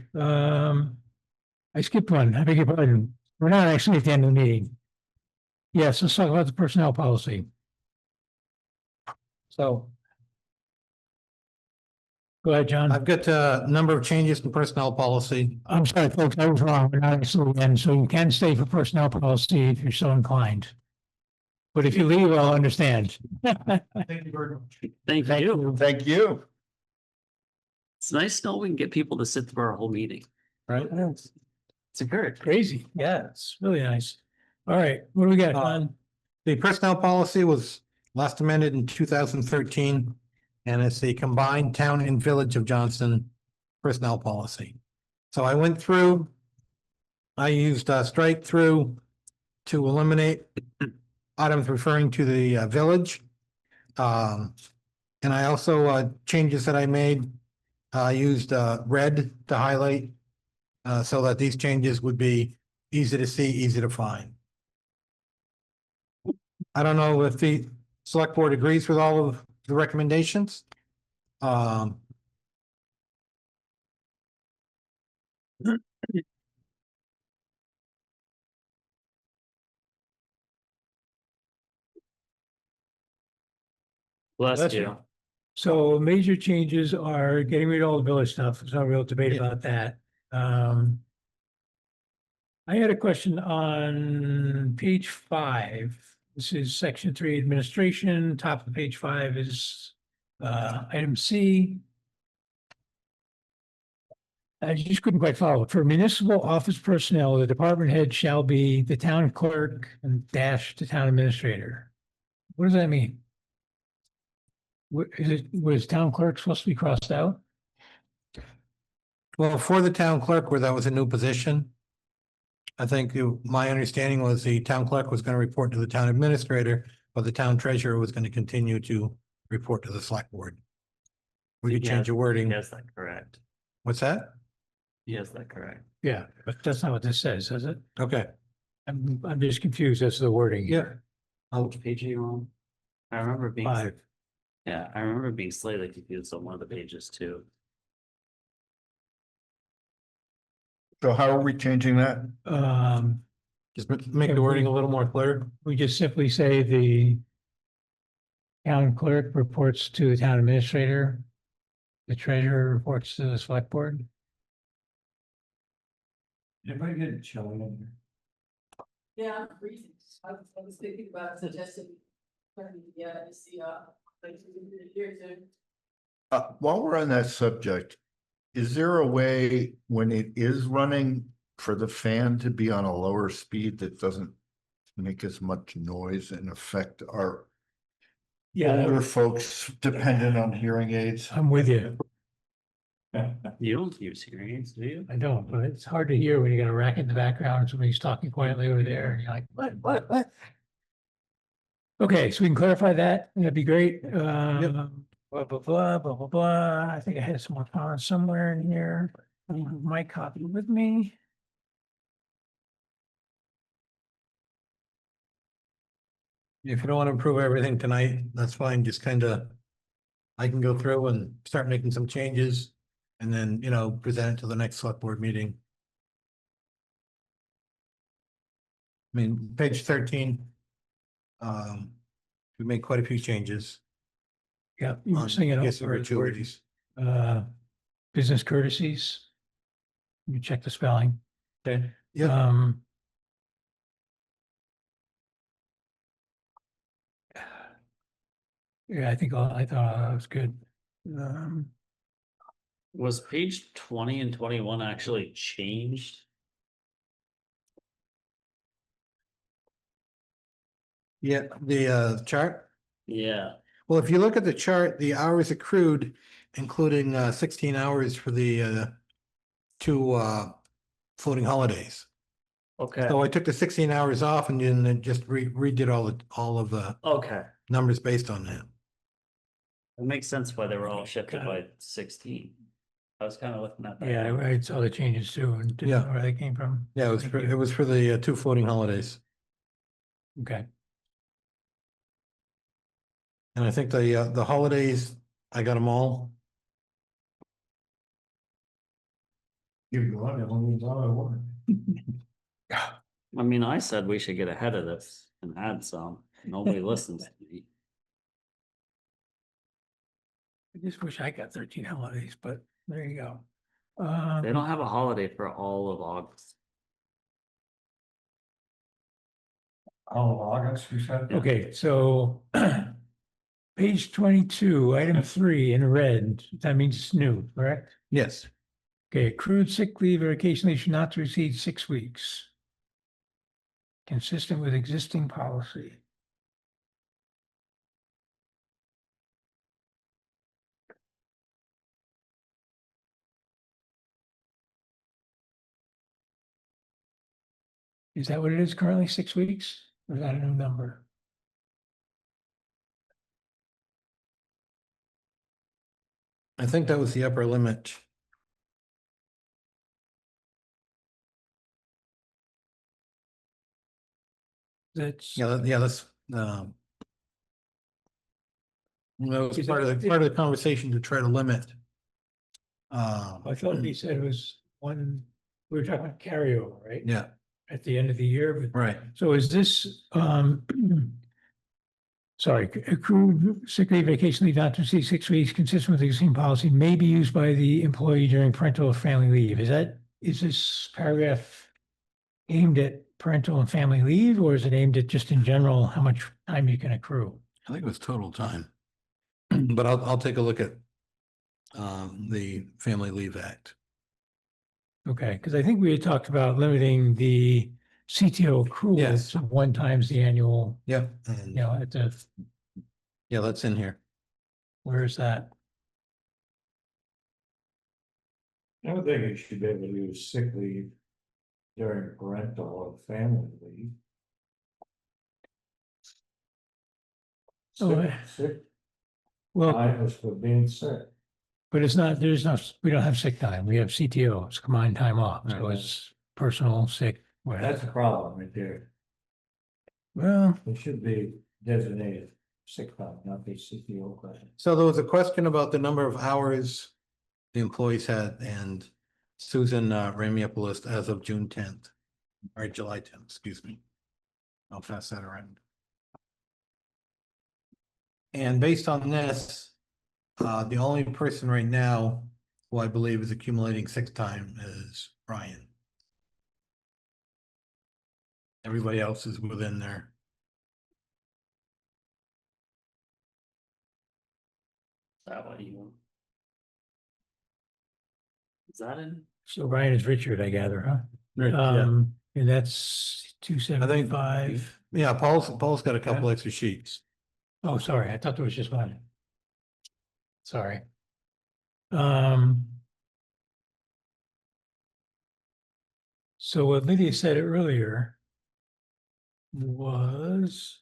I skipped one. I beg your pardon. We're not actually at the end of the meeting. Yes, let's talk about the personnel policy. So. Go ahead, John. I've got a number of changes to personnel policy. I'm sorry, folks, I was wrong. We're not actually at the end, so you can stay for personnel policy if you're so inclined. But if you leave, I'll understand. Thank you very much. Thank you. Thank you. It's nice to know we can get people to sit through our whole meeting. Right. It's encouraging. Crazy. Yeah, it's really nice. All right, what do we got, Uh, John? The personnel policy was last amended in 2013, and it's the combined town and village of Johnson personnel policy. So I went through, I used strike through to eliminate items referring to the village. And I also, changes that I made, I used red to highlight so that these changes would be easy to see, easy to find. I don't know if the select board agrees with all of the recommendations. Bless Bless you. you. So major changes are getting rid of all the village stuff. There's no real debate Yeah. about that. I had a question on page 5. This is section 3 administration. Top of page 5 is item C. I just couldn't quite follow. For municipal office personnel, the department head shall be the town clerk and dash the town administrator. What does that mean? Was town clerk supposed to be crossed out? Well, for the town clerk, where that was a new position. I think my understanding was the town clerk was going to report to the town administrator, but the town treasurer was going to continue to report to the select board. We could change the wording. Yes, that correct. What's that? Yes, that correct. Yeah, but that's not what this says, is it? Okay, I'm just confused as to the wording. yeah. Which page are you on? I remember being. 5. Yeah, I remember being slightly confused on one of the pages too. So how are we changing that? Just make the wording a little more clear. We just simply say the town clerk reports to the town administrator. The treasurer reports to the select board. Anybody getting chilly in here? Yeah, reasons. I was thinking about suggesting. Yeah, I see, like, here too. While we're on that subject, is there a way when it is running for the fan to be on a lower speed that doesn't make as much noise and affect our older folks dependent on hearing aids? I'm with you. You don't use hearing aids, do you? I don't, but it's hard to hear when you got a racket in the background and somebody's talking quietly over there and you're like, what? Okay, so we can clarify that. That'd be great. Blah, blah, blah, blah, blah, blah. I think I had some more comments somewhere in here. I don't have my copy with me. If you don't want to approve everything tonight, that's fine. Just kind of, I can go through and start making some changes and then, present it to the next select board meeting. I mean, page 13. We made quite a few changes. Yeah, you were on, singing I up guess, the for gratuities. business courtesies. You check the spelling. Okay. Yeah. Yeah, I thought that was good. Was page 20 and 21 actually changed? Yeah, the chart. Yeah, Well, if you look at the chart, the hours accrued, including 16 hours for the 2 floating holidays. okay, So I took the 16 hours off and then just redid all of the okay. numbers based on that. It makes sense why they were all shifted by 16. I was kind of looking at that. Yeah, I saw the changes too and didn't know where they came from. Yeah, it was for the 2 floating holidays. Okay. And I think the holidays, I got them all. You're going, it only means all I want. I mean, I said we should get ahead of this and add some. Nobody listens to me. I just wish I got 13 holidays, but there you go. They don't have a holiday for all of August. All of August, you said? Okay, so page 22, item 3 in red, that means it's new, correct? Yes. Okay, accrued sick leave or vacation leave should not to exceed 6 weeks. Consistent with existing policy. Is that what it is currently, 6 weeks? Or is that a new number? I think that was the upper limit. That's, Yeah, that's That was part of the conversation to try to limit. I thought he said it was one, we were talking about carryover, right? Yeah, At the end of the year, but right. so is this, sorry, accrued sick leave, vacation leave, not to exceed 6 weeks, consistent with the existing policy, may be used by the employee during parental or family leave. Is this paragraph aimed at parental and family leave, or is it aimed at just in general, how much time you can accrue? I think it was total time. But I'll take a look at the Family Leave Act. Okay, because I think we had talked about limiting the CTO accrual Yes. to 1 times the annual, Yep. you know, at the, Yeah, that's in here. where is that? I would think you should be able to use sick leave during parental or family leave. Oh, Sick Well, time is for being sick. but it's not, we don't have sick time. We have CTO, it's combined time off. So Right. it's personal, sick, whatever. That's a problem right there. Well, It should be designated sick time, not be CTO credit. So there was a question about the number of hours the employees had, and Susan ran me up a list as of June 10th, or July 10th, excuse me. I'll pass that around. And based on this, the only person right now who I believe is accumulating sick time is Brian. Everybody else is within there. That what you want? Is that in? so Ryan is Richard, I gather, huh? Yeah, And that's 275. yeah, Paul's got a couple extra sheets. Oh, sorry, I thought there was just one. Sorry. So what Lydia said earlier was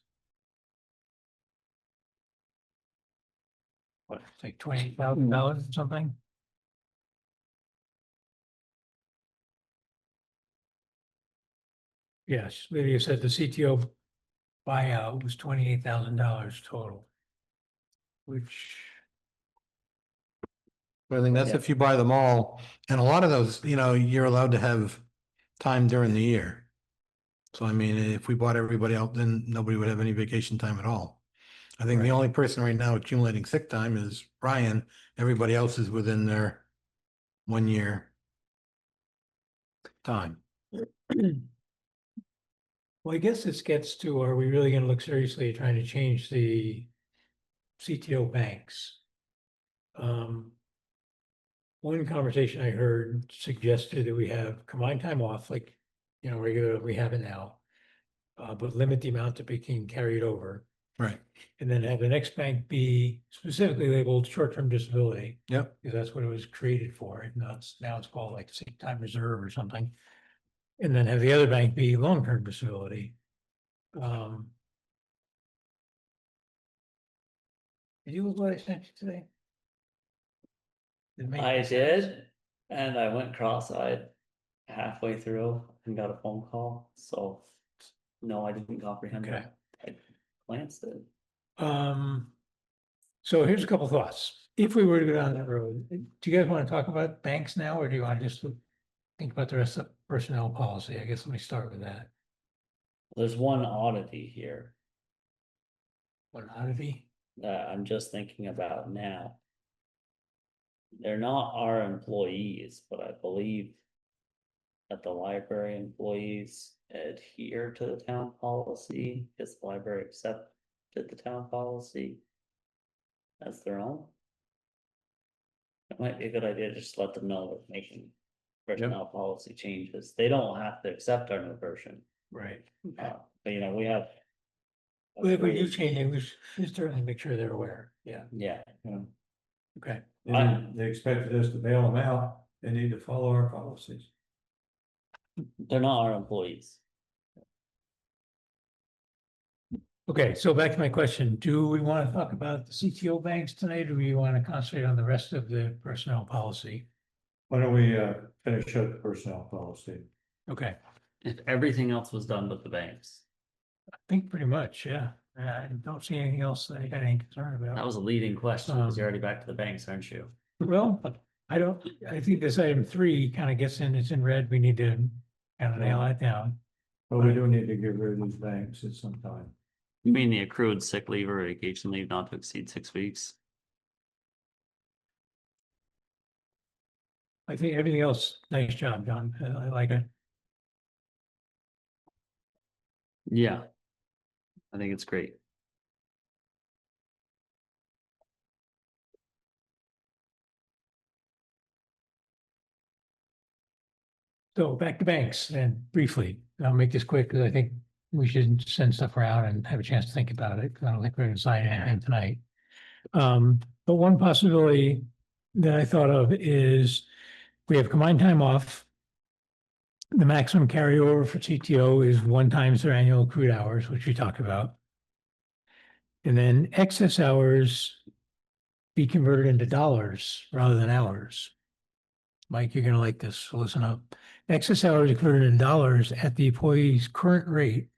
what, it's like $20,000 or something? Yes, Lydia said the CTO buyout was $28,000 total. Which, But I think that's if you buy them all, and a lot of those, you know, you're allowed to have time during the year. So I mean, if we bought everybody out, then nobody would have any vacation time at all. I think the Right. only person right now accumulating sick time is Brian. Everybody else is within their 1 year time. well, I guess this gets to, are we really gonna look seriously at trying to change the CTO banks? One conversation I heard suggested that we have combined time off, like, you know, regular, we have it now. But limit the amount that being carried over, Right. and then have the next bank be specifically labeled short-term disability. Yep. Because that's what it was created for, and now it's called like sick time reserve or something. And then have the other bank be long-term disability. Did you look what I sent you today? Did it make I sense? did, and I went cross-eyed halfway through and got a phone call, so no, I didn't comprehend Okay. that. I glanced at it. So here's a couple thoughts. If we were to go down that road, do you guys want to talk about banks now, or do you want to just think about the rest of personnel policy? I guess let me start with that. There's one oddity here What oddity? that I'm just thinking about now. They're not our employees, but I believe that the library employees adhere to the town policy, because the library accepted the town policy as their own. It might be a good idea to just let them know we're making personnel policy changes. They don't have to accept our new version. Right. But you know, we have. Well, if we do change it, we should certainly make sure they're aware. Yeah, Yeah, okay. They expected us to bail them out, they need to follow our policies. they're not our employees. Okay, so back to my question. Do we want to talk about the CTO banks tonight, or do we want to concentrate on the rest of the personnel policy? Why don't we finish up the personnel policy? Okay, If everything else was done with the banks. I think pretty much, yeah. I don't see anything else that I got any concern about. That was a leading question, because you're already back to the banks, aren't you? Well, I think this item 3 kind of gets in, it's in red. We need to kind of nail that down. But we do need to get rid of these banks at some time. You mean the accrued sick leave or vacation leave not to exceed 6 weeks? I think everything else, nice job, John. I like it. Yeah. I think it's great. So back to banks and briefly, I'll make this quick because I think we should send stuff around and have a chance to think about it. 'Cause I don't think we're going to sign anything tonight. But one possibility that I thought of is we have combined time off. The maximum carryover for CTO is 1 times their annual accrued hours, which we talked about. And then excess hours be converted into dollars rather than hours. Mike, you're gonna like this, so listen up. Excess hours are converted in dollars at the employee's current rate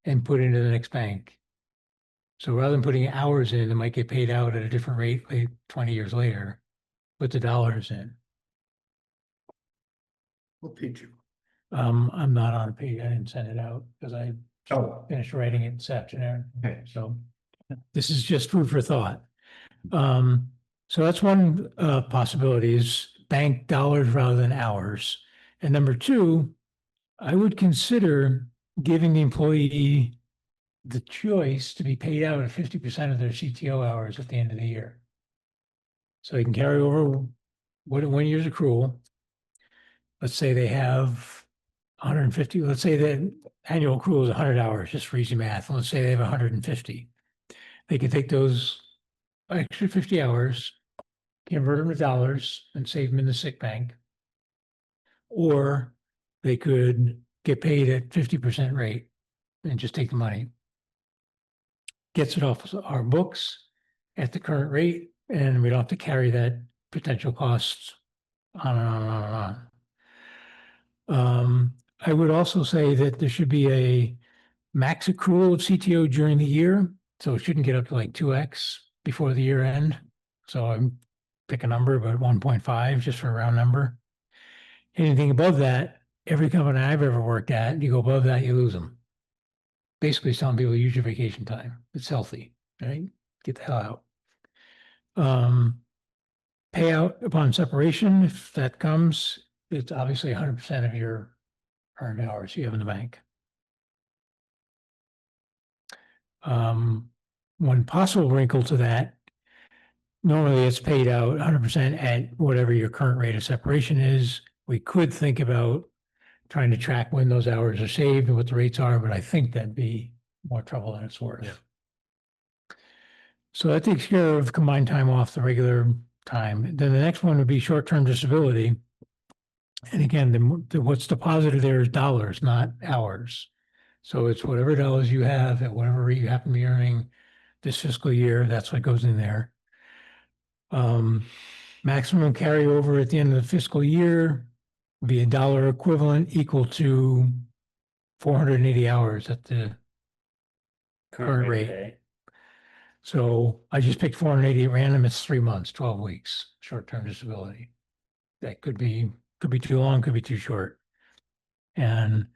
and put into the next bank. So rather than putting hours in, it might get paid out at a different rate like 20 years later. Put the dollars in. What page you? I'm not on a page. I didn't send it out because I Oh, finished writing it this afternoon. okay. So this is just food for thought. So that's one possibility is bank dollars rather than hours. And number 2, I would consider giving the employee the choice to be paid out at 50% of their CTO hours at the end of the year. So they can carry over 1 year's accrual. Let's say they have 150, let's say the annual accrual is 100 hours, just for easy math. Let's say they have 150. They can take those extra 50 hours, convert them to dollars and save them in the sick bank. Or they could get paid at 50% rate and just take the money. Gets it off our books at the current rate, and we don't have to carry that potential costs on and on and on and on. I would also say that there should be a max accrual of CTO during the year, so it shouldn't get up to like 2x before the year end. So I'm pick a number, but 1.5 just for a round number. Anything above that, every company I've ever worked at, you go above that, you lose them. Basically telling people use your vacation time. It's healthy, right? Get the hell out. Payout upon separation, if that comes, it's obviously 100% of your earned hours you have in the bank. One possible wrinkle to that, normally it's paid out 100% at whatever your current rate of separation is. We could think about trying to track when those hours are saved and what the rates are, but I think that'd be more trouble than it's worth. Yeah. So that takes care of combined time off the regular time. Then the next one would be short-term disability. And again, what's deposited there is dollars, not hours. So it's whatever dollars you have at whatever rate you happen to be earning this fiscal year, that's what goes in there. Maximum carryover at the end of the fiscal year would be $1 equivalent equal to 480 hours at the current rate. Okay. So I just picked 480 at random. It's 3 months, 12 weeks, short-term disability. That could be too long, could be too short. And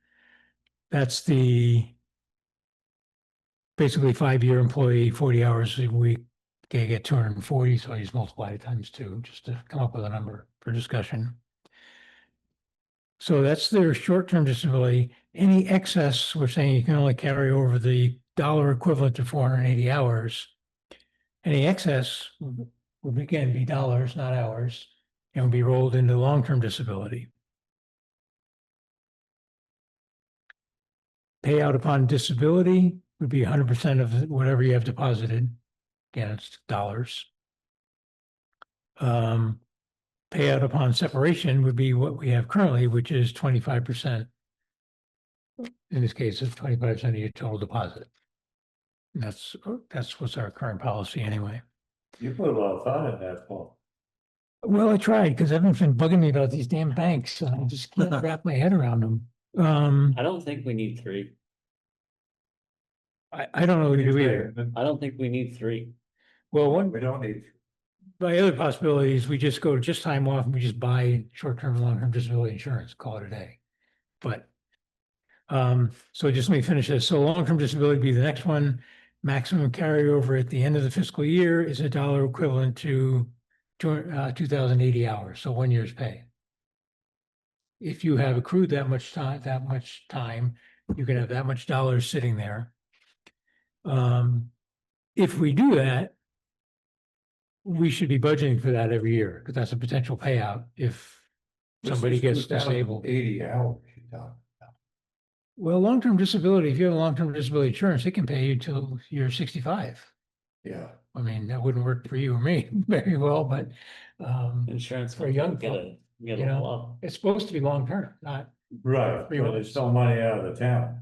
that's the basically 5-year employee, 40 hours a week. Okay, get 240, so I just multiply it times 2 just to come up with a number for discussion. So that's their short-term disability. Any excess, we're saying you can only carry over the dollar equivalent to 480 hours. Any excess would again be dollars, not hours, and would be rolled into long-term disability. Payout upon disability would be 100% of whatever you have deposited. Again, it's dollars. Payout upon separation would be what we have currently, which is 25%. In this case, it's 25% of your total deposit. And that's what's our current policy anyway. You put a lot of thought in that, Paul. Well, I tried because everyone's been bugging me about these damn banks. And I just can't wrap my head around them. I don't think we need 3. I don't know what to do either. I don't think we need three. Well, one, We don't need. my other possibility is we just go to just time off and we just buy short-term and long-term disability insurance, call it a day. But, so just let me finish this. So long-term disability would be the next one. Maximum carryover at the end of the fiscal year is $1 equivalent to 2,080 hours, so 1 year's pay. If you have accrued that much time, you can have that much dollars sitting there. If we do that, we should be budgeting for that every year, because that's a potential payout if somebody gets disabled. 80 hours, you know. Well, long-term disability, if you have a long-term disability insurance, it can pay you till you're 65. Yeah. I mean, that wouldn't work for you or me very well, but Insurance. For a young get folk, get you a know. lot. it's supposed to be long-term, not. Right, Three but there's no money out of the town.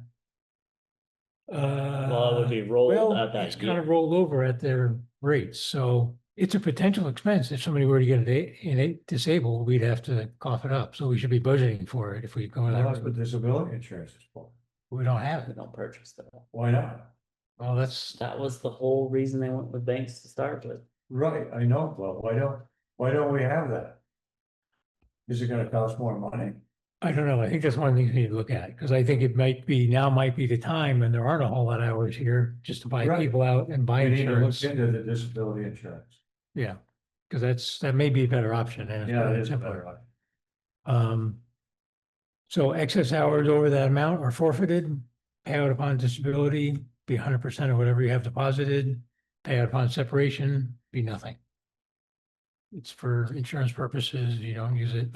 Well, it would be rolled Well, at that it's kind of year. rolled over at their rates, so it's a potential expense. If somebody were to get disabled, we'd have to cough it up. So we should be budgeting for it if we go that That's what route. disability insurance is for. We don't have We it. don't purchase that. Why not? Well, That was the whole reason they went with banks to start with. Right, I know, but why don't we have that? Is it gonna cost more money? I don't know. I think that's one of the things we need to look at, because I think it might be the time, and there aren't a whole lot of hours here just to buy Right. people out and buy We need to look insurance. into the disability insurance. Yeah, because that may be a better option. And it's Yeah, it probably is a simpler. better option. So excess hours over that amount are forfeited, payout upon disability, be 100% of whatever you have deposited, payout upon separation, be nothing. It's for insurance purposes, you don't use it.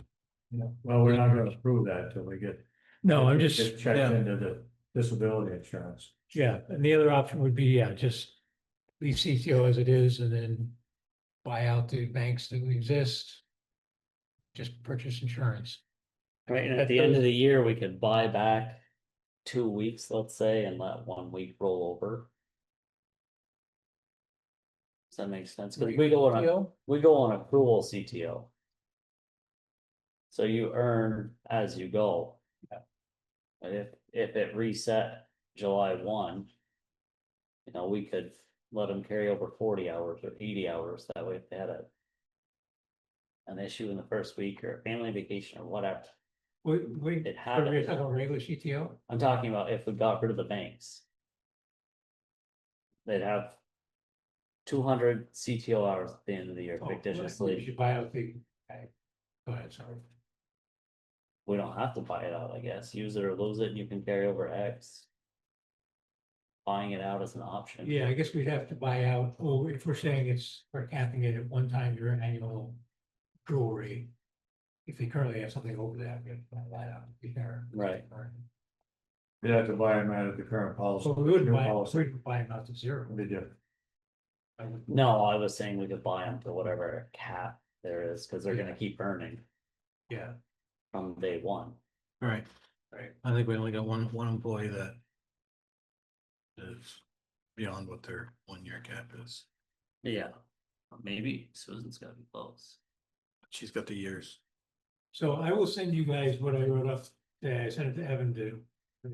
Well, we're not gonna prove that till we get. No, I'm get just, checked yeah. into the disability insurance. yeah, and the other option would be, just leave CTO as it is and then buy out the banks that exist. Just purchase insurance. Right, and That at the end does- of the year, we could buy back 2 weeks, let's say, and let 1 week roll over. Does that make sense? Cause we go on accrual CTO. So you earn as you go. But if it reset July 1. You know, we could let them carry over 40 hours or 80 hours, that way if they had an issue in the first week or a family vacation or whatever. Wait, It had, you're talking about regular CTO? I'm talking about if we got rid of the banks. They'd have 200 CTO hours at the end of the year Oh, We fictitiously. should buy out the, okay. Go ahead, sorry. We don't have to buy it out, I guess. Use it or lose it and you can carry over X. Buying it out is an option. Yeah, I guess we'd have to buy out, if we're saying we're capping it at one time your annual accrual rate. If they currently have something over that, we have to buy that out, to be fair. Right. You'd have to buy them out of the current policy. So we wouldn't new buy, policy. we'd buy them out to zero. Would be different. No, I was saying we could buy them to whatever cap there is, because they're gonna keep earning Yeah, from day one. Right. right. I think we only got one employee that is beyond what their 1 year cap is. Yeah. Maybe Susan's gotta be close. She's got the years. So I will send you guys what I wrote up today. I sent it to Evan to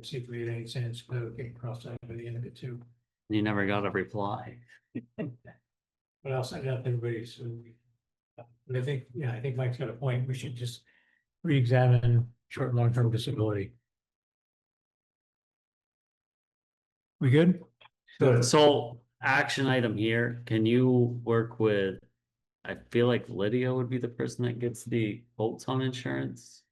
see if we had any sense, but I came across that by the end of it too. You never got a reply. But I'll send it out to everybody, so but I think, I think Mike's got a point. We should just re-examine short and long-term disability. We good? So action item here, can you work with? I feel like Lydia would be the person that gets the quotes on insurance.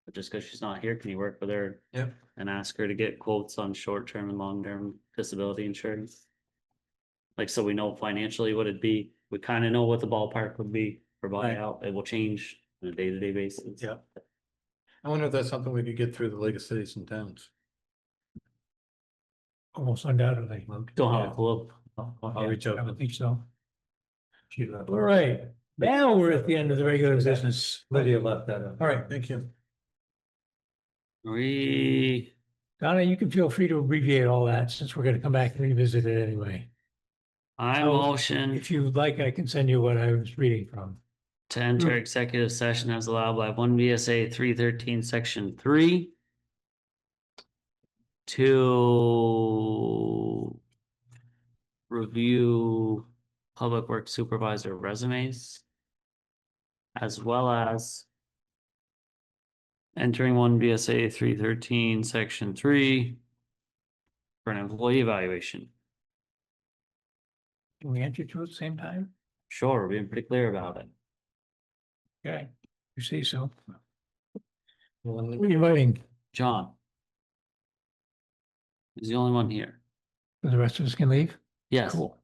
But just because she's not here, can you work with her? Yep. And ask her to get quotes on short-term and long-term disability insurance? Like, so we know financially what it'd be, we kind of know what the ballpark would be for Right. buyout, it will change on a day-to-day basis. Yep. I wonder if that's something we could get through the League of Cities and Towns. Almost undoubtedly. Don't have a clue. I'll reach out. I would think so. All right, now we're at the end of the regular business. Lydia left that up. All right, thank you. Donna, you can feel free to abbreviate all that since we're gonna come back and revisit it anyway. I Oh, motion If you would like, I can send you what I was reading from. to enter executive session as allowed by 1 VSA 313, section 3. To review public works supervisor resumes. As well as entering one VSA 313, section 3 for an employee evaluation. Can we enter two at the same time? Sure, we're being pretty clear about it. Okay, you say so. Well, Who are you inviting? John. He's the only one here. The rest of us can leave? Yes. Cool.